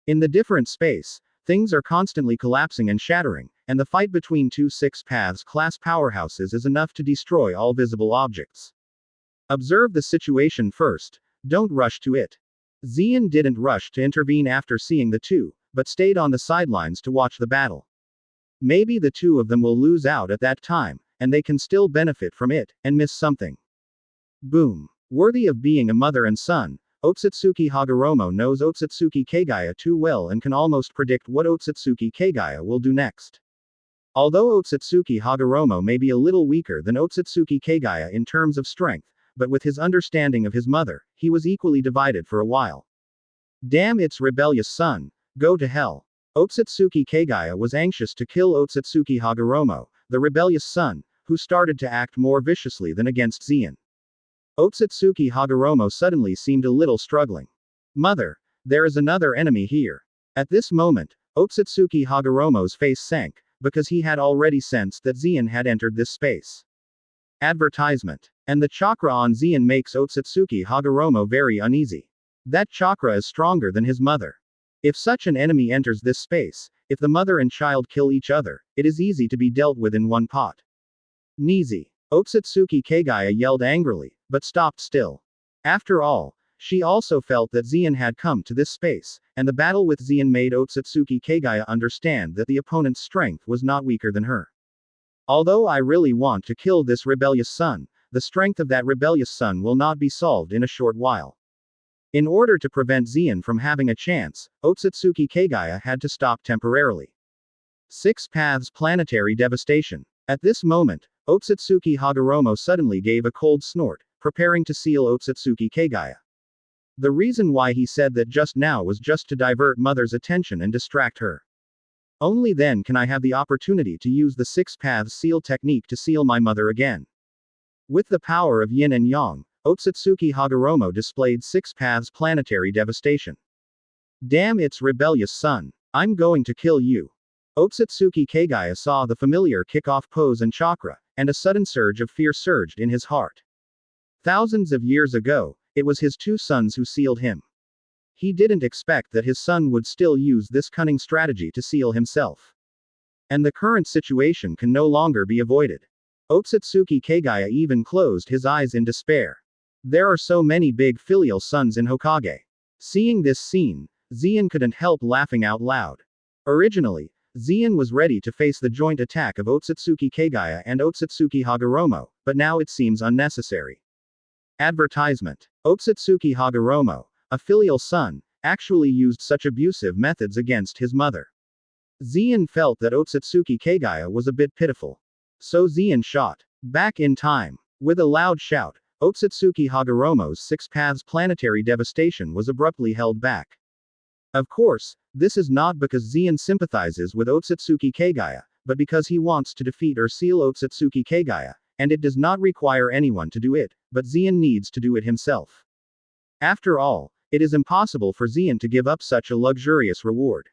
In the different space, things are constantly collapsing and shattering, and the fight between two Six Paths class powerhouses is enough to destroy all visible objects. Observe the situation first, don't rush to it. Zien didn't rush to intervene after seeing the two, but stayed on the sidelines to watch the battle. Maybe the two of them will lose out at that time, and they can still benefit from it, and miss something. Boom. Worthy of being a mother and son, Otsutsuki Hagoromo knows Otsutsuki Kagaya too well and can almost predict what Otsutsuki Kagaya will do next. Although Otsutsuki Hagoromo may be a little weaker than Otsutsuki Kagaya in terms of strength, but with his understanding of his mother, he was equally divided for a while. Damn its rebellious son, go to hell. Otsutsuki Kagaya was anxious to kill Otsutsuki Hagoromo, the rebellious son, who started to act more viciously than against Zien. Otsutsuki Hagoromo suddenly seemed a little struggling. Mother, there is another enemy here. At this moment, Otsutsuki Hagoromo's face sank, because he had already sensed that Zien had entered this space. Advertisement. And the chakra on Zien makes Otsutsuki Hagoromo very uneasy. That chakra is stronger than his mother. If such an enemy enters this space, if the mother and child kill each other, it is easy to be dealt with in one pot. Neezy. Otsutsuki Kagaya yelled angrily, but stopped still. After all, she also felt that Zien had come to this space, and the battle with Zien made Otsutsuki Kagaya understand that the opponent's strength was not weaker than her. Although I really want to kill this rebellious son, the strength of that rebellious son will not be solved in a short while. In order to prevent Zien from having a chance, Otsutsuki Kagaya had to stop temporarily. Six Paths Planetary Devastation. At this moment, Otsutsuki Hagoromo suddenly gave a cold snort, preparing to seal Otsutsuki Kagaya. The reason why he said that just now was just to divert mother's attention and distract her. Only then can I have the opportunity to use the Six Paths seal technique to seal my mother again. With the power of yin and yang, Otsutsuki Hagoromo displayed Six Paths Planetary Devastation. Damn its rebellious son. I'm going to kill you. Otsutsuki Kagaya saw the familiar kick-off pose and chakra, and a sudden surge of fear surged in his heart. Thousands of years ago, it was his two sons who sealed him. He didn't expect that his son would still use this cunning strategy to seal himself. And the current situation can no longer be avoided. Otsutsuki Kagaya even closed his eyes in despair. There are so many big filial sons in Hokage. Seeing this scene, Zien couldn't help laughing out loud. Originally, Zien was ready to face the joint attack of Otsutsuki Kagaya and Otsutsuki Hagoromo, but now it seems unnecessary. Advertisement. Otsutsuki Hagoromo, a filial son, actually used such abusive methods against his mother. Zien felt that Otsutsuki Kagaya was a bit pitiful. So Zien shot back in time. With a loud shout, Otsutsuki Hagoromo's Six Paths Planetary Devastation was abruptly held back. Of course, this is not because Zien sympathizes with Otsutsuki Kagaya, but because he wants to defeat or seal Otsutsuki Kagaya, and it does not require anyone to do it, but Zien needs to do it himself. After all, it is impossible for Zien to give up such a luxurious reward.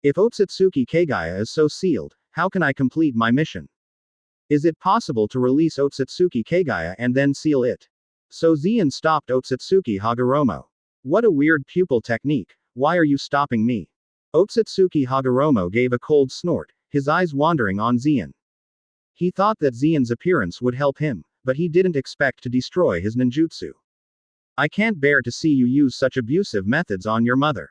If Otsutsuki Kagaya is so sealed, how can I complete my mission? Is it possible to release Otsutsuki Kagaya and then seal it? So Zien stopped Otsutsuki Hagoromo. What a weird pupil technique, why are you stopping me? Otsutsuki Hagoromo gave a cold snort, his eyes wandering on Zien. He thought that Zien's appearance would help him, but he didn't expect to destroy his ninjutsu. I can't bear to see you use such abusive methods on your mother.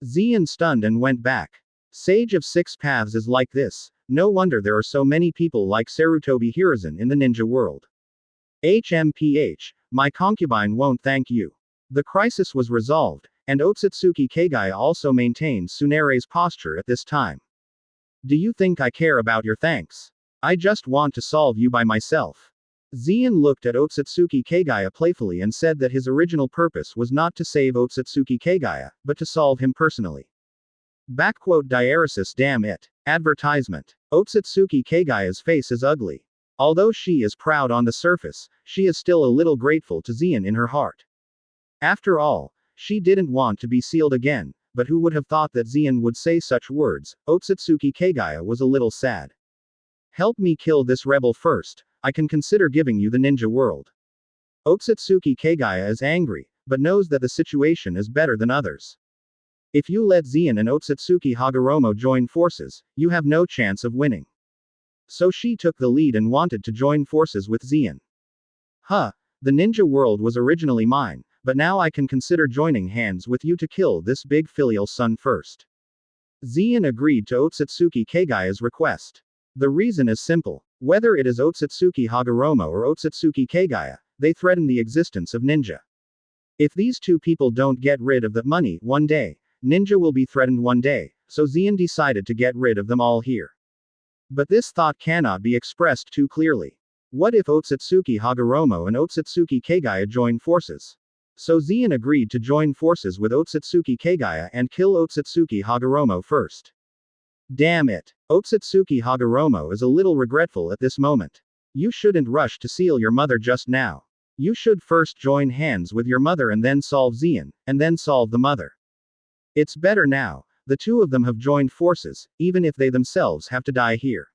Zien stunned and went back. Sage of Six Paths is like this, no wonder there are so many people like Sarutobi Hiruzen in the ninja world. HMPH, My concubine won't thank you. The crisis was resolved, and Otsutsuki Kagaya also maintained Tsunere's posture at this time. Do you think I care about your thanks? I just want to solve you by myself. Zien looked at Otsutsuki Kagaya playfully and said that his original purpose was not to save Otsutsuki Kagaya, but to solve him personally. Diaresis damn it. Advertisement. Otsutsuki Kagaya's face is ugly. Although she is proud on the surface, she is still a little grateful to Zien in her heart. After all, she didn't want to be sealed again, but who would have thought that Zien would say such words? Otsutsuki Kagaya was a little sad. Help me kill this rebel first, I can consider giving you the ninja world. Otsutsuki Kagaya is angry, but knows that the situation is better than others. If you let Zien and Otsutsuki Hagoromo join forces, you have no chance of winning. So she took the lead and wanted to join forces with Zien. The ninja world was originally mine, but now I can consider joining hands with you to kill this big filial son first. Zien agreed to Otsutsuki Kagaya's request. The reason is simple. Whether it is Otsutsuki Hagoromo or Otsutsuki Kagaya, they threaten the existence of ninja. If these two people don't get rid of the money one day, ninja will be threatened one day, so Zien decided to get rid of them all here. But this thought cannot be expressed too clearly. What if Otsutsuki Hagoromo and Otsutsuki Kagaya join forces? So Zien agreed to join forces with Otsutsuki Kagaya and kill Otsutsuki Hagoromo first. Damn it. Otsutsuki Hagoromo is a little regretful at this moment. You shouldn't rush to seal your mother just now. You should first join hands with your mother and then solve Zien, and then solve the mother. It's better now, the two of them have joined forces, even if they themselves have to die here.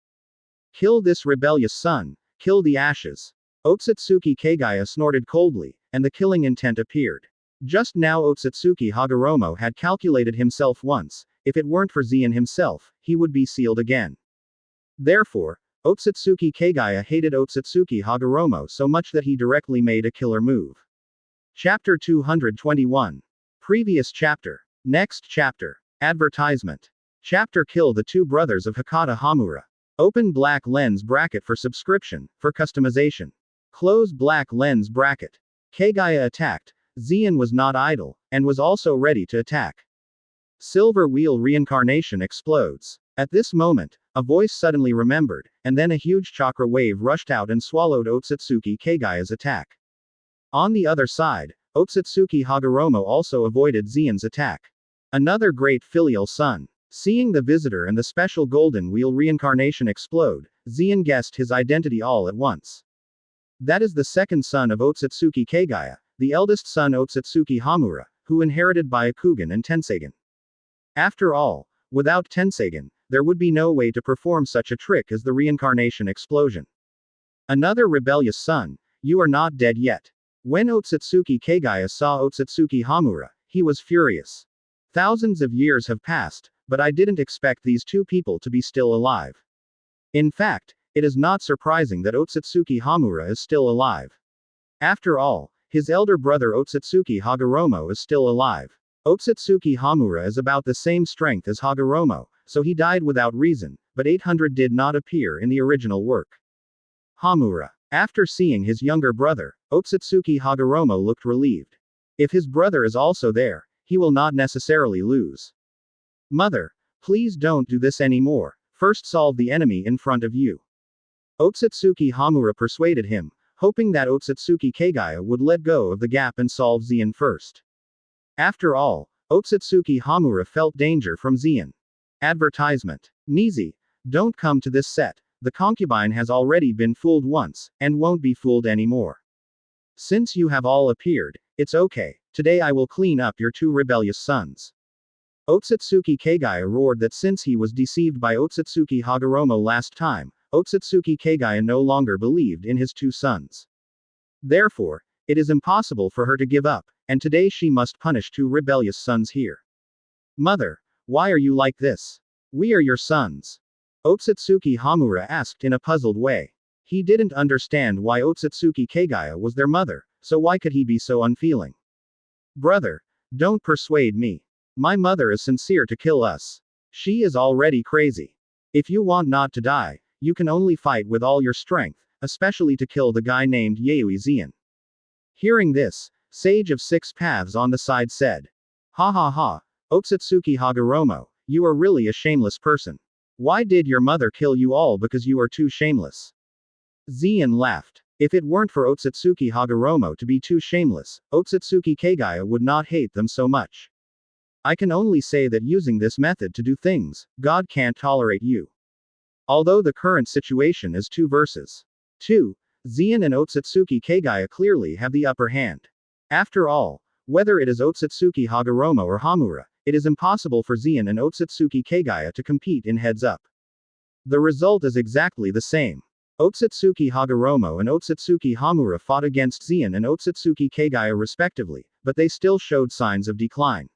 Kill this rebellious son, kill the ashes. Otsutsuki Kagaya snorted coldly, and the killing intent appeared. Just now Otsutsuki Hagoromo had calculated himself once, if it weren't for Zien himself, he would be sealed again. Therefore, Otsutsuki Kagaya hated Otsutsuki Hagoromo so much that he directly made a killer move. Chapter 221. Previous chapter. Next chapter. Advertisement. Chapter Kill the Two Brothers of Hakata Hamura. Open black lens bracket for subscription, for customization. Close black lens bracket. Kagaya attacked. Zien was not idle, and was also ready to attack. Silver wheel reincarnation explodes. At this moment, a voice suddenly remembered, and then a huge chakra wave rushed out and swallowed Otsutsuki Kagaya's attack. On the other side, Otsutsuki Hagoromo also avoided Zien's attack. Another great filial son. Seeing the visitor and the special golden wheel reincarnation explode, Zien guessed his identity all at once. That is the second son of Otsutsuki Kagaya, the eldest son Otsutsuki Hamura, who inherited Byakugan and Tenseigan. After all, without Tenseigan, there would be no way to perform such a trick as the reincarnation explosion. Another rebellious son, you are not dead yet. When Otsutsuki Kagaya saw Otsutsuki Hamura, he was furious. Thousands of years have passed, but I didn't expect these two people to be still alive. In fact, it is not surprising that Otsutsuki Hamura is still alive. After all, his elder brother Otsutsuki Hagoromo is still alive. Otsutsuki Hamura is about the same strength as Hagoromo, so he died without reason, but 800 did not appear in the original work. Hamura. After seeing his younger brother, Otsutsuki Hagoromo looked relieved. If his brother is also there, he will not necessarily lose. Mother, please don't do this anymore, first solve the enemy in front of you. Otsutsuki Hamura persuaded him, hoping that Otsutsuki Kagaya would let go of the gap and solve Zien first. After all, Otsutsuki Hamura felt danger from Zien. Advertisement. Nizi, don't come to this set, the concubine has already been fooled once, and won't be fooled anymore. Since you have all appeared, it's okay, today I will clean up your two rebellious sons. Otsutsuki Kagaya roared that since he was deceived by Otsutsuki Hagoromo last time, Otsutsuki Kagaya no longer believed in his two sons. Therefore, it is impossible for her to give up, and today she must punish two rebellious sons here. Mother, why are you like this? We are your sons. Otsutsuki Hamura asked in a puzzled way. He didn't understand why Otsutsuki Kagaya was their mother, so why could he be so unfeeling? Brother, don't persuade me. My mother is sincere to kill us. She is already crazy. If you want not to die, you can only fight with all your strength, especially to kill the guy named Yui Zien. Hearing this, Sage of Six Paths on the side said. Ha ha ha, Otsutsuki Hagoromo, you are really a shameless person. Why did your mother kill you all because you are too shameless? Zien laughed. If it weren't for Otsutsuki Hagoromo to be too shameless, Otsutsuki Kagaya would not hate them so much. I can only say that using this method to do things, God can't tolerate you. Although the current situation is 2 versus 2, Zien and Otsutsuki Kagaya clearly have the upper hand. After all, whether it is Otsutsuki Hagoromo or Hamura, it is impossible for Zien and Otsutsuki Kagaya to compete in heads-up. The result is exactly the same. Otsutsuki Hagoromo and Otsutsuki Hamura fought against Zien and Otsutsuki Kagaya respectively, but they still showed signs of decline.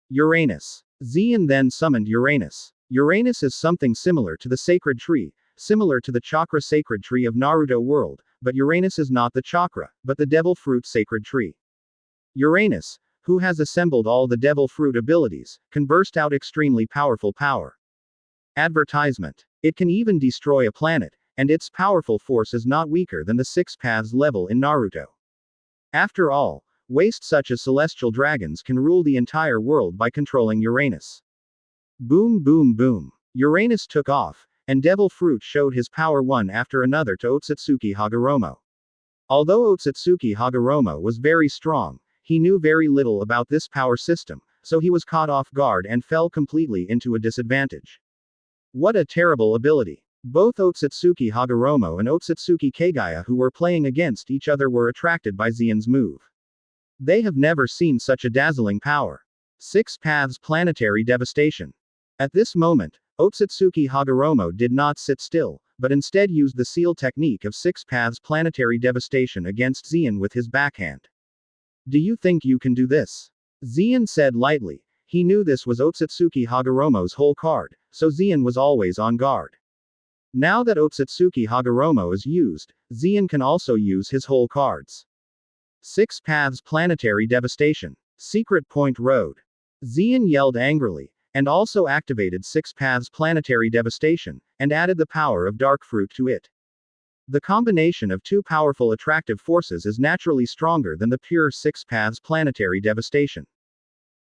Uranus. Zien then summoned Uranus. Uranus is something similar to the sacred tree, similar to the chakra sacred tree of Naruto world, but Uranus is not the chakra, but the devil fruit sacred tree. Uranus, who has assembled all the devil fruit abilities, can burst out extremely powerful power. Advertisement. It can even destroy a planet, and its powerful force is not weaker than the 6 paths level in Naruto. After all, waste such as celestial dragons can rule the entire world by controlling Uranus. Boom boom boom. Uranus took off, and Devil Fruit showed his power one after another to Otsutsuki Hagoromo. Although Otsutsuki Hagoromo was very strong, he knew very little about this power system, so he was caught off guard and fell completely into a disadvantage. What a terrible ability. Both Otsutsuki Hagoromo and Otsutsuki Kagaya who were playing against each other were attracted by Zien's move. They have never seen such a dazzling power. 6 paths planetary devastation. At this moment, Otsutsuki Hagoromo did not sit still, but instead used the seal technique of 6 paths planetary devastation against Zien with his backhand. Do you think you can do this? Zien said lightly. He knew this was Otsutsuki Hagoromo's whole card, so Zien was always on guard. Now that Otsutsuki Hagoromo is used, Zien can also use his whole cards. 6 paths planetary devastation. Secret Point Road. Zien yelled angrily, and also activated 6 paths planetary devastation, and added the power of dark fruit to it. The combination of 2 powerful attractive forces is naturally stronger than the pure 6 paths planetary devastation.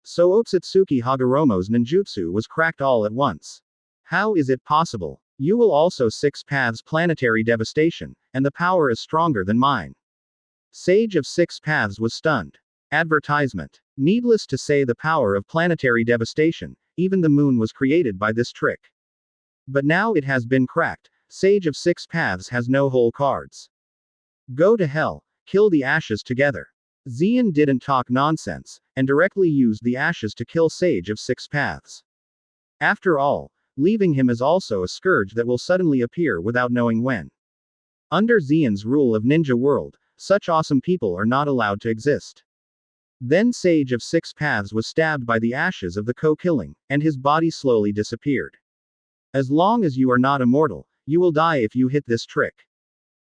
So Otsutsuki Hagoromo's ninjutsu was cracked all at once. How is it possible? You will also 6 paths planetary devastation, and the power is stronger than mine. Sage of 6 paths was stunned. Advertisement. Needless to say the power of planetary devastation, even the moon was created by this trick. But now it has been cracked, Sage of 6 paths has no whole cards. Go to hell, kill the ashes together. Zien didn't talk nonsense, and directly used the ashes to kill Sage of 6 paths. After all, leaving him is also a scourge that will suddenly appear without knowing when. Under Zien's rule of Ninja World, such awesome people are not allowed to exist. Then Sage of 6 paths was stabbed by the ashes of the co-killing, and his body slowly disappeared. As long as you are not immortal, you will die if you hit this trick.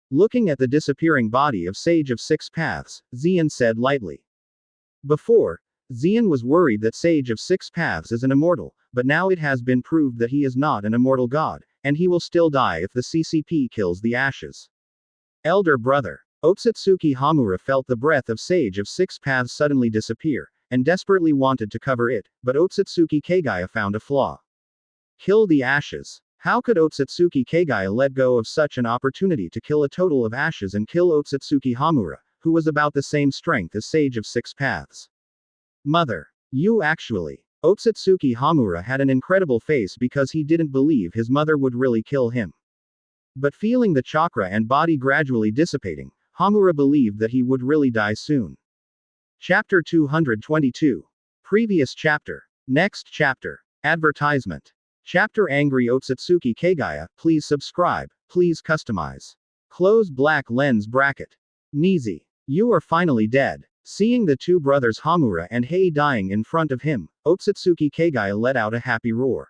Looking at the disappearing body of Sage of 6 paths, Zien said lightly. Before, Zien was worried that Sage of 6 paths is an immortal, but now it has been proved that he is not an immortal god, and he will still die if the CCP kills the ashes. Elder brother. Otsutsuki Hamura felt the breath of Sage of 6 paths suddenly disappear, and desperately wanted to cover it, but Otsutsuki Kagaya found a flaw. Kill the ashes. How could Otsutsuki Kagaya let go of such an opportunity to kill a total of ashes and kill Otsutsuki Hamura, who was about the same strength as Sage of 6 paths? Mother. You actually. Otsutsuki Hamura had an incredible face because he didn't believe his mother would really kill him. But feeling the chakra and body gradually dissipating, Hamura believed that he would really die soon. Chapter 222. Previous chapter. Next chapter. Advertisement. Chapter Angry Otsutsuki Kagaya, please subscribe, please customize. Close black lens bracket. Nizi. You are finally dead. Seeing the 2 brothers Hamura and Hei dying in front of him, Otsutsuki Kagaya let out a happy roar.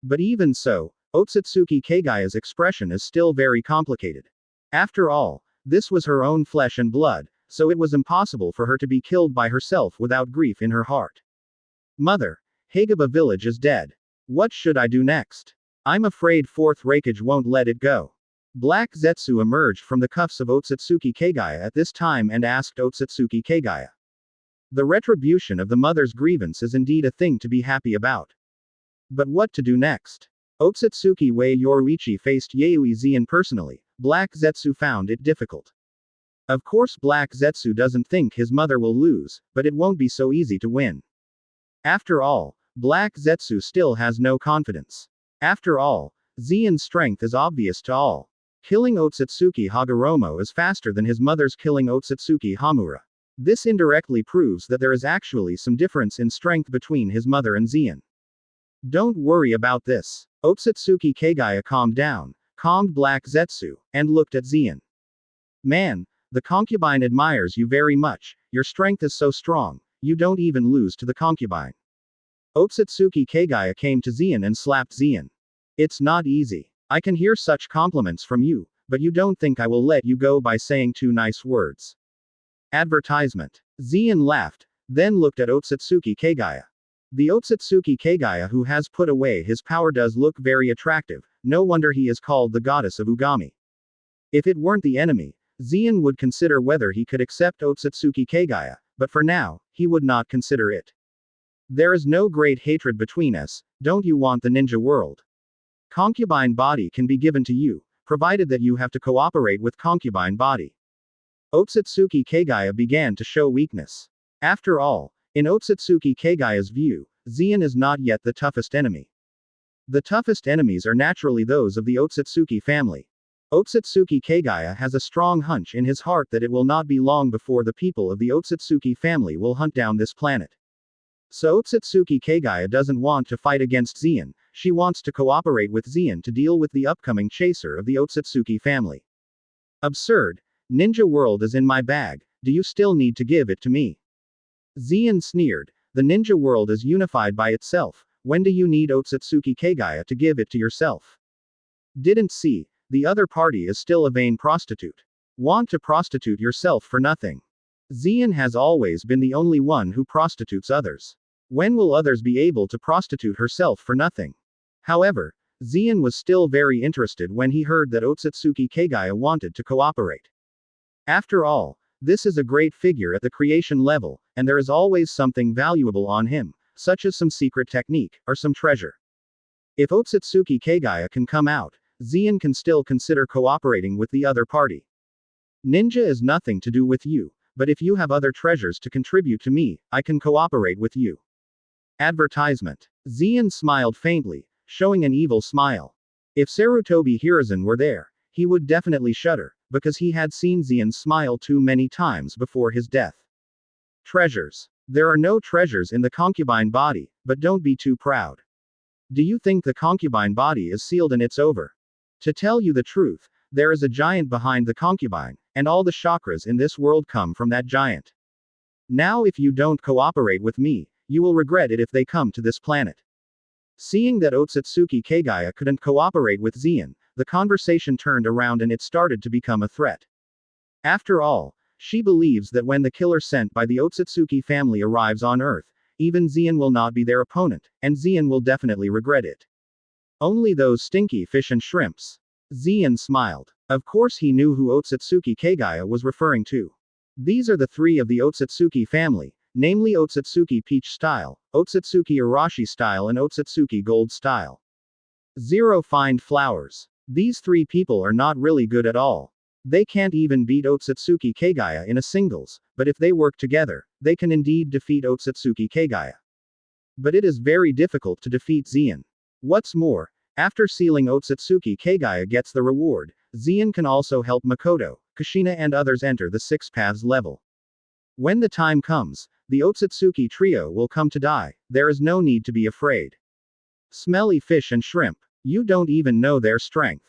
But even so, Otsutsuki Kagaya's expression is still very complicated. After all, this was her own flesh and blood, so it was impossible for her to be killed by herself without grief in her heart. Mother, Hagaba village is dead. What should I do next? I'm afraid 4th Raikage won't let it go. Black Zetsu emerged from the cuffs of Otsutsuki Kagaya at this time and asked Otsutsuki Kagaya. The retribution of the mother's grievance is indeed a thing to be happy about. But what to do next? Otsutsuki Wei Yoruichi faced Yaoi Zien personally. Black Zetsu found it difficult. Of course Black Zetsu doesn't think his mother will lose, but it won't be so easy to win. After all, Black Zetsu still has no confidence. After all, Zien's strength is obvious to all. Killing Otsutsuki Hagoromo is faster than his mother's killing Otsutsuki Hamura. This indirectly proves that there is actually some difference in strength between his mother and Zien. Don't worry about this. Otsutsuki Kagaya calmed down, calmed Black Zetsu, and looked at Zien. Man, the concubine admires you very much, your strength is so strong, you don't even lose to the concubine. Otsutsuki Kagaya came to Zien and slapped Zien. It's not easy. I can hear such compliments from you, but you don't think I will let you go by saying 2 nice words. Advertisement. Zien laughed, then looked at Otsutsuki Kagaya. The Otsutsuki Kagaya who has put away his power does look very attractive, no wonder he is called the goddess of Ugami. If it weren't the enemy, Zien would consider whether he could accept Otsutsuki Kagaya, but for now, he would not consider it. There is no great hatred between us, don't you want the ninja world? Concubine body can be given to you, provided that you have to cooperate with concubine body. Otsutsuki Kagaya began to show weakness. After all, in Otsutsuki Kagaya's view, Zien is not yet the toughest enemy. The toughest enemies are naturally those of the Otsutsuki family. Otsutsuki Kagaya has a strong hunch in his heart that it will not be long before the people of the Otsutsuki family will hunt down this planet. So Otsutsuki Kagaya doesn't want to fight against Zien, she wants to cooperate with Zien to deal with the upcoming chaser of the Otsutsuki family. Absurd. Ninja world is in my bag, do you still need to give it to me? Zien sneered, the ninja world is unified by itself, when do you need Otsutsuki Kagaya to give it to yourself? Didn't see, the other party is still a vain prostitute. Want to prostitute yourself for nothing. Zien has always been the only one who prostitutes others. When will others be able to prostitute herself for nothing? However, Zien was still very interested when he heard that Otsutsuki Kagaya wanted to cooperate. After all, this is a great figure at the creation level, and there is always something valuable on him, such as some secret technique, or some treasure. If Otsutsuki Kagaya can come out, Zien can still consider cooperating with the other party. Ninja is nothing to do with you, but if you have other treasures to contribute to me, I can cooperate with you. Advertisement. Zien smiled faintly, showing an evil smile. If Sarutobi Hiruzen were there, he would definitely shudder, because he had seen Zien smile too many times before his death. Treasures. There are no treasures in the concubine body, but don't be too proud. Do you think the concubine body is sealed and it's over? To tell you the truth, there is a giant behind the concubine, and all the chakras in this world come from that giant. Now if you don't cooperate with me, you will regret it if they come to this planet. Seeing that Otsutsuki Kagaya couldn't cooperate with Zien, the conversation turned around and it started to become a threat. After all, she believes that when the killer sent by the Otsutsuki family arrives on Earth, even Zien will not be their opponent, and Zien will definitely regret it. Only those stinky fish and shrimps. Zien smiled. Of course he knew who Otsutsuki Kagaya was referring to. These are the 3 of the Otsutsuki family, namely Otsutsuki Peach Style, Otsutsuki Arashi Style and Otsutsuki Gold Style. 0 Find Flowers. These 3 people are not really good at all. They can't even beat Otsutsuki Kagaya in a singles, but if they work together, they can indeed defeat Otsutsuki Kagaya. But it is very difficult to defeat Zien. What's more, after sealing Otsutsuki Kagaya gets the reward, Zien can also help Makoto, Kushina and others enter the 6 paths level. When the time comes, the Otsutsuki trio will come to die, there is no need to be afraid. Smelly fish and shrimp. You don't even know their strength.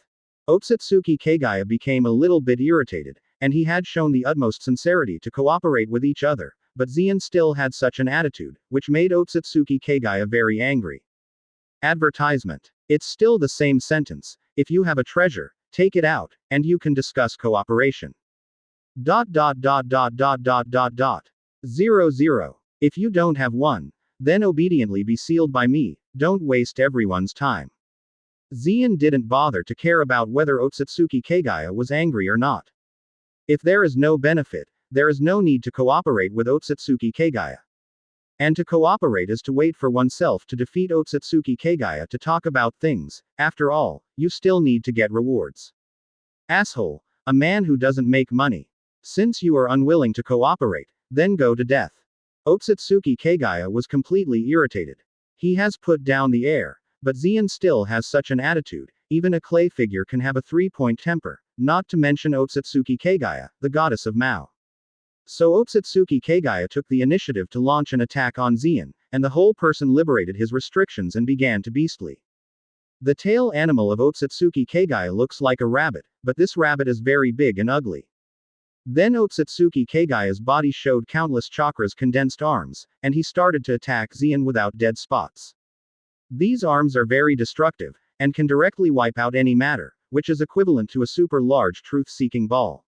Otsutsuki Kagaya became a little bit irritated, and he had shown the utmost sincerity to cooperate with each other, but Zien still had such an attitude, which made Otsutsuki Kagaya very angry. Advertisement. It's still the same sentence, if you have a treasure, take it out, and you can discuss cooperation. ... 00. If you don't have one, then obediently be sealed by me, don't waste everyone's time. Zien didn't bother to care about whether Otsutsuki Kagaya was angry or not. If there is no benefit, there is no need to cooperate with Otsutsuki Kagaya. And to cooperate is to wait for oneself to defeat Otsutsuki Kagaya to talk about things. After all, you still need to get rewards. Asshole, a man who doesn't make money. Since you are unwilling to cooperate, then go to death. Otsutsuki Kagaya was completely irritated. He has put down the air, but Zien still has such an attitude. Even a clay figure can have a 3-point temper, not to mention Otsutsuki Kagaya, the goddess of Mao. So Otsutsuki Kagaya took the initiative to launch an attack on Zien, and the whole person liberated his restrictions and began to beastly. The tail animal of Otsutsuki Kagaya looks like a rabbit, but this rabbit is very big and ugly. Then Otsutsuki Kagaya's body showed countless chakras condensed arms, and he started to attack Zien without dead spots. These arms are very destructive, and can directly wipe out any matter, which is equivalent to a super large truth-seeking ball.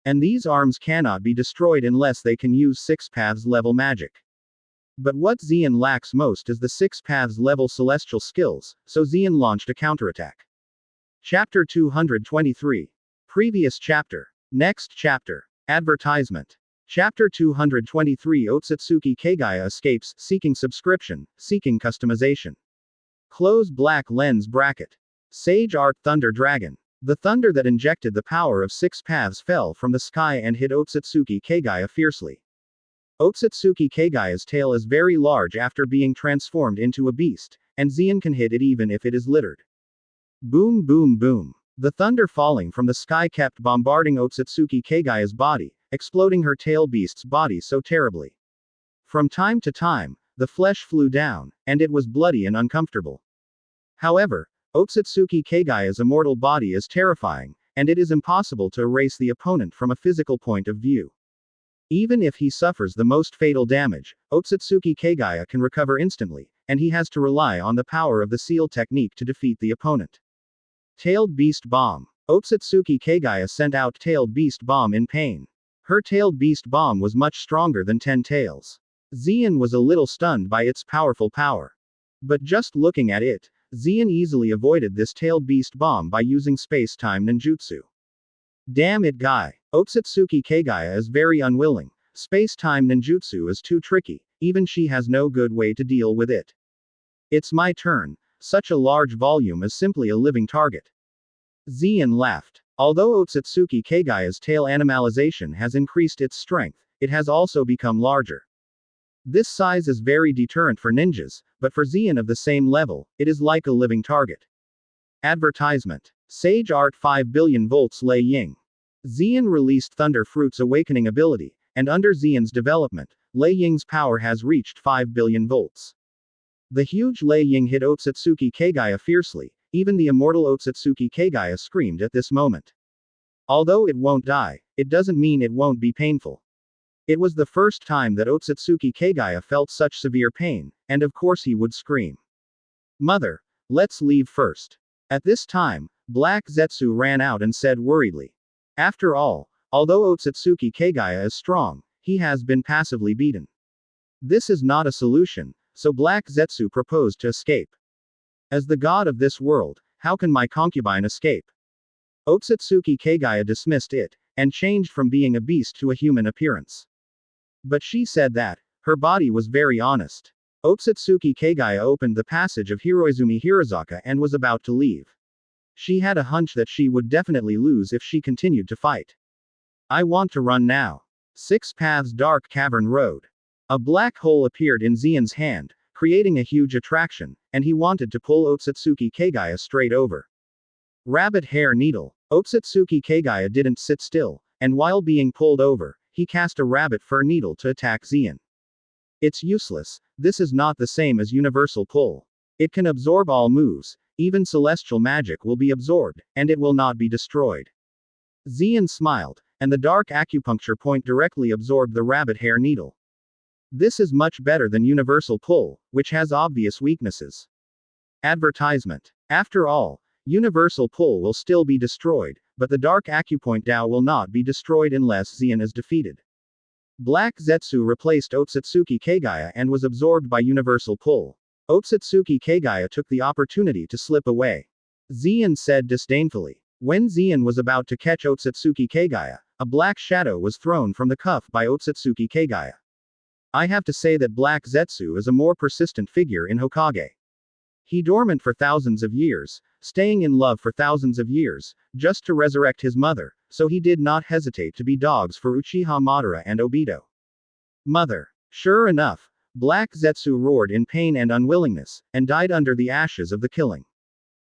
And these arms cannot be destroyed unless they can use 6 paths level magic. But what Zien lacks most is the 6 paths level celestial skills, so Zien launched a counterattack. Chapter 223. Previous chapter. Next chapter. Advertisement. Chapter 223 Otsutsuki Kagaya escapes, seeking subscription, seeking customization. Close black lens bracket. Sage Art Thunder Dragon. The thunder that injected the power of 6 paths fell from the sky and hit Otsutsuki Kagaya fiercely. Otsutsuki Kagaya's tail is very large after being transformed into a beast, and Zien can hit it even if it is littered. Boom boom boom. The thunder falling from the sky kept bombarding Otsutsuki Kagaya's body, exploding her tail beast's body so terribly. From time to time, the flesh flew down, and it was bloody and uncomfortable. However, Otsutsuki Kagaya's immortal body is terrifying, and it is impossible to erase the opponent from a physical point of view. Even if he suffers the most fatal damage, Otsutsuki Kagaya can recover instantly, and he has to rely on the power of the seal technique to defeat the opponent. Tailed Beast Bomb. Otsutsuki Kagaya sent out Tailed Beast Bomb in pain. Her Tailed Beast Bomb was much stronger than 10 tails. Zien was a little stunned by its powerful power. But just looking at it, Zien easily avoided this Tailed Beast Bomb by using space-time ninjutsu. Damn it guy. Otsutsuki Kagaya is very unwilling. Space-time ninjutsu is too tricky, even she has no good way to deal with it. It's my turn. Such a large volume is simply a living target. Zien laughed. Although Otsutsuki Kagaya's tail animalization has increased its strength, it has also become larger. This size is very deterrent for ninjas, but for Zien of the same level, it is like a living target. Advertisement. Sage Art 5 billion volts Lei Ying. Zien released Thunder Fruit's awakening ability, and under Zien's development, Lei Ying's power has reached 5 billion volts. The huge Lei Ying hit Otsutsuki Kagaya fiercely, even the immortal Otsutsuki Kagaya screamed at this moment. Although it won't die, it doesn't mean it won't be painful. It was the first time that Otsutsuki Kagaya felt such severe pain, and of course he would scream. Mother, let's leave first. At this time, Black Zetsu ran out and said worriedly. After all, although Otsutsuki Kagaya is strong, he has been passively beaten. This is not a solution, so Black Zetsu proposed to escape. As the god of this world, how can my concubine escape? Otsutsuki Kagaya dismissed it, and changed from being a beast to a human appearance. But she said that, her body was very honest. Otsutsuki Kagaya opened the passage of Hiroizumi Hirazaka and was about to leave. She had a hunch that she would definitely lose if she continued to fight. I want to run now. 6 Paths Dark Cavern Road. A black hole appeared in Zien's hand, creating a huge attraction, and he wanted to pull Otsutsuki Kagaya straight over. Rabbit Hair Needle. Otsutsuki Kagaya didn't sit still, and while being pulled over, he cast a rabbit fur needle to attack Zien. It's useless, this is not the same as Universal Pull. It can absorb all moves, even celestial magic will be absorbed, and it will not be destroyed. Zien smiled, and the dark acupuncture point directly absorbed the rabbit hair needle. This is much better than Universal Pull, which has obvious weaknesses. Advertisement. After all, Universal Pull will still be destroyed, but the dark acupoint Dao will not be destroyed unless Zien is defeated. Black Zetsu replaced Otsutsuki Kagaya and was absorbed by Universal Pull. Otsutsuki Kagaya took the opportunity to slip away. Zien said disdainfully. When Zien was about to catch Otsutsuki Kagaya, a black shadow was thrown from the cuff by Otsutsuki Kagaya. I have to say that Black Zetsu is a more persistent figure in Hokage. He dormant for thousands of years, staying in love for thousands of years, just to resurrect his mother, so he did not hesitate to be dogs for Uchiha Madara and Obito. Mother. Sure enough, Black Zetsu roared in pain and unwillingness, and died under the ashes of the killing.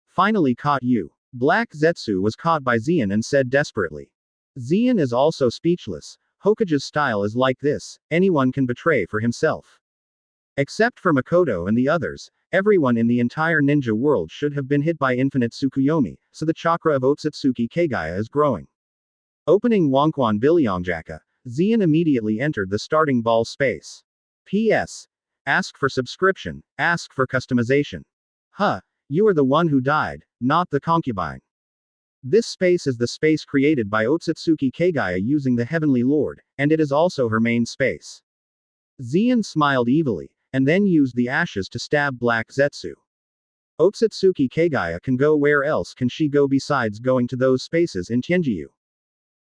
Finally caught you. Black Zetsu was caught by Zien and said desperately. Zien is also speechless. Hokage's style is like this, anyone can betray for himself. Except for Makoto and the others, everyone in the entire ninja world should have been hit by infinite Tsukuyomi, so the chakra of Otsutsuki Kagaya is growing. Opening Wonkwan Bilyongjaka, Zien immediately entered the starting ball space. P.S. Ask for subscription, ask for customization. Huh, you are the one who died, not the concubine. This space is the space created by Otsutsuki Kagaya using the Heavenly Lord, and it is also her main space. Zien smiled evilly, and then used the ashes to stab Black Zetsu. Otsutsuki Kagaya can go where else can she go besides going to those spaces in Tianjiu?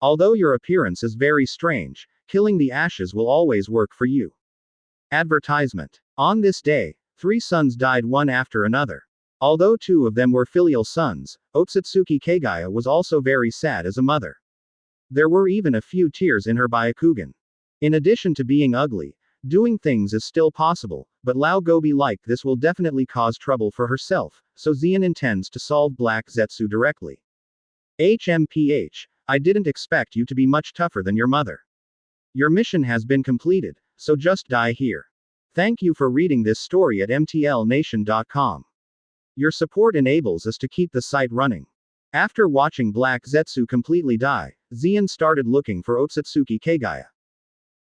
Although your appearance is very strange, killing the ashes will always work for you. Advertisement. On this day, 3 sons died one after another. Although 2 of them were filial sons, Otsutsuki Kagaya was also very sad as a mother. There were even a few tears in her Byakugan. In addition to being ugly, doing things is still possible, but Lao Gobi like this will definitely cause trouble for herself, so Zien intends to solve Black Zetsu directly. HMPH, I didn't expect you to be much tougher than your mother. Your mission has been completed, so just die here. Thank you for reading this story at mtlnation.com. Your support enables us to keep the site running. After watching Black Zetsu completely die, Zien started looking for Otsutsuki Kagaya.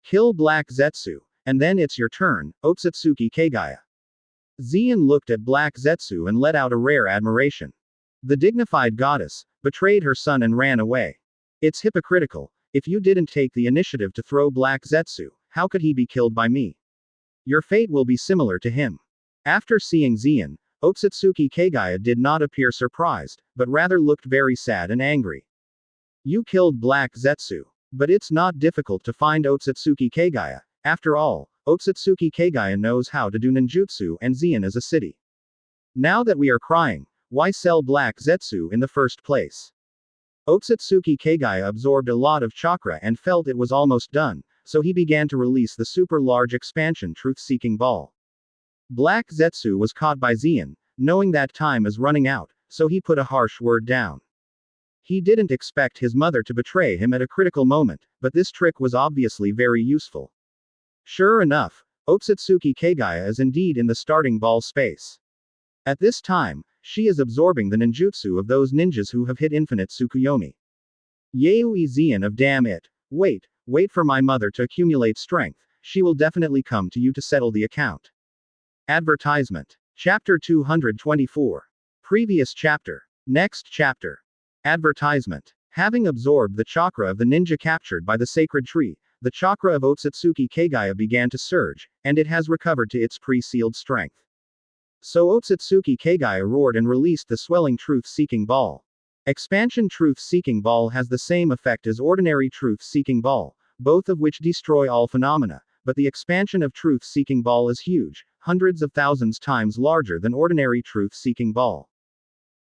Kill Black Zetsu, and then it's your turn, Otsutsuki Kagaya. Zien looked at Black Zetsu and let out a rare admiration. The dignified goddess betrayed her son and ran away. It's hypocritical. If you didn't take the initiative to throw Black Zetsu, how could he be killed by me? Your fate will be similar to him. After seeing Zien, Otsutsuki Kagaya did not appear surprised, but rather looked very sad and angry. You killed Black Zetsu. But it's not difficult to find Otsutsuki Kagaya. After all, Otsutsuki Kagaya knows how to do ninjutsu and Zien is a city. Now that we are crying, why sell Black Zetsu in the first place? Otsutsuki Kagaya absorbed a lot of chakra and felt it was almost done, so he began to release the super large expansion truth-seeking ball. Black Zetsu was caught by Zien, knowing that time is running out, so he put a harsh word down. He didn't expect his mother to betray him at a critical moment, but this trick was obviously very useful. Sure enough, Otsutsuki Kagaya is indeed in the starting ball space. At this time, she is absorbing the ninjutsu of those ninjas who have hit infinite Tsukuyomi. Yaoi Zien of damn it. Wait for my mother to accumulate strength, she will definitely come to you to settle the account. Advertisement. Chapter 224. Previous chapter. Next chapter. Advertisement. Having absorbed the chakra of the ninja captured by the sacred tree, the chakra of Otsutsuki Kagaya began to surge, and it has recovered to its pre-sealed strength. So Otsutsuki Kagaya roared and released the swelling truth-seeking ball. Expansion truth-seeking ball has the same effect as ordinary truth-seeking ball, both of which destroy all phenomena, but the expansion of truth-seeking ball is huge, hundreds of thousands times larger than ordinary truth-seeking ball.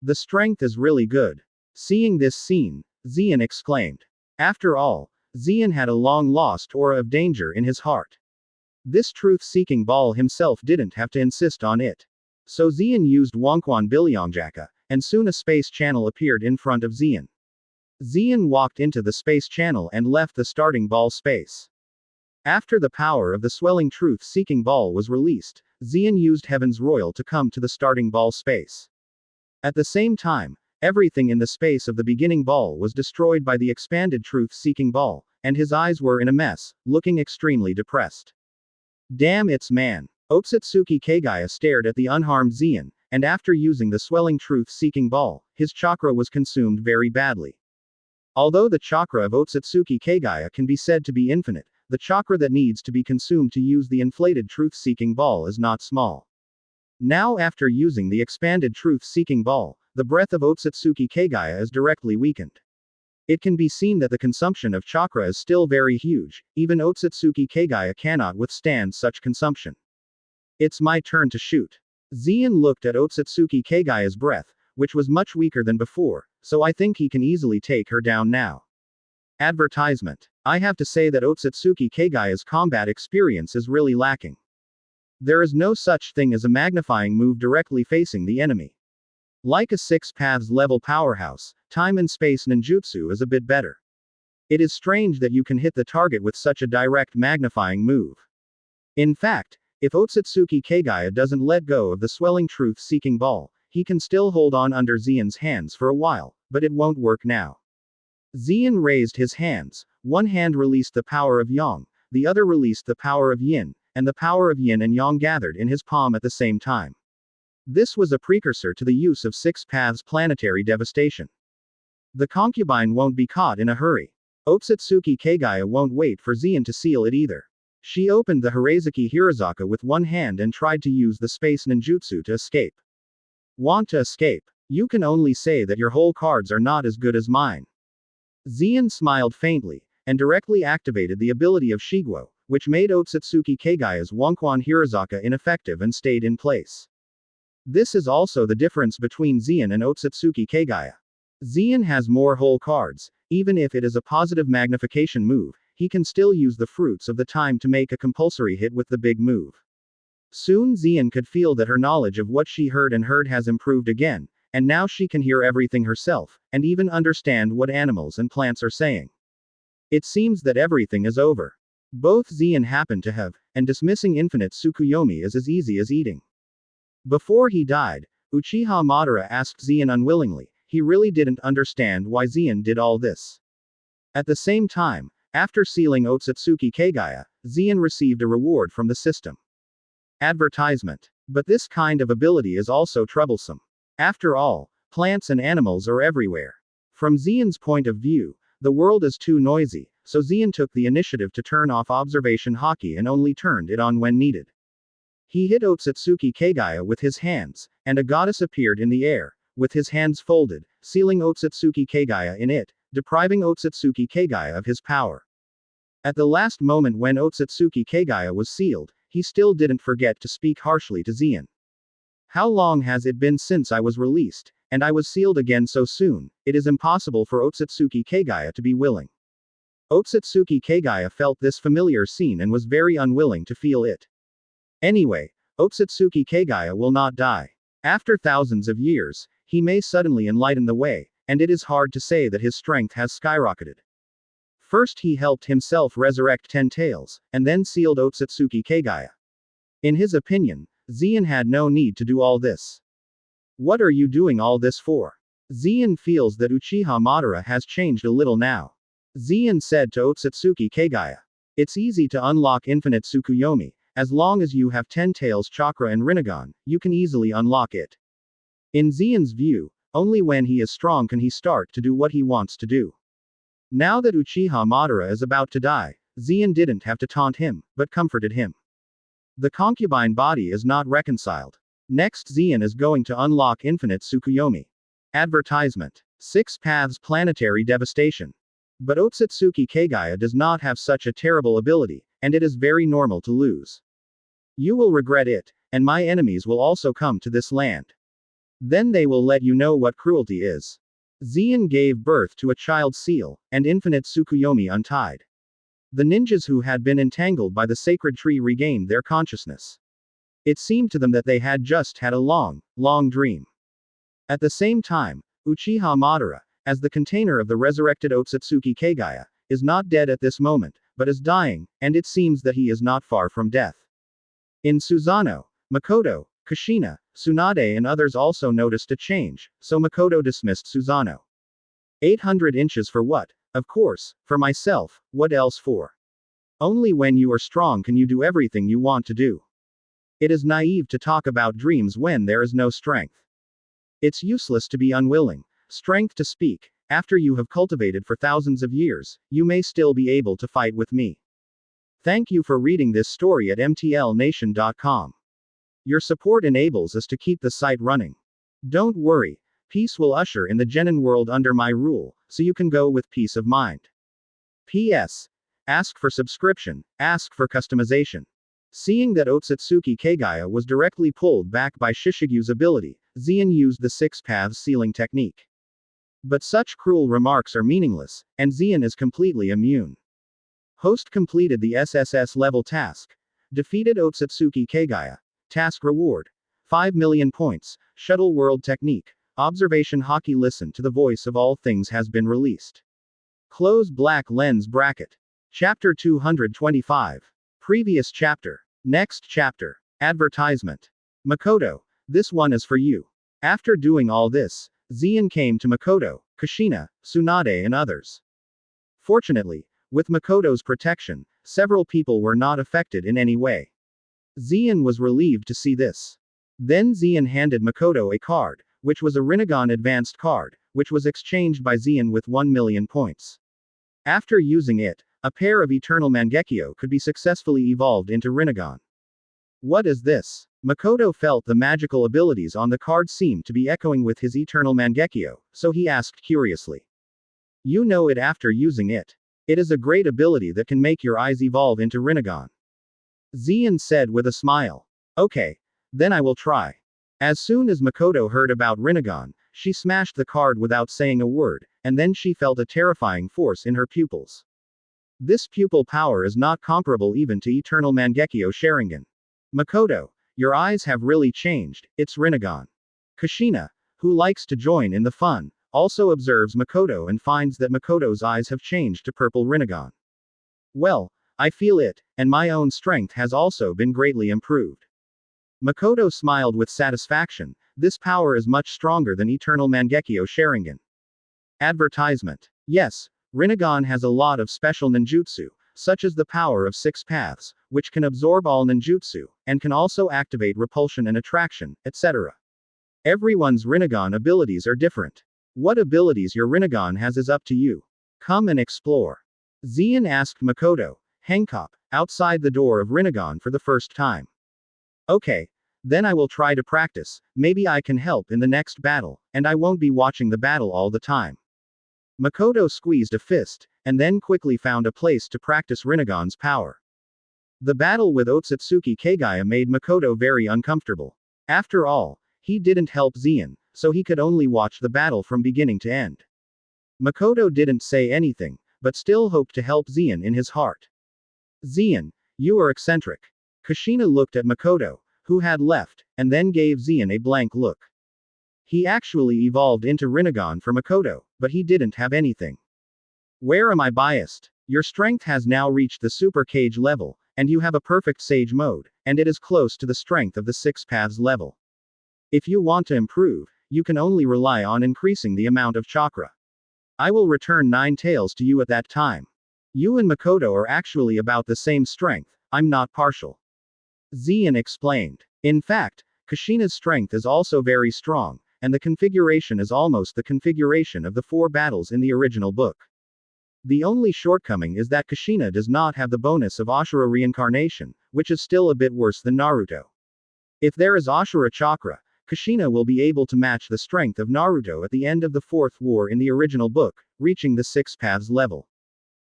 The strength is really good. Seeing this scene, Zien exclaimed. After all, Zien had a long-lost aura of danger in his heart. This truth-seeking ball himself didn't have to insist on it. So Zien used Wonkwan Bilyongjaka, and soon a space channel appeared in front of Zien. Zien walked into the space channel and left the starting ball space. After the power of the swelling truth-seeking ball was released, Zien used Heaven's Royal to come to the starting ball space. At the same time, everything in the space of the beginning ball was destroyed by the expanded truth-seeking ball, and his eyes were in a mess, looking extremely depressed. Damn it's man. Otsutsuki Kagaya stared at the unharmed Zien, and after using the swelling truth-seeking ball, his chakra was consumed very badly. Although the chakra of Otsutsuki Kagaya can be said to be infinite, the chakra that needs to be consumed to use the inflated truth-seeking ball is not small. Now after using the expanded truth-seeking ball, the breath of Otsutsuki Kagaya is directly weakened. It can be seen that the consumption of chakra is still very huge, even Otsutsuki Kagaya cannot withstand such consumption. It's my turn to shoot. Zien looked at Otsutsuki Kagaya's breath, which was much weaker than before, so I think he can easily take her down now. Advertisement. I have to say that Otsutsuki Kagaya's combat experience is really lacking. There is no such thing as a magnifying move directly facing the enemy. Like a 6 paths level powerhouse, time and space ninjutsu is a bit better. It is strange that you can hit the target with such a direct magnifying move. In fact, if Otsutsuki Kagaya doesn't let go of the swelling truth-seeking ball, he can still hold on under Zien's hands for a while, but it won't work now. Zien raised his hands. One hand released the power of Yang, the other released the power of Yin, and the power of Yin and Yang gathered in his palm at the same time. This was a precursor to the use of 6 paths planetary devastation. The concubine won't be caught in a hurry. Otsutsuki Kagaya won't wait for Zien to seal it either. She opened the Hirazuki Hirazaka with one hand and tried to use the space ninjutsu to escape. Want to escape? You can only say that your whole cards are not as good as mine. Zien smiled faintly, and directly activated the ability of Shiguo, which made Otsutsuki Kagaya's Wonkwon Hirazaka ineffective and stayed in place. This is also the difference between Zien and Otsutsuki Kagaya. Zien has more whole cards. Even if it is a positive magnification move, he can still use the fruits of the time to make a compulsory hit with the big move. Soon Zien could feel that her knowledge of what she heard has improved again, and now she can hear everything herself, and even understand what animals and plants are saying. It seems that everything is over. Both Zien happen to have, and dismissing infinite Tsukuyomi is as easy as eating. Before he died, Uchiha Madara asked Zien unwillingly. He really didn't understand why Zien did all this. At the same time, after sealing Otsutsuki Kagaya, Zien received a reward from the system. Advertisement. But this kind of ability is also troublesome. After all, plants and animals are everywhere. From Zien's point of view, the world is too noisy, so Zien took the initiative to turn off observation haki and only turned it on when needed. He hit Otsutsuki Kagaya with his hands, and a goddess appeared in the air, with his hands folded, sealing Otsutsuki Kagaya in it, depriving Otsutsuki Kagaya of his power. At the last moment when Otsutsuki Kagaya was sealed, he still didn't forget to speak harshly to Zien. How long has it been since I was released, and I was sealed again so soon? It is impossible for Otsutsuki Kagaya to be willing. Otsutsuki Kagaya felt this familiar scene and was very unwilling to feel it. Anyway, Otsutsuki Kagaya will not die. After thousands of years, he may suddenly enlighten the way, and it is hard to say that his strength has skyrocketed. First he helped himself resurrect 10 tails, and then sealed Otsutsuki Kagaya. In his opinion, Zien had no need to do all this. What are you doing all this for? Zien feels that Uchiha Madara has changed a little now. Zien said to Otsutsuki Kagaya. It's easy to unlock infinite Tsukuyomi. As long as you have 10 tails chakra and Rinnegan, you can easily unlock it. In Zien's view, only when he is strong can he start to do what he wants to do. Now that Uchiha Madara is about to die, Zien didn't have to taunt him, but comforted him. The concubine body is not reconciled. Next Zien is going to unlock infinite Tsukuyomi. Advertisement. 6 paths planetary devastation. But Otsutsuki Kagaya does not have such a terrible ability, and it is very normal to lose. You will regret it, and my enemies will also come to this land. Then they will let you know what cruelty is. Zien gave birth to a child seal, and infinite Tsukuyomi untied. The ninjas who had been entangled by the sacred tree regained their consciousness. It seemed to them that they had just had a long, long dream. At the same time, Uchiha Madara, as the container of the resurrected Otsutsuki Kagaya, is not dead at this moment, but is dying, and it seems that he is not far from death. In Susanoo, Makoto, Kushina, Tsunade and others also noticed a change, so Makoto dismissed Susanoo. 800 inches for what? Of course, for myself, what else for? Only when you are strong can you do everything you want to do. It is naive to talk about dreams when there is no strength. It's useless to be unwilling. Strength to speak. After you have cultivated for thousands of years, you may still be able to fight with me. Thank you for reading this story at mtlnation.com. Your support enables us to keep the site running. Don't worry, Peace will usher in the genin world under my rule, so you can go with peace of mind. P.S. Ask for subscription, ask for customization. Seeing that Otsutsuki Kagaya was directly pulled back by Shishigu's ability, Zeon used the six paths sealing technique. But such cruel remarks are meaningless, and Zeon is completely immune. Host completed the SSS level task. Defeated Otsutsuki Kagaya. Task reward. 5 million points. Shuttle world technique. Observation hockey. Listen to the voice of all things has been released. Close black lens bracket. Chapter 225. Previous chapter. Next chapter. Advertisement. Makoto, this one is for you. After doing all this, Zeon came to Makoto, Kushina, Tsunade and others. Fortunately, with Makoto's protection, several people were not affected in any way. Zeon was relieved to see this. Then Zeon handed Makoto a card, which was a Rinnegan advanced card, which was exchanged by Zeon with 1 million points. After using it, a pair of Eternal Mangekyo could be successfully evolved into Rinnegan. What is this? Makoto felt the magical abilities on the card seemed to be echoing with his Eternal Mangekyo, so he asked curiously. You know it after using it. It is a great ability that can make your eyes evolve into Rinnegan. Zeon said with a smile. Okay. Then I will try. As soon as Makoto heard about Rinnegan, she smashed the card without saying a word, and then she felt a terrifying force in her pupils. This pupil power is not comparable even to Eternal Mangekyo Sharingan. Makoto, your eyes have really changed, it's Rinnegan. Kushina, who likes to join in the fun, also observes Makoto and finds that Makoto's eyes have changed to purple Rinnegan. Well, I feel it, and my own strength has also been greatly improved. Makoto smiled with satisfaction, this power is much stronger than Eternal Mangekyo Sharingan. Advertisement. Yes, Rinnegan has a lot of special ninjutsu, such as the power of six paths, which can absorb all ninjutsu, and can also activate repulsion and attraction, etc. Everyone's Rinnegan abilities are different. What abilities your Rinnegan has is up to you. Come and explore. Zeon asked Makoto, Hancock, outside the door of Rinnegan for the first time. Okay. Then I will try to practice, maybe I can help in the next battle, and I won't be watching the battle all the time. Makoto squeezed a fist, and then quickly found a place to practice Rinnegan's power. The battle with Otsutsuki Kagaya made Makoto very uncomfortable. After all, he didn't help Zeon, so he could only watch the battle from beginning to end. Makoto didn't say anything, but still hoped to help Zeon in his heart. Zeon, you are eccentric. Kushina looked at Makoto, who had left, and then gave Zeon a blank look. He actually evolved into Rinnegan for Makoto, but he didn't have anything. Where am I biased? Your strength has now reached the Super Cage level, and you have a perfect Sage mode, and it is close to the strength of the Six Paths level. If you want to improve, you can only rely on increasing the amount of chakra. I will return 9 tails to you at that time. You and Makoto are actually about the same strength, I'm not partial. Zeon explained. In fact, Kushina's strength is also very strong, and the configuration is almost the configuration of the 4 battles in the original book. The only shortcoming is that Kushina does not have the bonus of Ashura reincarnation, which is still a bit worse than Naruto. If there is Ashura chakra, Kushina will be able to match the strength of Naruto at the end of the 4th war in the original book, reaching the 6 paths level.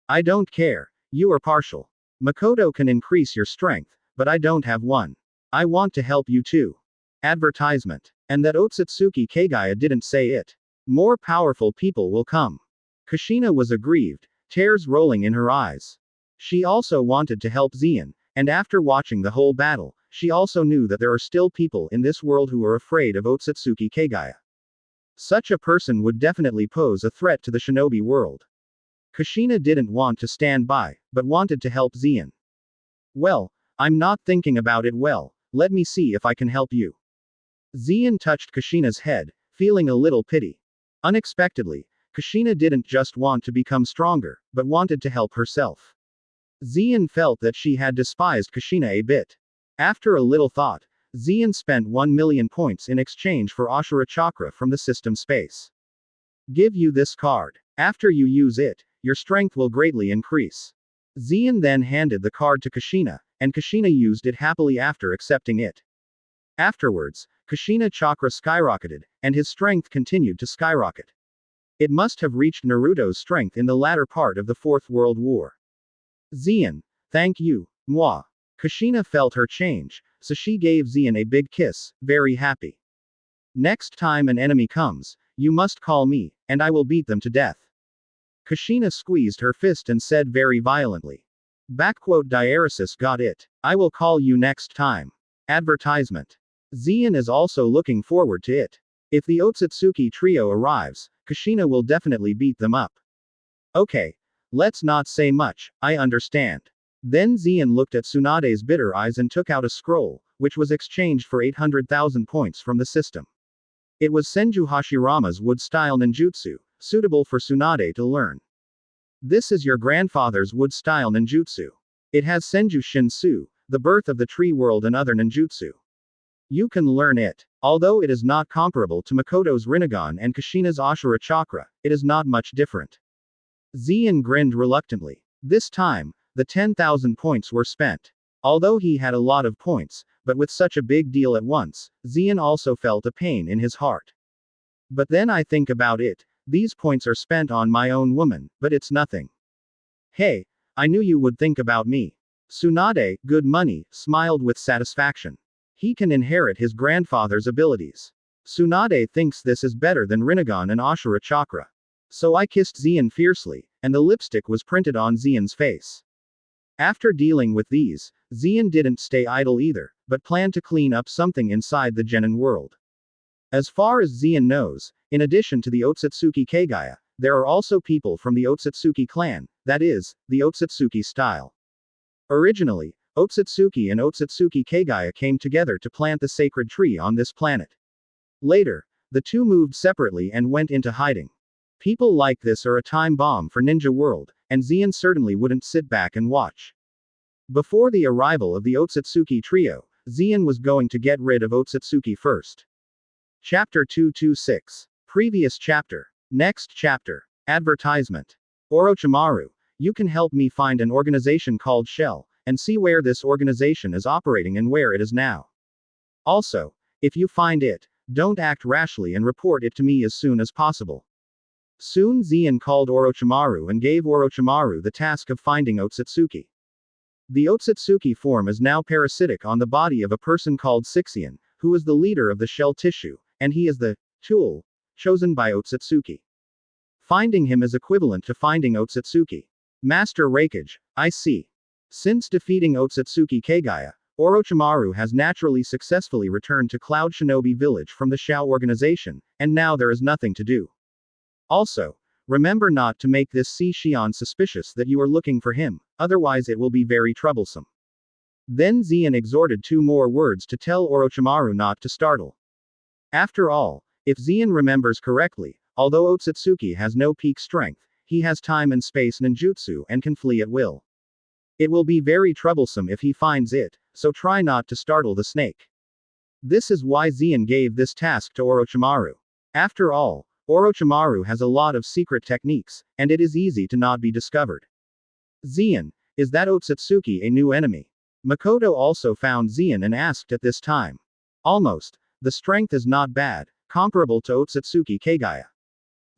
I don't care, you are partial. Makoto can increase your strength, but I don't have one. I want to help you too. Advertisement. And that Otsutsuki Kagaya didn't say it. More powerful people will come. Kushina was aggrieved, tears rolling in her eyes. She also wanted to help Zeon, and after watching the whole battle, she also knew that there are still people in this world who are afraid of Otsutsuki Kagaya. Such a person would definitely pose a threat to the shinobi world. Kushina didn't want to stand by, but wanted to help Zeon. Well, I'm not thinking about it well, let me see if I can help you. Zeon touched Kushina's head, feeling a little pity. Unexpectedly, Kushina didn't just want to become stronger, but wanted to help herself. Zeon felt that she had despised Kushina a bit. After a little thought, Zeon spent 1 million points in exchange for Ashura Chakra from the system space. Give you this card. After you use it, your strength will greatly increase. Zeon then handed the card to Kushina, and Kushina used it happily after accepting it. Afterwards, Kushina chakra skyrocketed, and his strength continued to skyrocket. It must have reached Naruto's strength in the latter part of the Fourth World War. Xian, thank you, moi. Kushina felt her change, so she gave Xian a big kiss, very happy. Next time an enemy comes, you must call me, and I will beat them to death. Kushina squeezed her fist and said very violently. Diaresis got it. I will call you next time. Advertisement. Xian is also looking forward to it. If the Otsutsuki trio arrives, Kushina will definitely beat them up. Okay. Let's not say much, I understand. Then Xian looked at Tsunade's bitter eyes and took out a scroll, which was exchanged for 800,000 points from the system. It was Senju Hashirama's wood-style ninjutsu, suitable for Tsunade to learn. This is your grandfather's wood-style ninjutsu. It has Senju Shinsu, the birth of the tree world and other ninjutsu. You can learn it. Although it is not comparable to Makoto's Rinnegan and Kushina's Ashura Chakra, it is not much different. Xian grinned reluctantly. This time, the 10,000 points were spent. Although he had a lot of points, but with such a big deal at once, Xian also felt a pain in his heart. But then I think about it, these points are spent on my own woman, but it's nothing. Hey, I knew you would think about me. Tsunade, good money, smiled with satisfaction. He can inherit his grandfather's abilities. Tsunade thinks this is better than Rinnegan and Ashura Chakra. So I kissed Xian fiercely, and the lipstick was printed on Xian's face. After dealing with these, Xian didn't stay idle either, but planned to clean up something inside the genin world. As far as Xian knows, in addition to the Otsutsuki Kagaya, there are also people from the Otsutsuki clan, that is, the Otsutsuki style. Originally, Otsutsuki and Otsutsuki Kagaya came together to plant the sacred tree on this planet. Later, the two moved separately and went into hiding. People like this are a time bomb for Ninja World, and Xian certainly wouldn't sit back and watch. Before the arrival of the Otsutsuki trio, Xian was going to get rid of Otsutsuki first. Chapter 226. Previous chapter. Next chapter. Advertisement. Orochimaru, you can help me find an organization called Shell, and see where this organization is operating and where it is now. Also, if you find it, don't act rashly and report it to me as soon as possible. Soon Xian called Orochimaru and gave Orochimaru the task of finding Otsutsuki. The Otsutsuki form is now parasitic on the body of a person called Sixian, who is the leader of the shell tissue, and he is the tool chosen by Otsutsuki. Finding him is equivalent to finding Otsutsuki. Master Raikage, I see. Since defeating Otsutsuki Kagaya, Orochimaru has naturally successfully returned to Cloud Shinobi Village from the Shao organization, and now there is nothing to do. Also, remember not to make this Shi Xian suspicious that you are looking for him, otherwise it will be very troublesome. Then Xian exhorted two more words to tell Orochimaru not to startle. After all, if Xian remembers correctly, although Otsutsuki has no peak strength, he has time and space ninjutsu and can flee at will. It will be very troublesome if he finds it, so try not to startle the snake. This is why Xian gave this task to Orochimaru. After all, Orochimaru has a lot of secret techniques, and it is easy to not be discovered. Xian, is that Otsutsuki a new enemy? Makoto also found Xian and asked at this time. Almost. The strength is not bad, comparable to Otsutsuki Kagaya.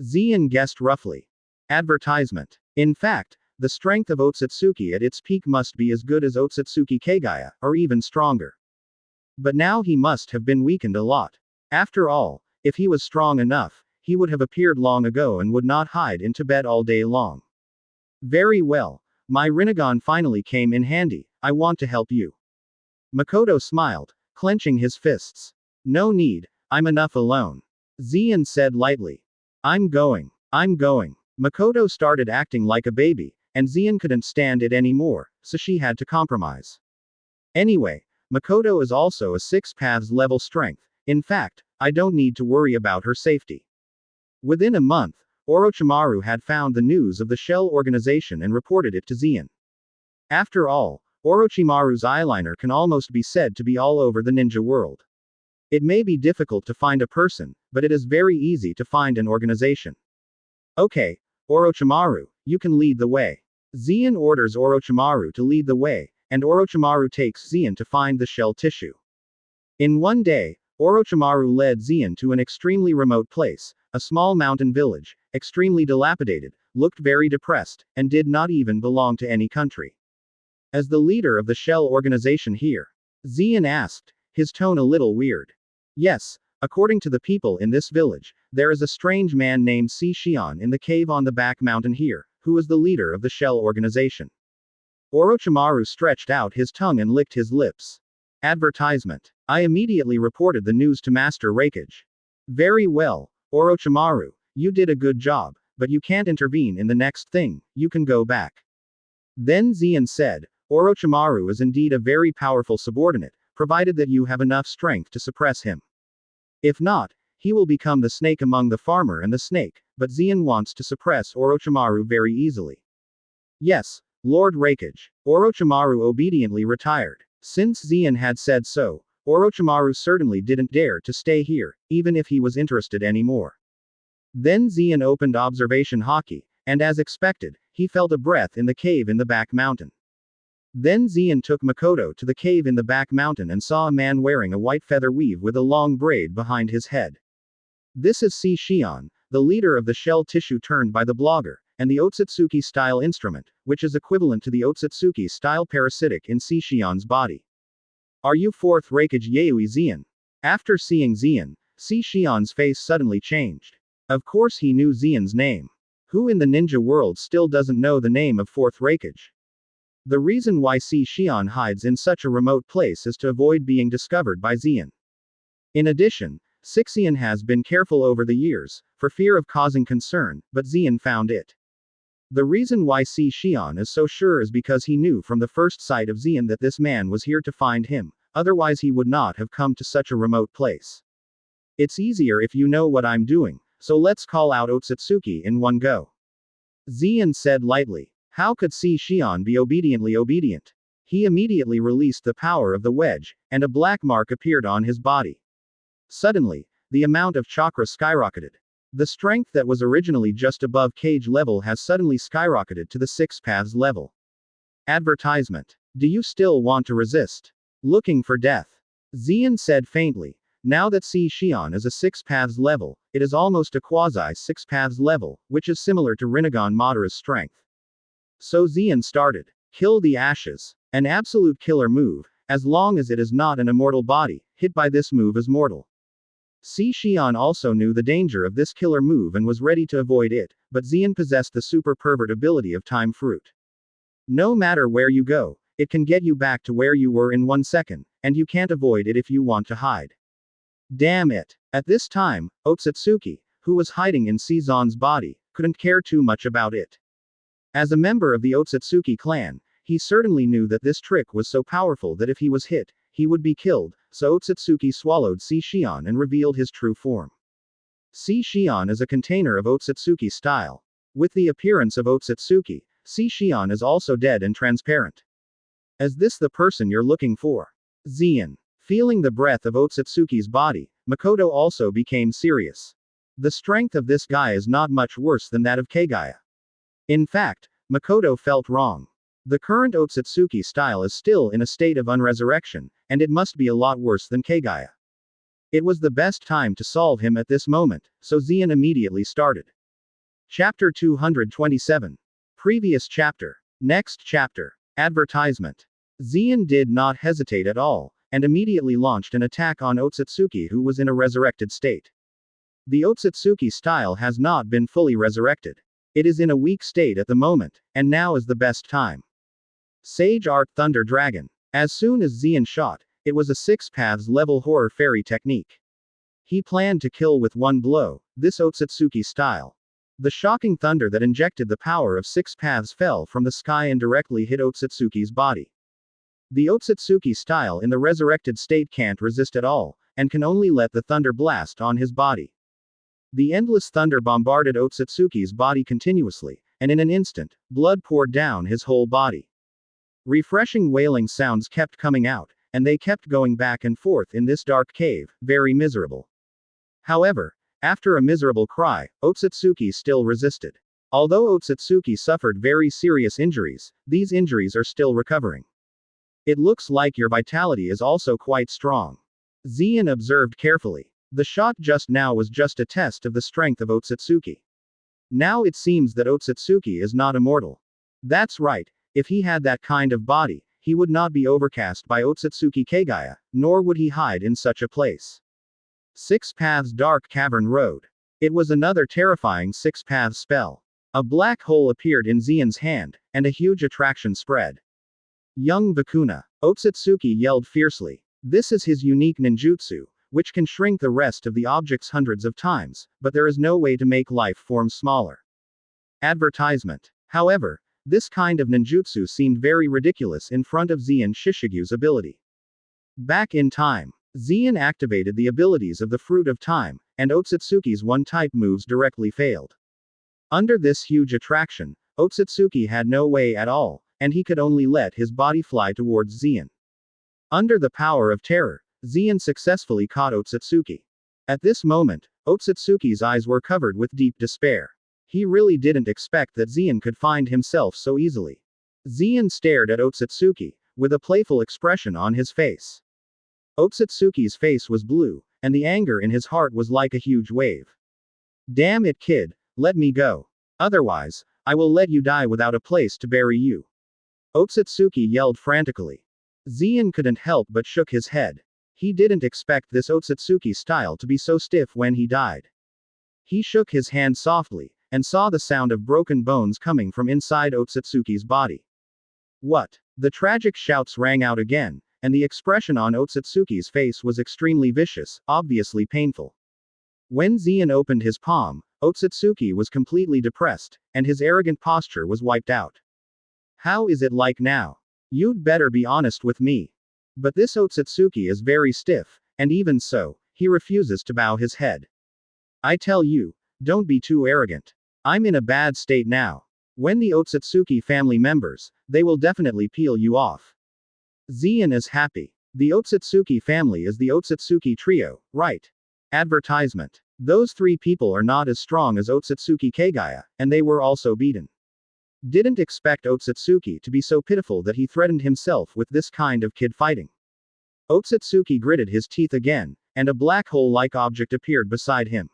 Xian guessed roughly. Advertisement. In fact, the strength of Otsutsuki at its peak must be as good as Otsutsuki Kagaya, or even stronger. But now he must have been weakened a lot. After all, if he was strong enough, he would have appeared long ago and would not hide into bed all day long. Very well. My Rinnegan finally came in handy, I want to help you. Makoto smiled, clenching his fists. No need, I'm enough alone. Xian said lightly. I'm going. Makoto started acting like a baby, and Xian couldn't stand it anymore, so she had to compromise. Anyway, Makoto is also a 6 paths level strength. In fact, I don't need to worry about her safety. Within a month, Orochimaru had found the news of the Shell organization and reported it to Xian. After all, Orochimaru's eyeliner can almost be said to be all over the ninja world. It may be difficult to find a person, but it is very easy to find an organization. Okay, Orochimaru, you can lead the way. Xian orders Orochimaru to lead the way, and Orochimaru takes Xian to find the shell tissue. In one day, Orochimaru led Zien to an extremely remote place, a small mountain village, extremely dilapidated, looked very depressed, and did not even belong to any country. As the leader of the Shell organization here? Zien asked, his tone a little weird. Yes, according to the people in this village, there is a strange man named Si Xian in the cave on the back mountain here, who is the leader of the Shell organization. Orochimaru stretched out his tongue and licked his lips. Advertisement. I immediately reported the news to Master Raikage. Very well, Orochimaru, you did a good job, but you can't intervene in the next thing, you can go back. Then Zien said, Orochimaru is indeed a very powerful subordinate, provided that you have enough strength to suppress him. If not, he will become the snake among the farmer and the snake, but Zien wants to suppress Orochimaru very easily. Yes, Lord Raikage. Orochimaru obediently retired. Since Zien had said so, Orochimaru certainly didn't dare to stay here, even if he was interested anymore. Then Zien opened observation haki, and as expected, he felt a breath in the cave in the back mountain. Then Zien took Makoto to the cave in the back mountain and saw a man wearing a white feather weave with a long braid behind his head. This is Si Xian, the leader of the shell tissue turned by the blogger, and the Otsutsuki-style instrument, which is equivalent to the Otsutsuki-style parasitic in Si Xian's body. Are you fourth Raikage Yaoi Zien? After seeing Zien, Si Xian's face suddenly changed. Of course he knew Zien's name. Who in the ninja world still doesn't know the name of fourth Raikage? The reason why Si Xian hides in such a remote place is to avoid being discovered by Zien. In addition, Sixian has been careful over the years, for fear of causing concern, but Zien found it. The reason why Si Xian is so sure is because he knew from the first sight of Zien that this man was here to find him, otherwise he would not have come to such a remote place. It's easier if you know what I'm doing, so let's call out Otsutsuki in one go. Zien said lightly. How could Si Xian be obediently obedient? He immediately released the power of the wedge, and a black mark appeared on his body. Suddenly, the amount of chakra skyrocketed. The strength that was originally just above cage level has suddenly skyrocketed to the 6 paths level. Advertisement. Do you still want to resist? Looking for death? Zien said faintly. Now that Si Xian is a 6 paths level, it is almost a quasi 6 paths level, which is similar to Rinnegan Madara's strength. So Zien started. Kill the ashes. An absolute killer move, as long as it is not an immortal body, hit by this move is mortal. Si Xian also knew the danger of this killer move and was ready to avoid it, but Zien possessed the super pervert ability of Time Fruit. No matter where you go, it can get you back to where you were in 1 second, and you can't avoid it if you want to hide. Damn it. At this time, Otsutsuki, who was hiding in Sizan's body, couldn't care too much about it. As a member of the Otsutsuki clan, he certainly knew that this trick was so powerful that if he was hit, he would be killed, so Otsutsuki swallowed Si Xian and revealed his true form. Si Xian is a container of Otsutsuki style. With the appearance of Otsutsuki, Si Xian is also dead and transparent. Is this the person you're looking for? Zien. Feeling the breath of Otsutsuki's body, Makoto also became serious. The strength of this guy is not much worse than that of Kagaya. In fact, Makoto felt wrong. The current Otsutsuki style is still in a state of unresurrection, and it must be a lot worse than Kagaya. It was the best time to solve him at this moment, so Zien immediately started. Chapter 227. Previous chapter. Next chapter. Advertisement. Zien did not hesitate at all, and immediately launched an attack on Otsutsuki, who was in a resurrected state. The Otsutsuki style has not been fully resurrected. It is in a weak state at the moment, and now is the best time. Sage Art Thunder Dragon. As soon as Zien shot, it was a 6 paths level horror fairy technique. He planned to kill with one blow, this Otsutsuki style. The shocking thunder that injected the power of 6 paths fell from the sky and directly hit Otsutsuki's body. The Otsutsuki style in the resurrected state can't resist at all, and can only let the thunder blast on his body. The endless thunder bombarded Otsutsuki's body continuously, and in an instant, blood poured down his whole body. Refreshing wailing sounds kept coming out, and they kept going back and forth in this dark cave, very miserable. However, after a miserable cry, Otsutsuki still resisted. Although Otsutsuki suffered very serious injuries, these injuries are still recovering. It looks like your vitality is also quite strong. Zien observed carefully. The shot just now was just a test of the strength of Otsutsuki. Now it seems that Otsutsuki is not immortal. That's right, if he had that kind of body, he would not be overcast by Otsutsuki Kagaya, nor would he hide in such a place. Six Paths Dark Cavern Road. It was another terrifying Six Paths spell. A black hole appeared in Zien's hand, and a huge attraction spread. Young Vikuna. Otsutsuki yelled fiercely. This is his unique ninjutsu, which can shrink the rest of the objects hundreds of times, but there is no way to make life forms smaller. Advertisement. However, this kind of ninjutsu seemed very ridiculous in front of Zien Shishigu's ability. Back in time, Zien activated the abilities of the Fruit of Time, and Otsutsuki's one-type moves directly failed. Under this huge attraction, Otsutsuki had no way at all, and he could only let his body fly towards Zien. Under the power of terror, Zien successfully caught Otsutsuki. At this moment, Otsutsuki's eyes were covered with deep despair. He really didn't expect that Zien could find himself so easily. Zien stared at Otsutsuki, with a playful expression on his face. Otsutsuki's face was blue, and the anger in his heart was like a huge wave. Damn it, kid, let me go. Otherwise, I will let you die without a place to bury you. Otsutsuki yelled frantically. Zien couldn't help but shook his head. He didn't expect this Otsutsuki style to be so stiff when he died. He shook his hand softly, and saw the sound of broken bones coming from inside Otsutsuki's body. What? The tragic shouts rang out again, and the expression on Otsutsuki's face was extremely vicious, obviously painful. When Zien opened his palm, Otsutsuki was completely depressed, and his arrogant posture was wiped out. How is it like now? You'd better be honest with me. But this Otsutsuki is very stiff, and even so, he refuses to bow his head. I tell you, don't be too arrogant. I'm in a bad state now. When the Otsutsuki family members, they will definitely peel you off. Zien is happy. The Otsutsuki family is the Otsutsuki trio, right? Advertisement. Those three people are not as strong as Otsutsuki Kagaya, and they were also beaten. Didn't expect Otsutsuki to be so pitiful that he threatened himself with this kind of kid fighting. Otsutsuki gritted his teeth again, and a black hole-like object appeared beside him.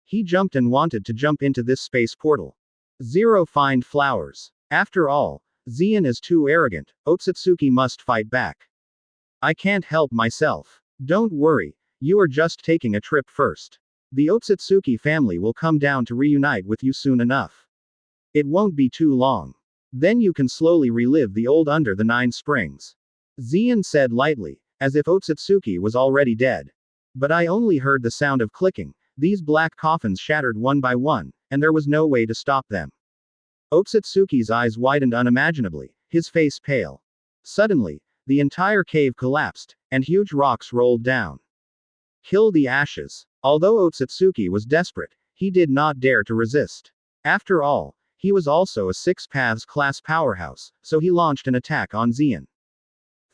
He jumped and wanted to jump into this space portal. Zero find flowers. After all, Zien is too arrogant, Otsutsuki must fight back. I can't help myself. Don't worry, you are just taking a trip first. The Otsutsuki family will come down to reunite with you soon enough. It won't be too long. Then you can slowly relive the old Under the Nine Springs. Zien said lightly, as if Otsutsuki was already dead. But I only heard the sound of clicking. These black coffins shattered one by one, and there was no way to stop them. Otsutsuki's eyes widened unimaginably, his face pale. Suddenly, the entire cave collapsed, and huge rocks rolled down. Kill the ashes. Although Otsutsuki was desperate, he did not dare to resist. After all, he was also a Six Paths class powerhouse, so he launched an attack on Zien.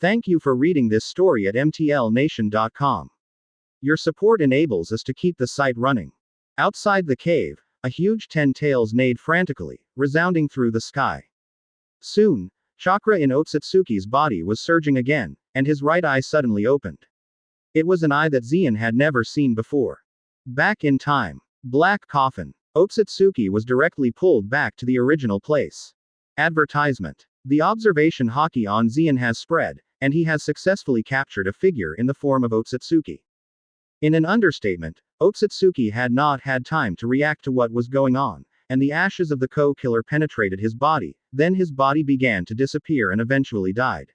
Thank you for reading this story at mtlnation.com. Your support enables us to keep the site running. Outside the cave, a huge 10 tails neighed frantically, resounding through the sky. Soon, chakra in Otsutsuki's body was surging again, and his right eye suddenly opened. It was an eye that Zien had never seen before. Back in time. Black coffin. Otsutsuki was directly pulled back to the original place. Advertisement. The observation haki on Zien has spread, and he has successfully captured a figure in the form of Otsutsuki. In an understatement, Otsutsuki had not had time to react to what was going on, and the ashes of the co-killer penetrated his body, then his body began to disappear and eventually died.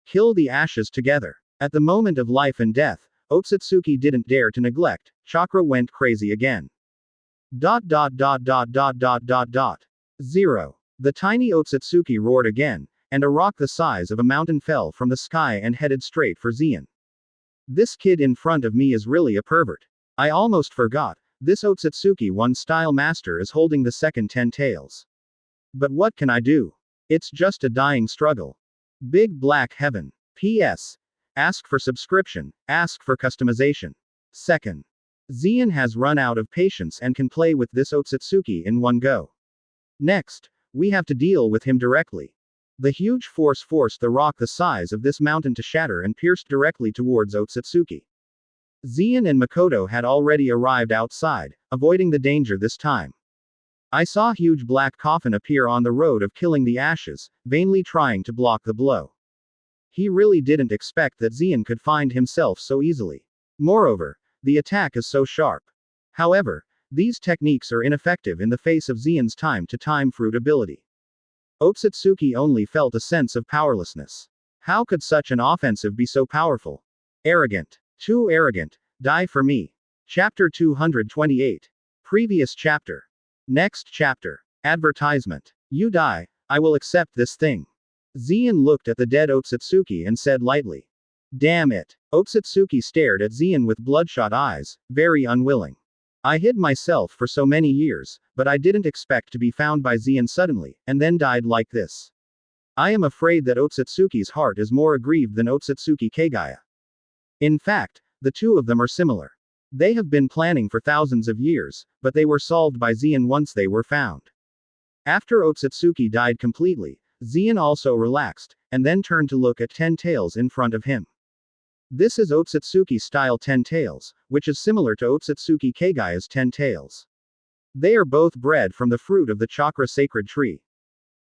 Kill the ashes together. At the moment of life and death, Otsutsuki didn't dare to neglect, chakra went crazy again. ... 0. The tiny Otsutsuki roared again, and a rock the size of a mountain fell from the sky and headed straight for Zien. This kid in front of me is really a pervert. I almost forgot, this Otsutsuki one style master is holding the second 10 tails. But what can I do? It's just a dying struggle. Big Black Heaven. P.S. Ask for subscription, ask for customization. Second. Zien has run out of patience and can play with this Otsutsuki in one go. Next, we have to deal with him directly. The huge force forced the rock the size of this mountain to shatter and pierced directly towards Otsutsuki. Zien and Makoto had already arrived outside, avoiding the danger this time. I saw a huge black coffin appear on the road of killing the ashes, vainly trying to block the blow. He really didn't expect that Zien could find himself so easily. Moreover, the attack is so sharp. However, these techniques are ineffective in the face of Zien's time-to-time fruit ability. Otsutsuki only felt a sense of powerlessness. How could such an offensive be so powerful? Arrogant. Too arrogant. Die for me. Chapter 228. Previous chapter. Next chapter. Advertisement. You die, I will accept this thing. Zien looked at the dead Otsutsuki and said lightly. Damn it. Otsutsuki stared at Zien with bloodshot eyes, very unwilling. I hid myself for so many years, but I didn't expect to be found by Zien suddenly, and then died like this. I am afraid that Otsutsuki's heart is more aggrieved than Otsutsuki Kagaya. In fact, the two of them are similar. They have been planning for thousands of years, but they were solved by Zien once they were found. After Otsutsuki died completely, Zien also relaxed, and then turned to look at 10 tails in front of him. This is Otsutsuki-style 10 tails, which is similar to Otsutsuki Kagaya's 10 tails. They are both bred from the fruit of the chakra sacred tree.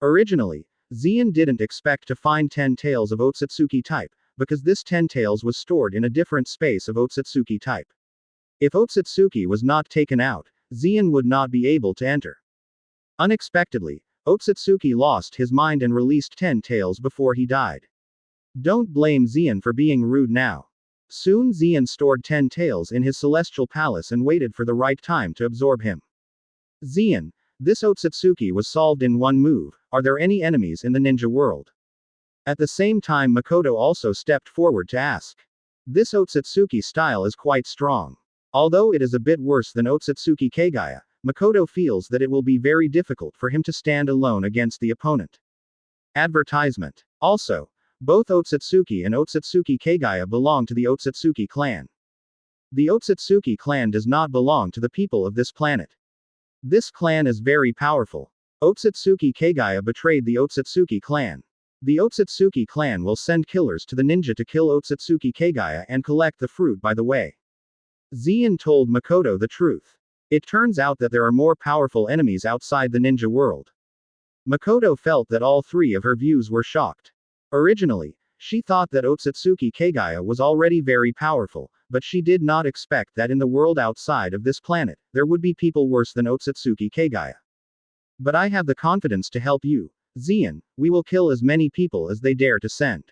Originally, Zien didn't expect to find 10 tails of Otsutsuki type, because this 10 tails was stored in a different space of Otsutsuki type. If Otsutsuki was not taken out, Zien would not be able to enter. Unexpectedly, Otsutsuki lost his mind and released 10 tails before he died. Don't blame Zien for being rude now. Soon Zien stored 10 tails in his celestial palace and waited for the right time to absorb him. Zien, this Otsutsuki was solved in one move. Are there any enemies in the ninja world? At the same time Makoto also stepped forward to ask. This Otsutsuki style is quite strong. Although it is a bit worse than Otsutsuki Kagaya, Makoto feels that it will be very difficult for him to stand alone against the opponent. Advertisement. Also, both Otsutsuki and Otsutsuki Kagaya belong to the Otsutsuki clan. The Otsutsuki clan does not belong to the people of this planet. This clan is very powerful. Otsutsuki Kagaya betrayed the Otsutsuki clan. The Otsutsuki clan will send killers to the ninja to kill Otsutsuki Kagaya and collect the fruit by the way. Zien told Makoto the truth. It turns out that there are more powerful enemies outside the ninja world. Makoto felt that all three of her views were shocked. Originally, she thought that Otsutsuki Kagaya was already very powerful, but she did not expect that in the world outside of this planet, there would be people worse than Otsutsuki Kagaya. But I have the confidence to help you, Zien, we will kill as many people as they dare to send.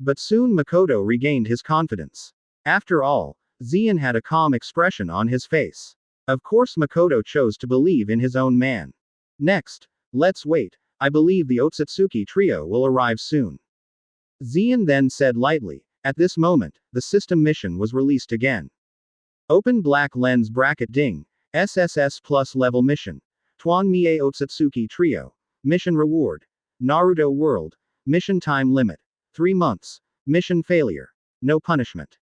But soon Makoto regained his confidence. After all, Zien had a calm expression on his face. Of course Makoto chose to believe in his own man. Next, let's wait, I believe the Otsutsuki trio will arrive soon. Zien then said lightly. At this moment, the system mission was released again. Open black lens bracket ding, SSS plus level mission. Tuan Mie Otsutsuki trio. Mission reward. Naruto world. Mission time limit. 3 months. Mission failure. No punishment.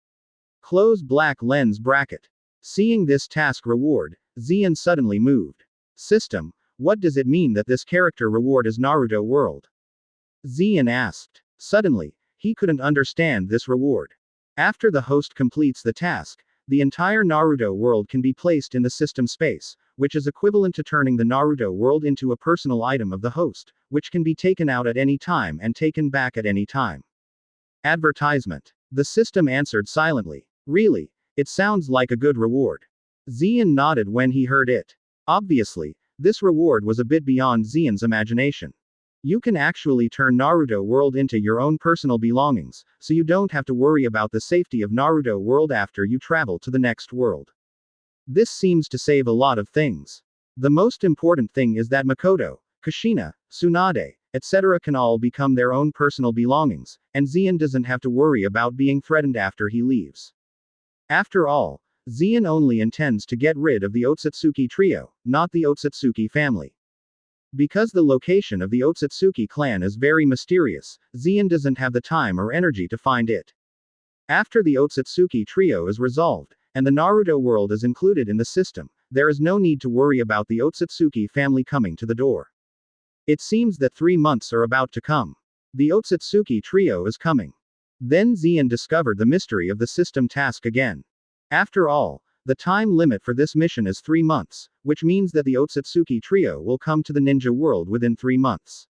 Close black lens bracket. Seeing this task reward, Zien suddenly moved. System, what does it mean that this character reward is Naruto world? Zien asked. Suddenly, he couldn't understand this reward. After the host completes the task, the entire Naruto world can be placed in the system space, which is equivalent to turning the Naruto world into a personal item of the host, which can be taken out at any time and taken back at any time. Advertisement. The system answered silently. Really? It sounds like a good reward. Zien nodded when he heard it. Obviously, this reward was a bit beyond Zien's imagination. You can actually turn Naruto world into your own personal belongings, so you don't have to worry about the safety of Naruto world after you travel to the next world. This seems to save a lot of things. The most important thing is that Makoto, Kushina, Tsunade, etc. can all become their own personal belongings, and Zien doesn't have to worry about being threatened after he leaves. After all, Zien only intends to get rid of the Otsutsuki trio, not the Otsutsuki family. Because the location of the Otsutsuki clan is very mysterious, Zien doesn't have the time or energy to find it. After the Otsutsuki trio is resolved, and the Naruto world is included in the system, there is no need to worry about the Otsutsuki family coming to the door. It seems that 3 months are about to come. The Otsutsuki trio is coming. Then Zien discovered the mystery of the system task again. After all, the time limit for this mission is 3 months, which means that the Otsutsuki trio will come to the ninja world within 3 months.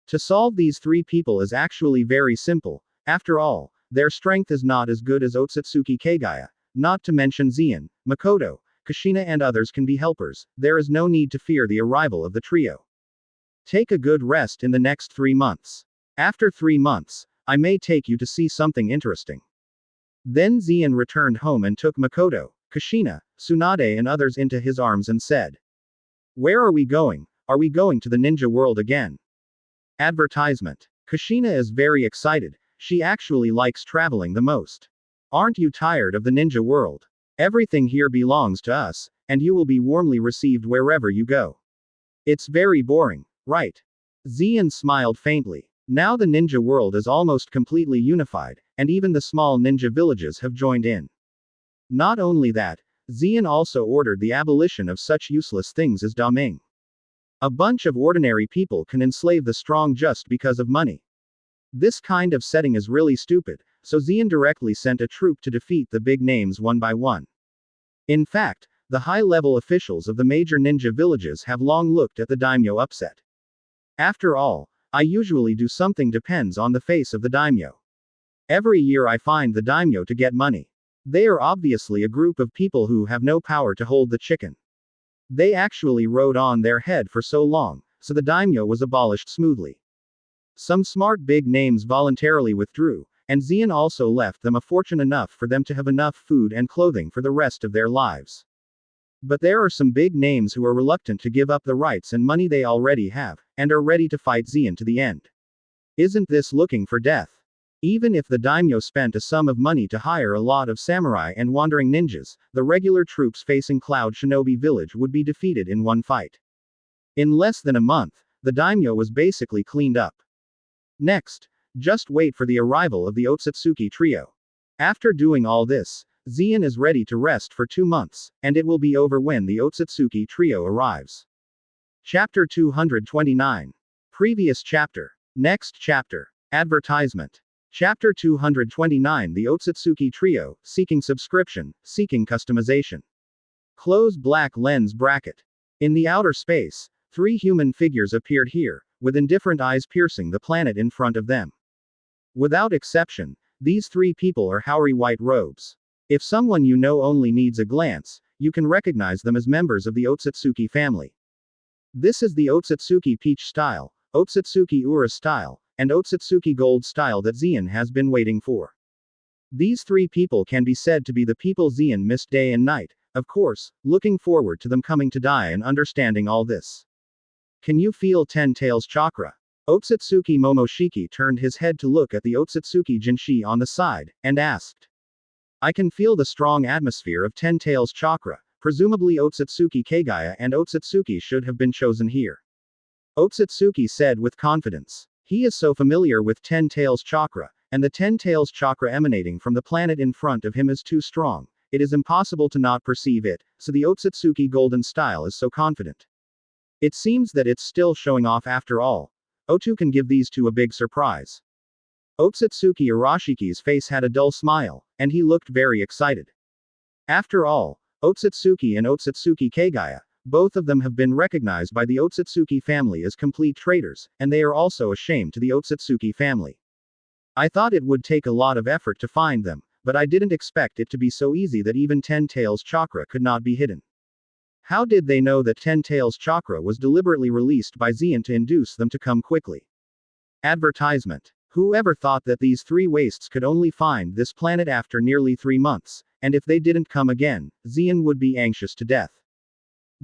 To solve these 3 people is actually very simple. After all, their strength is not as good as Otsutsuki Kagaya, not to mention Zien, Makoto, Kushina and others can be helpers. There is no need to fear the arrival of the trio. Take a good rest in the next 3 months. After 3 months, I may take you to see something interesting. Then Zien returned home and took Makoto, Kushina, Tsunade and others into his arms and said, "Where are we going? Are we going to the ninja world again?" Advertisement. Kushina is very excited, she actually likes traveling the most. Aren't you tired of the ninja world? Everything here belongs to us, and you will be warmly received wherever you go. It's very boring, right? Zien smiled faintly. Now the ninja world is almost completely unified, and even the small ninja villages have joined in. Not only that, Zien also ordered the abolition of such useless things as daming. A bunch of ordinary people can enslave the strong just because of money. This kind of setting is really stupid, so Zien directly sent a troop to defeat the big names one by one. In fact, the high-level officials of the major ninja villages have long looked at the daimyo upset. After all, I usually do something depends on the face of the daimyo. Every year I find the daimyo to get money. They are obviously a group of people who have no power to hold the chicken. They actually rode on their head for so long, so the daimyo was abolished smoothly. Some smart big names voluntarily withdrew, and Zien also left them a fortune enough for them to have enough food and clothing for the rest of their lives. But there are some big names who are reluctant to give up the rights and money they already have, and are ready to fight Zien to the end. Isn't this looking for death? Even if the daimyo spent a sum of money to hire a lot of samurai and wandering ninjas, the regular troops facing Cloud Shinobi Village would be defeated in one fight. In less than a month, the daimyo was basically cleaned up. Next, just wait for the arrival of the Otsutsuki trio. After doing all this, Zien is ready to rest for 2 months, and it will be over when the Otsutsuki trio arrives. Chapter 229. Previous chapter. Next chapter. Advertisement. Chapter 229 The Otsutsuki Trio, seeking subscription, seeking customization. Close black lens bracket. In the outer space, 3 human figures appeared here, with indifferent eyes piercing the planet in front of them. Without exception, these 3 people are Haori white robes. If someone you know only needs a glance, you can recognize them as members of the Otsutsuki family. This is the Otsutsuki Peach style, Otsutsuki Ura style, and Otsutsuki Gold style that Zien has been waiting for. These 3 people can be said to be the people Zien missed day and night, of course, looking forward to them coming to die and understanding all this. Can you feel Ten Tails chakra? Otsutsuki Momoshiki turned his head to look at the Otsutsuki Jinshi on the side, and asked. I can feel the strong atmosphere of Ten Tails chakra, presumably Otsutsuki Kagaya and Otsutsuki should have been chosen here. Otsutsuki said with confidence. He is so familiar with Ten Tails chakra, and the Ten Tails chakra emanating from the planet in front of him is too strong, it is impossible to not perceive it, so the Otsutsuki golden style is so confident. It seems that it's still showing off after all. Otu can give these 2 a big surprise. Otsutsuki Arashiki's face had a dull smile, and he looked very excited. After all, Otsutsuki and Otsutsuki Kagaya, both of them have been recognized by the Otsutsuki family as complete traitors, and they are also a shame to the Otsutsuki family. I thought it would take a lot of effort to find them, but I didn't expect it to be so easy that even Ten Tails chakra could not be hidden. How did they know that Ten Tails chakra was deliberately released by Zien to induce them to come quickly? Advertisement. Whoever thought that these 3 wastes could only find this planet after nearly 3 months, and if they didn't come again, Zien would be anxious to death.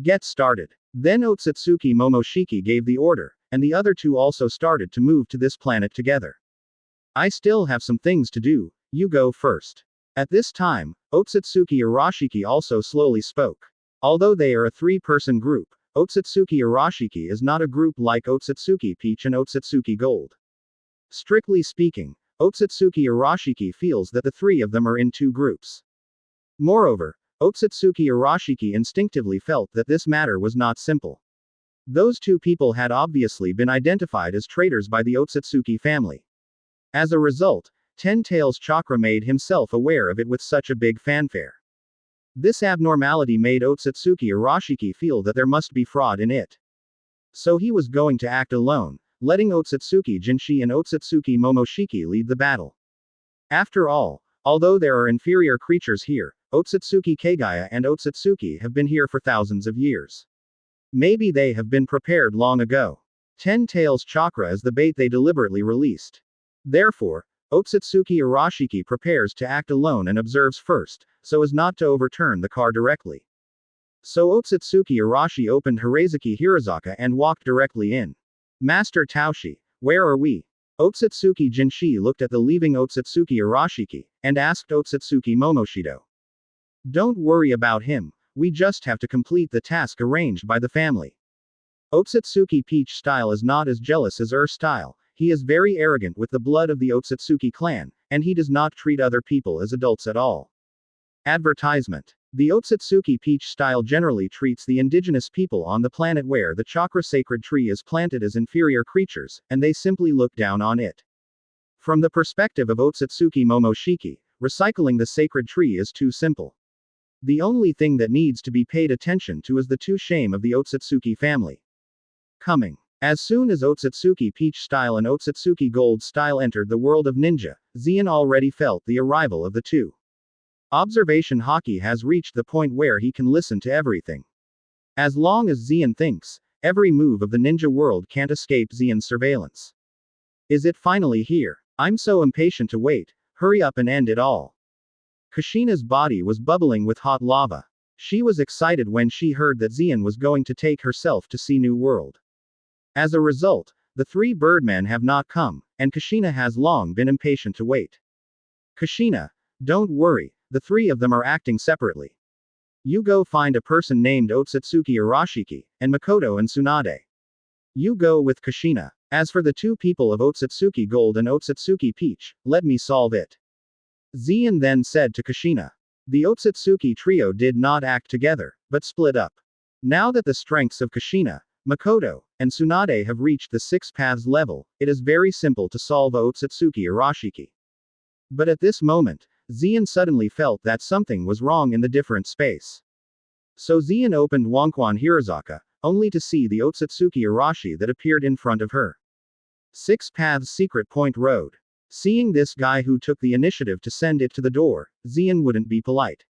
Get started. Then Otsutsuki Momoshiki gave the order, and the other 2 also started to move to this planet together. I still have some things to do, you go first. At this time, Otsutsuki Arashiki also slowly spoke. Although they are a 3-person group, Otsutsuki Arashiki is not a group like Otsutsuki Peach and Otsutsuki Gold. Strictly speaking, Otsutsuki Arashiki feels that the 3 of them are in 2 groups. Moreover, Otsutsuki Arashiki instinctively felt that this matter was not simple. Those 2 people had obviously been identified as traitors by the Otsutsuki family. As a result, Ten Tails chakra made himself aware of it with such a big fanfare. This abnormality made Otsutsuki Arashiki feel that there must be fraud in it. So he was going to act alone, letting Otsutsuki Jinshi and Otsutsuki Momoshiki lead the battle. After all, although there are inferior creatures here, Otsutsuki Kagaya and Otsutsuki have been here for thousands of years. Maybe they have been prepared long ago. 10 Tails Chakra is the bait they deliberately released. Therefore, Otsutsuki Arashiki prepares to act alone and observes first, so as not to overturn the car directly. So Otsutsuki Arashi opened Hirazuki Hirazaka and walked directly in. Master Taoshi, where are we? Otsutsuki Jinshi looked at the leaving Otsutsuki Arashiki, and asked Otsutsuki Momoshido. Don't worry about him, we just have to complete the task arranged by the family. Otsutsuki Peach Style is not as jealous as Style, he is very arrogant with the blood of the Otsutsuki clan, and he does not treat other people as adults at all. Advertisement. The Otsutsuki Peach Style generally treats the indigenous people on the planet where the chakra sacred tree is planted as inferior creatures, and they simply look down on it. From the perspective of Otsutsuki Momoshiki, recycling the sacred tree is too simple. The only thing that needs to be paid attention to is the true shame of the Otsutsuki family. Coming. As soon as Otsutsuki Peach Style and Otsutsuki Gold Style entered the world of ninja, Xian already felt the arrival of the two. Observation Haki has reached the point where he can listen to everything. As long as Xian thinks, every move of the ninja world can't escape Xian's surveillance. Is it finally here? I'm so impatient to wait, hurry up and end it all. Kushina's body was bubbling with hot lava. She was excited when she heard that Xian was going to take herself to see New World. As a result, the three Birdmen have not come, and Kushina has long been impatient to wait. Kushina, don't worry, the three of them are acting separately. You go find a person named Otsutsuki Arashiki, and Makoto and Tsunade. You go with Kushina. As for the two people of Otsutsuki Gold and Otsutsuki Peach, let me solve it. Xian then said to Kushina. The Otsutsuki trio did not act together, but split up. Now that the strengths of Kushina, Makoto, and Tsunade have reached the 6 paths level, it is very simple to solve Otsutsuki Arashiki. But at this moment, Xian suddenly felt that something was wrong in the different space. So Xian opened Wanquan Hirazaka, only to see the Otsutsuki Arashi that appeared in front of her. 6 Paths Secret Point Road. Seeing this guy who took the initiative to send it to the door, Xian wouldn't be polite.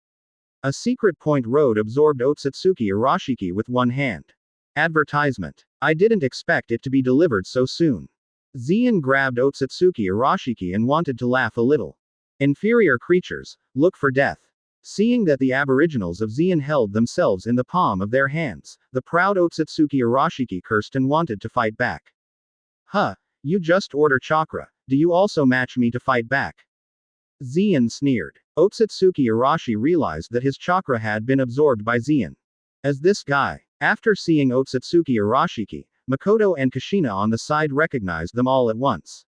A secret point road absorbed Otsutsuki Arashiki with one hand. Advertisement. I didn't expect it to be delivered so soon. Xian grabbed Otsutsuki Arashiki and wanted to laugh a little. Inferior creatures, look for death. Seeing that the aboriginals of Xian held themselves in the palm of their hands, the proud Otsutsuki Arashiki cursed and wanted to fight back. Huh, you just order chakra, do you also match me to fight back? Xian sneered. Otsutsuki Arashi realized that his chakra had been absorbed by Xian. As this guy. After seeing Otsutsuki Arashiki, Makoto and Kushina on the side recognized them all at once.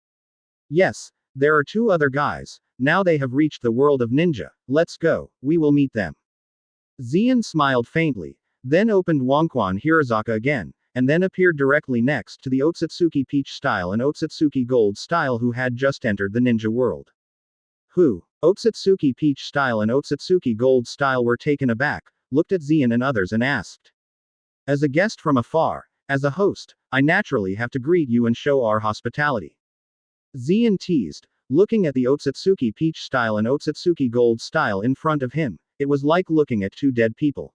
Yes, there are two other guys, now they have reached the world of ninja, let's go, we will meet them. Xian smiled faintly, then opened Wanquan Hirazaka again, and then appeared directly next to the Otsutsuki Peach Style and Otsutsuki Gold Style who had just entered the ninja world. Who? Otsutsuki Peach Style and Otsutsuki Gold Style were taken aback, looked at Xian and others and asked. As a guest from afar, as a host, I naturally have to greet you and show our hospitality. Xian teased, looking at the Otsutsuki Peach Style and Otsutsuki Gold Style in front of him, it was like looking at two dead people.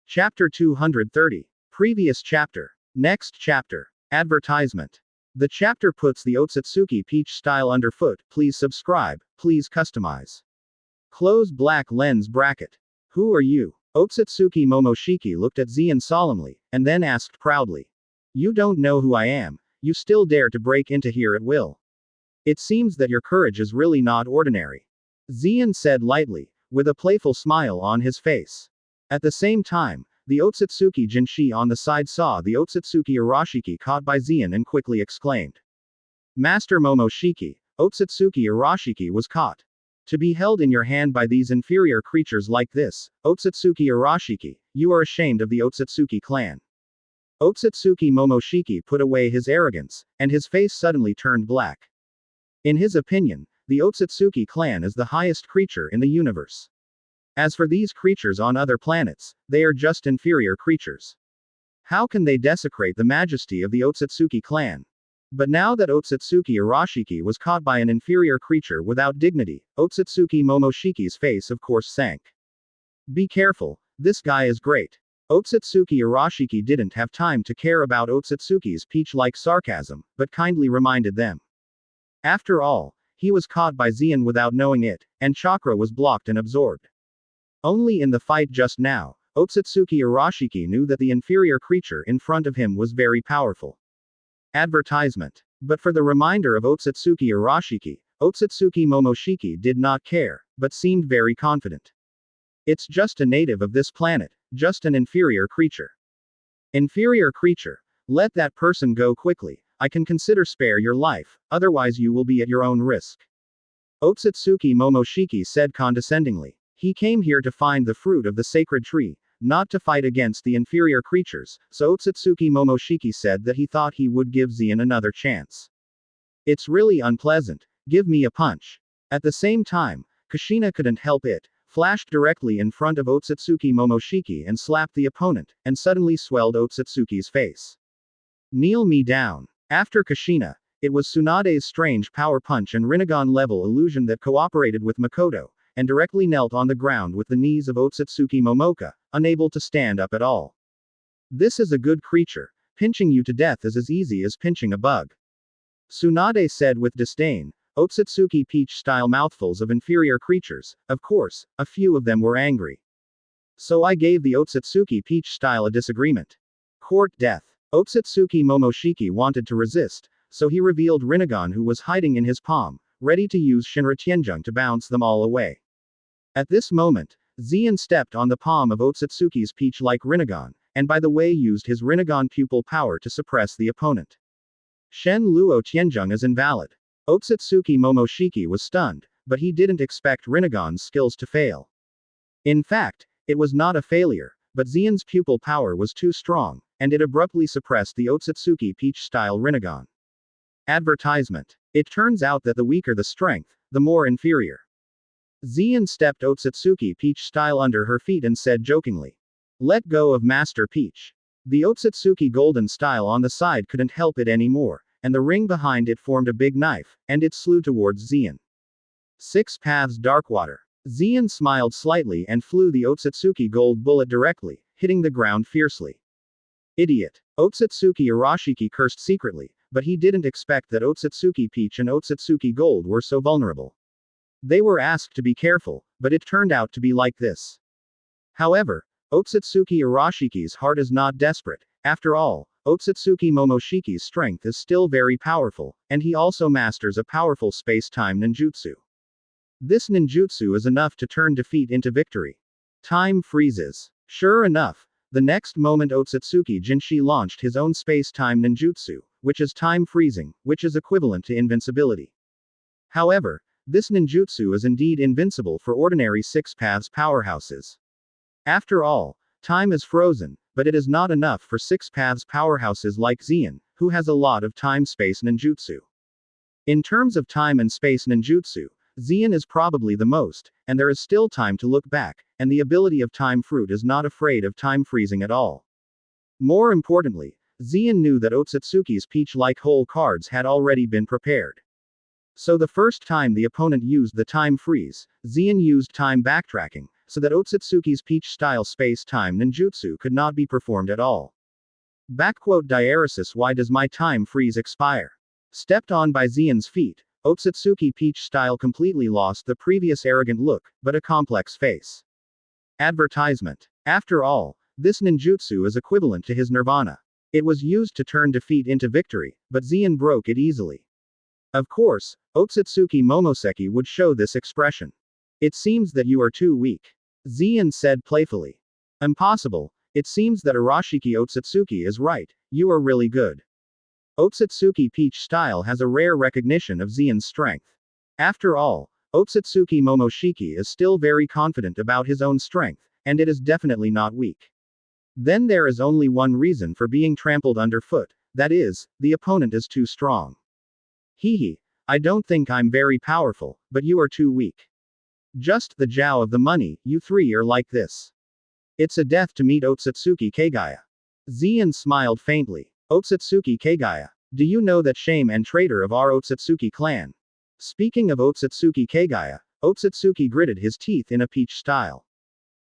Chapter 230. Previous chapter. Next chapter. Advertisement. The chapter puts the Otsutsuki Peach Style underfoot, please subscribe, please customize. Close black lens bracket. Who are you? Otsutsuki Momoshiki looked at Xian solemnly, and then asked proudly. You don't know who I am, you still dare to break into here at will. It seems that your courage is really not ordinary. Xian said lightly, with a playful smile on his face. At the same time, the Otsutsuki Jinshi on the side saw the Otsutsuki Arashiki caught by Xian and quickly exclaimed. Master Momoshiki, Otsutsuki Arashiki was caught. To be held in your hand by these inferior creatures like this, Otsutsuki Arashiki, you are ashamed of the Otsutsuki clan. Otsutsuki Momoshiki put away his arrogance, and his face suddenly turned black. In his opinion, the Otsutsuki clan is the highest creature in the universe. As for these creatures on other planets, they are just inferior creatures. How can they desecrate the majesty of the Otsutsuki clan? But now that Otsutsuki Arashiki was caught by an inferior creature without dignity, Otsutsuki Momoshiki's face of course sank. Be careful, this guy is great. Otsutsuki Arashiki didn't have time to care about Otsutsuki's peach-like sarcasm, but kindly reminded them. After all, he was caught by Xian without knowing it, and chakra was blocked and absorbed. Only in the fight just now, Otsutsuki Arashiki knew that the inferior creature in front of him was very powerful. Advertisement. But for the reminder of Otsutsuki Arashiki, Otsutsuki Momoshiki did not care, but seemed very confident. It's just a native of this planet, just an inferior creature. Inferior creature. Let that person go quickly, I can consider spare your life, otherwise you will be at your own risk. Otsutsuki Momoshiki said condescendingly. He came here to find the fruit of the sacred tree, not to fight against the inferior creatures, so Otsutsuki Momoshiki said that he thought he would give Xian another chance. It's really unpleasant, give me a punch. At the same time, Kushina couldn't help it, flashed directly in front of Otsutsuki Momoshiki and slapped the opponent, and suddenly swelled Otsutsuki's face. Kneel me down. After Kushina, it was Tsunade's strange power punch and Rinnegan-level illusion that cooperated with Makoto, and directly knelt on the ground with the knees of Otsutsuki Momoka, unable to stand up at all. This is a good creature, pinching you to death is as easy as pinching a bug. Tsunade said with disdain. Otsutsuki peach-style mouthfuls of inferior creatures, of course, a few of them were angry. So I gave the Otsutsuki peach-style a disagreement. Court death. Otsutsuki Momoshiki wanted to resist, so he revealed Rinnegan who was hiding in his palm, ready to use Shinra Tianjung to bounce them all away. At this moment, Xian stepped on the palm of Otsutsuki's peach-like Rinnegan, and by the way used his Rinnegan pupil power to suppress the opponent. Shen Luo Tianjung is invalid. Otsutsuki Momoshiki was stunned, but he didn't expect Rinnegan's skills to fail. In fact, it was not a failure, but Xian's pupil power was too strong, and it abruptly suppressed the Otsutsuki peach-style Rinnegan. Advertisement. It turns out that the weaker the strength, the more inferior. Xian stepped Otsutsuki peach-style under her feet and said jokingly. Let go of Master Peach. The Otsutsuki golden style on the side couldn't help it anymore, and the ring behind it formed a big knife, and it slew towards Xian. 6 paths Darkwater. Xian smiled slightly and flew the Otsutsuki gold bullet directly, hitting the ground fiercely. Idiot. Otsutsuki Arashiki cursed secretly, but he didn't expect that Otsutsuki Peach and Otsutsuki Gold were so vulnerable. They were asked to be careful, but it turned out to be like this. However, Otsutsuki Arashiki's heart is not desperate. After all, Otsutsuki Momoshiki's strength is still very powerful, and he also masters a powerful space-time ninjutsu. This ninjutsu is enough to turn defeat into victory. Time freezes. Sure enough, the next moment Otsutsuki Jinshi launched his own space-time ninjutsu, which is time freezing, which is equivalent to invincibility. However, this ninjutsu is indeed invincible for ordinary 6 paths powerhouses. After all, time is frozen, but it is not enough for 6 paths powerhouses like Xian, who has a lot of time-space ninjutsu. In terms of time and space ninjutsu, Xian is probably the most, and there is still time to look back, and the ability of Time Fruit is not afraid of time freezing at all. More importantly, Xian knew that Otsutsuki's peach-like hole cards had already been prepared. So the first time the opponent used the time freeze, Xian used time backtracking, so that Otsutsuki's peach-style space-time ninjutsu could not be performed at all. Diaresis. Why does my time freeze expire? Stepped on by Xian's feet, Otsutsuki peach-style completely lost the previous arrogant look, but a complex face. Advertisement. After all, this ninjutsu is equivalent to his nirvana. It was used to turn defeat into victory, but Xian broke it easily. Of course, Otsutsuki Momoseki would show this expression. It seems that you are too weak. Xian said playfully. Impossible, it seems that Arashiki Otsutsuki is right, you are really good. Otsutsuki Peach style has a rare recognition of Xian's strength. After all, Otsutsuki Momoshiki is still very confident about his own strength, and it is definitely not weak. Then there is only one reason for being trampled underfoot, that is, the opponent is too strong. Hehe, I don't think I'm very powerful, but you are too weak. Just the jow of the money, you three are like this. It's a death to meet Otsutsuki Kagaya. Zien smiled faintly. Otsutsuki Kagaya. Do you know that shame and traitor of our Otsutsuki clan? Speaking of Otsutsuki Kagaya, Otsutsuki gritted his teeth in a peach style.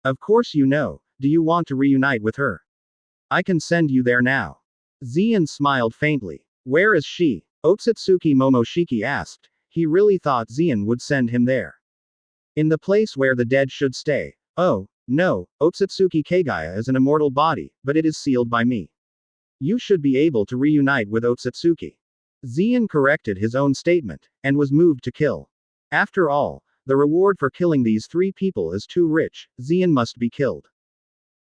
Of course you know, do you want to reunite with her? I can send you there now. Zien smiled faintly. Where is she? Otsutsuki Momoshiki asked. He really thought Zien would send him there. In the place where the dead should stay. Oh, no, Otsutsuki Kagaya is an immortal body, but it is sealed by me. You should be able to reunite with Otsutsuki. Zien corrected his own statement, and was moved to kill. After all, the reward for killing these three people is too rich, Zien must be killed.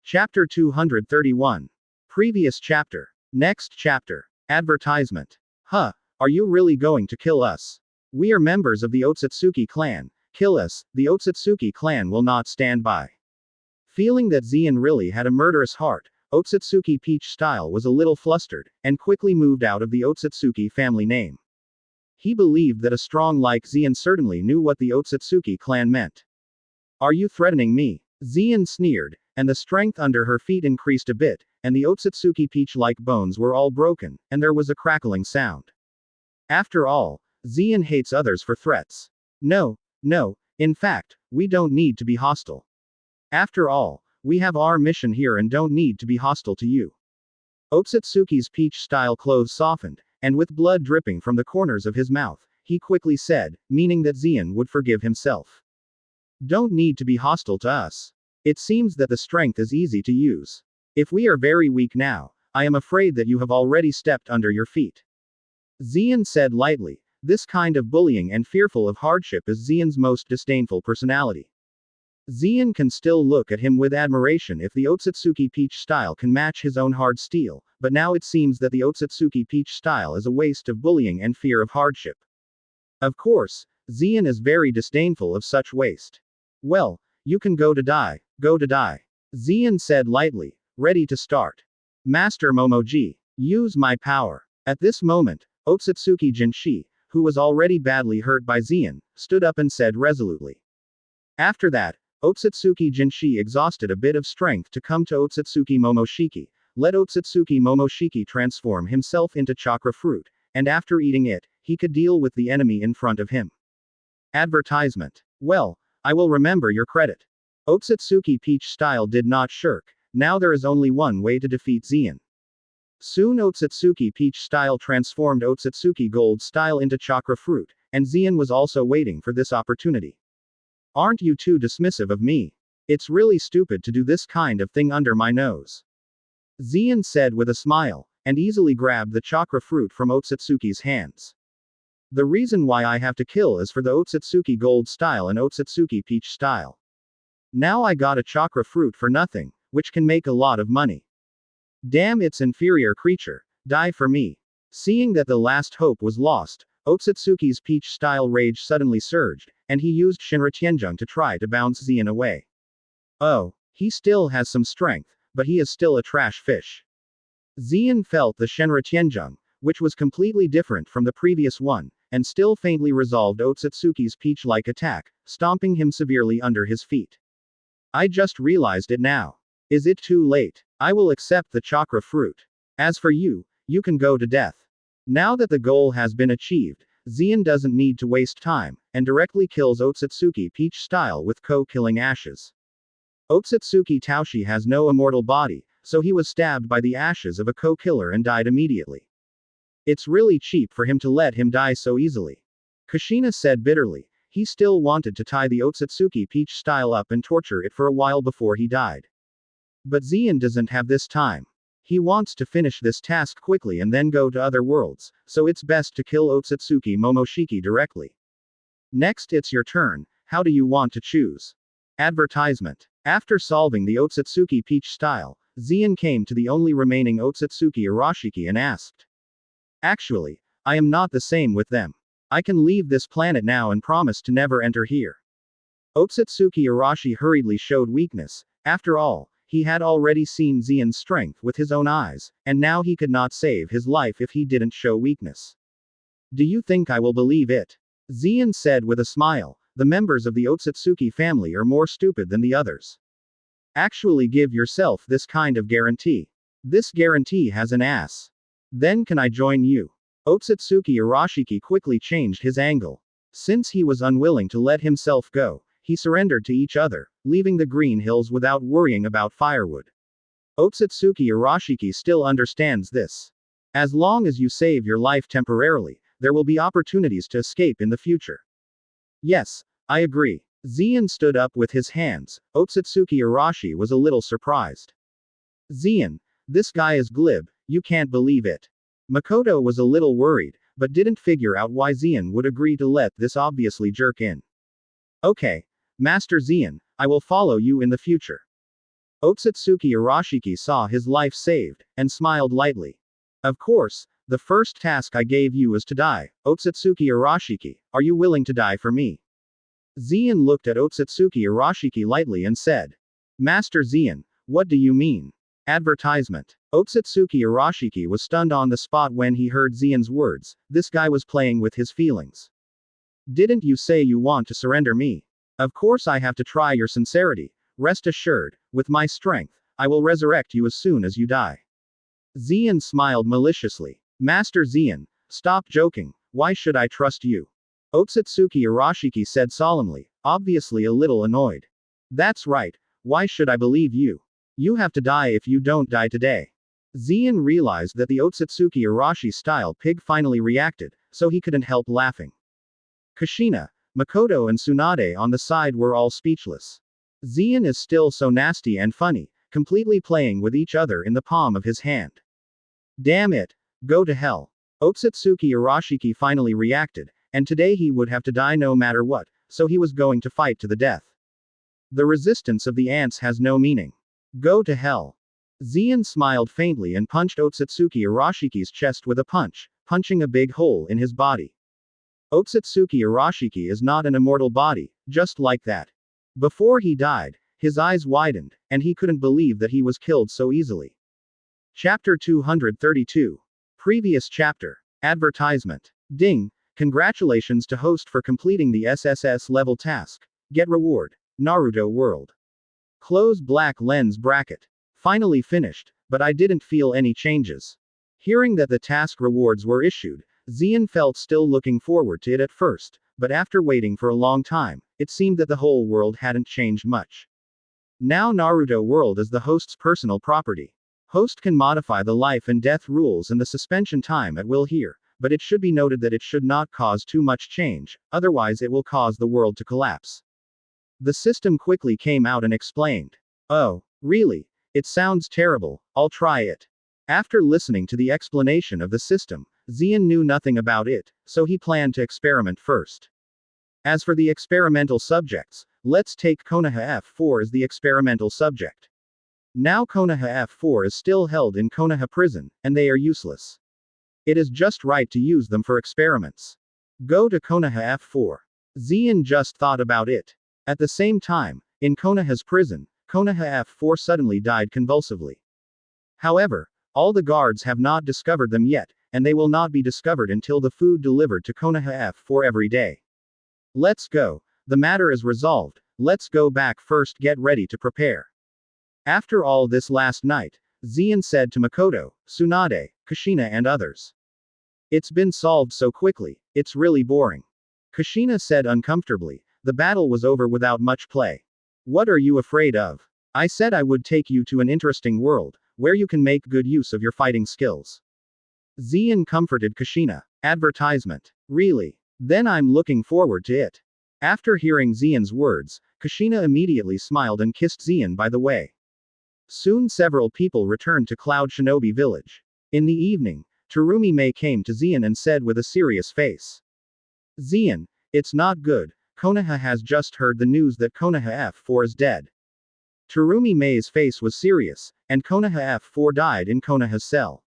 Chapter 231. Previous chapter. Next chapter. Advertisement. Huh, are you really going to kill us? We are members of the Otsutsuki clan. Kill us, the Otsutsuki clan will not stand by. Feeling that Zien really had a murderous heart, Otsutsuki Peach Style was a little flustered, and quickly moved out of the Otsutsuki family name. He believed that a strong like Zien certainly knew what the Otsutsuki clan meant. Are you threatening me? Zien sneered, and the strength under her feet increased a bit, and the Otsutsuki Peach-like bones were all broken, and there was a crackling sound. After all, Zien hates others for threats. No, in fact, we don't need to be hostile. After all, we have our mission here and don't need to be hostile to you. Otsutsuki's peach-style clothes softened, and with blood dripping from the corners of his mouth, he quickly said, meaning that Zien would forgive himself. Don't need to be hostile to us. It seems that the strength is easy to use. If we are very weak now, I am afraid that you have already stepped under your feet. Zien said lightly. This kind of bullying and fearful of hardship is Zien's most disdainful personality. Zien can still look at him with admiration if the Otsutsuki Peach Style can match his own hard steel, but now it seems that the Otsutsuki Peach Style is a waste of bullying and fear of hardship. Of course, Zien is very disdainful of such waste. Well, you can go to die, Zien said lightly, ready to start. Master Momoji, use my power. At this moment, Otsutsuki Jinshi, who was already badly hurt by Zien, stood up and said resolutely. After that, Otsutsuki Jinshi exhausted a bit of strength to come to Otsutsuki Momoshiki, let Otsutsuki Momoshiki transform himself into chakra fruit, and after eating it, he could deal with the enemy in front of him. Advertisement. Well, I will remember your credit. Otsutsuki Peach Style did not shirk, now there is only one way to defeat Zien. Soon Otsutsuki Peach Style transformed Otsutsuki Gold Style into chakra fruit, and Zien was also waiting for this opportunity. Aren't you too dismissive of me? It's really stupid to do this kind of thing under my nose. Zien said with a smile, and easily grabbed the chakra fruit from Otsutsuki's hands. The reason why I have to kill is for the Otsutsuki Gold Style and Otsutsuki Peach Style. Now I got a chakra fruit for nothing, which can make a lot of money. Damn, it's inferior creature, die for me. Seeing that the last hope was lost, Otsutsuki's Peach Style rage suddenly surged, and he used Shinra Tianjung to try to bounce Zien away. Oh, he still has some strength, but he is still a trash fish. Zien felt the Shinra Tianjung, which was completely different from the previous one, and still faintly resolved Otsutsuki's peach-like attack, stomping him severely under his feet. I just realized it now. Is it too late? I will accept the chakra fruit. As for you, you can go to death. Now that the goal has been achieved, Zien doesn't need to waste time, and directly kills Otsutsuki Peach Style with killing ashes. Otsutsuki Taoshi has no immortal body, so he was stabbed by the ashes of a killer and died immediately. It's really cheap for him to let him die so easily. Kushina said bitterly. He still wanted to tie the Otsutsuki Peach Style up and torture it for a while before he died. But Zien doesn't have this time. He wants to finish this task quickly and then go to other worlds, so it's best to kill Otsutsuki Momoshiki directly. Next, it's your turn. How do you want to choose? Advertisement. After solving the Otsutsuki Peach Style, Zien came to the only remaining Otsutsuki Arashiki and asked. Actually, I am not the same with them. I can leave this planet now and promise to never enter here. Otsutsuki Arashi hurriedly showed weakness. After all, he had already seen Zien's strength with his own eyes, and now he could not save his life if he didn't show weakness. Do you think I will believe it? Zien said with a smile, the members of the Otsutsuki family are more stupid than the others. Actually give yourself this kind of guarantee. This guarantee has an ass. Then can I join you? Otsutsuki Arashiki quickly changed his angle. Since he was unwilling to let himself go, he surrendered to each other, leaving the green hills without worrying about firewood. Otsutsuki Arashiki still understands this. As long as you save your life temporarily, there will be opportunities to escape in the future. Yes, I agree. Zien stood up with his hands. Otsutsuki Arashi was a little surprised. Zien, this guy is glib, you can't believe it. Makoto was a little worried, but didn't figure out why Zien would agree to let this obviously jerk in. Okay, Master Zien, I will follow you in the future. Otsutsuki Arashiki saw his life saved, and smiled lightly. Of course, the first task I gave you is to die. Otsutsuki Arashiki, are you willing to die for me? Zien looked at Otsutsuki Arashiki lightly and said. Master Zien, what do you mean? Advertisement. Otsutsuki Arashiki was stunned on the spot when he heard Zien's words. This guy was playing with his feelings. Didn't you say you want to surrender me? Of course I have to try your sincerity. Rest assured, with my strength, I will resurrect you as soon as you die. Zien smiled maliciously. Master Zien, stop joking, why should I trust you? Otsutsuki Arashiki said solemnly, obviously a little annoyed. That's right, why should I believe you? You have to die if you don't die today. Zien realized that the Otsutsuki Arashi style pig finally reacted, so he couldn't help laughing. Kushina, Makoto and Tsunade on the side were all speechless. Zien is still so nasty and funny, completely playing with each other in the palm of his hand. Damn it, go to hell. Otsutsuki Arashiki finally reacted, and today he would have to die no matter what, so he was going to fight to the death. The resistance of the ants has no meaning. Go to hell. Zien smiled faintly and punched Otsutsuki Arashiki's chest with a punch, punching a big hole in his body. Otsutsuki Arashiki is not an immortal body, just like that. Before he died, his eyes widened, and he couldn't believe that he was killed so easily. Chapter 232. Previous chapter. Advertisement. Ding. Congratulations to host for completing the SSS level task. Get reward. Naruto World. Close black lens bracket. Finally finished, but I didn't feel any changes. Hearing that the task rewards were issued, Zien felt still looking forward to it at first, but after waiting for a long time, it seemed that the whole world hadn't changed much. Now Naruto World is the host's personal property. Host can modify the life and death rules and the suspension time at will here, but it should be noted that it should not cause too much change, otherwise it will cause the world to collapse. The system quickly came out and explained. Oh, really? It sounds terrible, I'll try it. After listening to the explanation of the system, Zien knew nothing about it, so he planned to experiment first. As for the experimental subjects, let's take Konoha F4 as the experimental subject. Now Konoha F4 is still held in Konoha prison, and they are useless. It is just right to use them for experiments. Go to Konoha F4. Zien just thought about it. At the same time, in Konoha's prison, Konoha F4 suddenly died convulsively. However, all the guards have not discovered them yet, and they will not be discovered until the food delivered to Konoha F4 every day. Let's go. The matter is resolved. Let's go back first. Get ready to prepare. After all this last night, Zien said to Makoto, Tsunade, Kushina and others. It's been solved so quickly, it's really boring. Kushina said uncomfortably, the battle was over without much play. What are you afraid of? I said I would take you to an interesting world, where you can make good use of your fighting skills. Zien comforted Kushina. Advertisement. Really? Then I'm looking forward to it. After hearing Zien's words, Kushina immediately smiled and kissed Zien by the way. Soon several people returned to Cloud Shinobi Village. In the evening, Terumi Mei came to Zien and said with a serious face. Zien, it's not good, Konoha has just heard the news that Konoha F4 is dead. Terumi Mei's face was serious, and Konoha F4 died in Konoha's cell.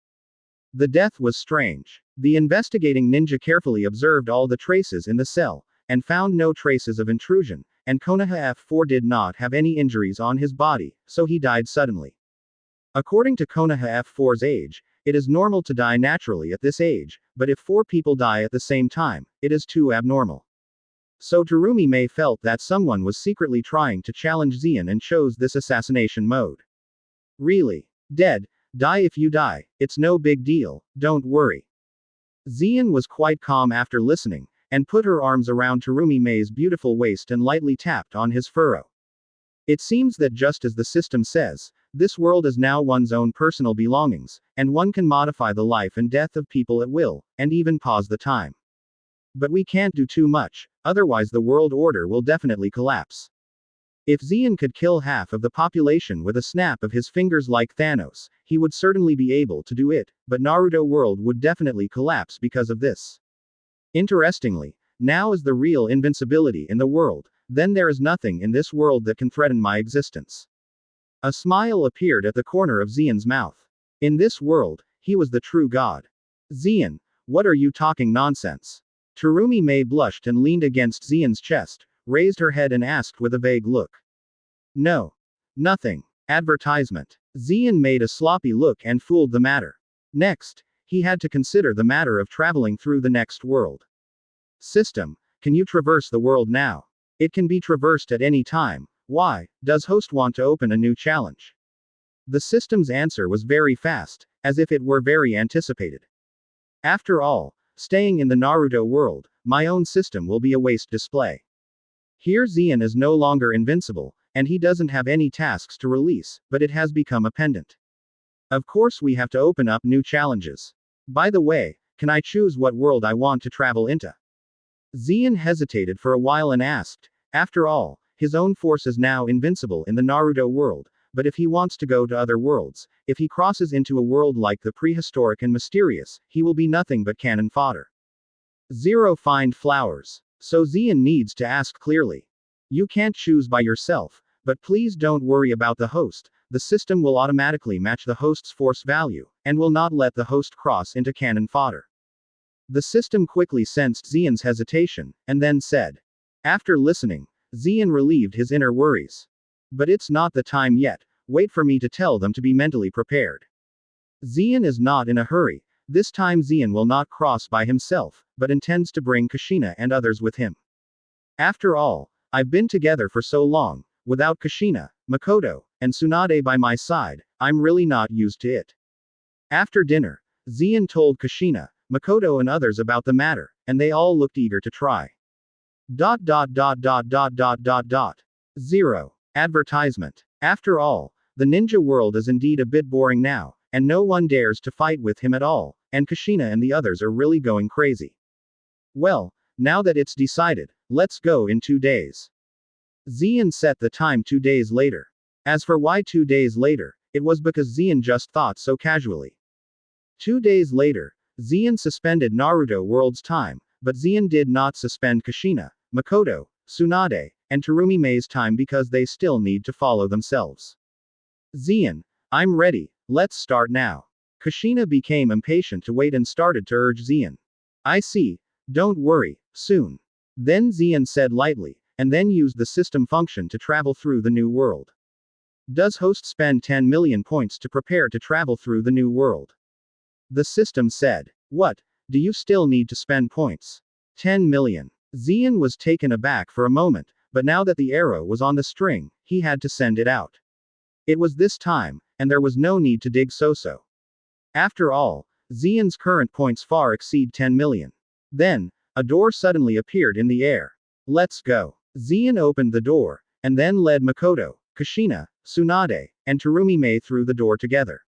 The death was strange. The investigating ninja carefully observed all the traces in the cell, and found no traces of intrusion, and Konoha F4 did not have any injuries on his body, so he died suddenly. According to Konoha F4's age, it is normal to die naturally at this age, but if 4 people die at the same time, it is too abnormal. So Terumi-Mei felt that someone was secretly trying to challenge Zian and chose this assassination mode. Really? Dead? Die if you die, it's no big deal, don't worry. Zian was quite calm after listening, and put her arms around Terumi-Mei's beautiful waist and lightly tapped on his furrow. It seems that just as the system says, this world is now one's own personal belongings, and one can modify the life and death of people at will, and even pause the time. But we can't do too much, otherwise the world order will definitely collapse. If Zian could kill half of the population with a snap of his fingers like Thanos, he would certainly be able to do it, but Naruto world would definitely collapse because of this. Interestingly, now is the real invincibility in the world, then there is nothing in this world that can threaten my existence. A smile appeared at the corner of Zian's mouth. In this world, he was the true god. Zian, what are you talking nonsense? Terumi-Mei blushed and leaned against Zian's chest, raised her head and asked with a vague look. No. Nothing. Advertisement. Zian made a sloppy look and fooled the matter. Next, he had to consider the matter of traveling through the next world. System, can you traverse the world now? It can be traversed at any time. Why does host want to open a new challenge? The system's answer was very fast, as if it were very anticipated. After all, staying in the Naruto world, my own system will be a waste display. Here Zian is no longer invincible, and he doesn't have any tasks to release, but it has become a pendant. Of course we have to open up new challenges. By the way, can I choose what world I want to travel into? Zian hesitated for a while and asked. After all, his own force is now invincible in the Naruto world, but if he wants to go to other worlds, if he crosses into a world like the prehistoric and mysterious, he will be nothing but cannon fodder. Zero find flowers. So Zian needs to ask clearly. You can't choose by yourself, but please don't worry about the host, the system will automatically match the host's force value, and will not let the host cross into cannon fodder. The system quickly sensed Zian's hesitation, and then said. After listening, Zian relieved his inner worries. But it's not the time yet, wait for me to tell them to be mentally prepared. Zian is not in a hurry, this time Zian will not cross by himself, but intends to bring Kushina and others with him. After all, I've been together for so long, without Kushina, Makoto, and Tsunade by my side, I'm really not used to it. After dinner, Zian told Kushina, Makoto and others about the matter, and they all looked eager to try. 0. Advertisement. After all, the ninja world is indeed a bit boring now, and no one dares to fight with him at all, and Kushina and the others are really going crazy. Well, now that it's decided, let's go in 2 days. Zian set the time 2 days later. As for why 2 days later, it was because Zian just thought so casually. 2 days later, Zian suspended Naruto world's time, but Zian did not suspend Kushina, Makoto, Tsunade, and Terumi-Mei's time because they still need to follow themselves. Zian, I'm ready, let's start now. Kushina became impatient to wait and started to urge Zian. I see, don't worry, soon. Then Zian said lightly, and then used the system function to travel through the new world. Does host spend 10 million points to prepare to travel through the new world? The system said. What, do you still need to spend points? 10 million. Zian was taken aback for a moment, but now that the arrow was on the string, he had to send it out. It was this time, and there was no need to dig so-so. After all, Zian's current points far exceed 10 million. Then, a door suddenly appeared in the air. Let's go. Zian opened the door, and then led Makoto, Kushina, Tsunade, and Terumi-Mei through the door together.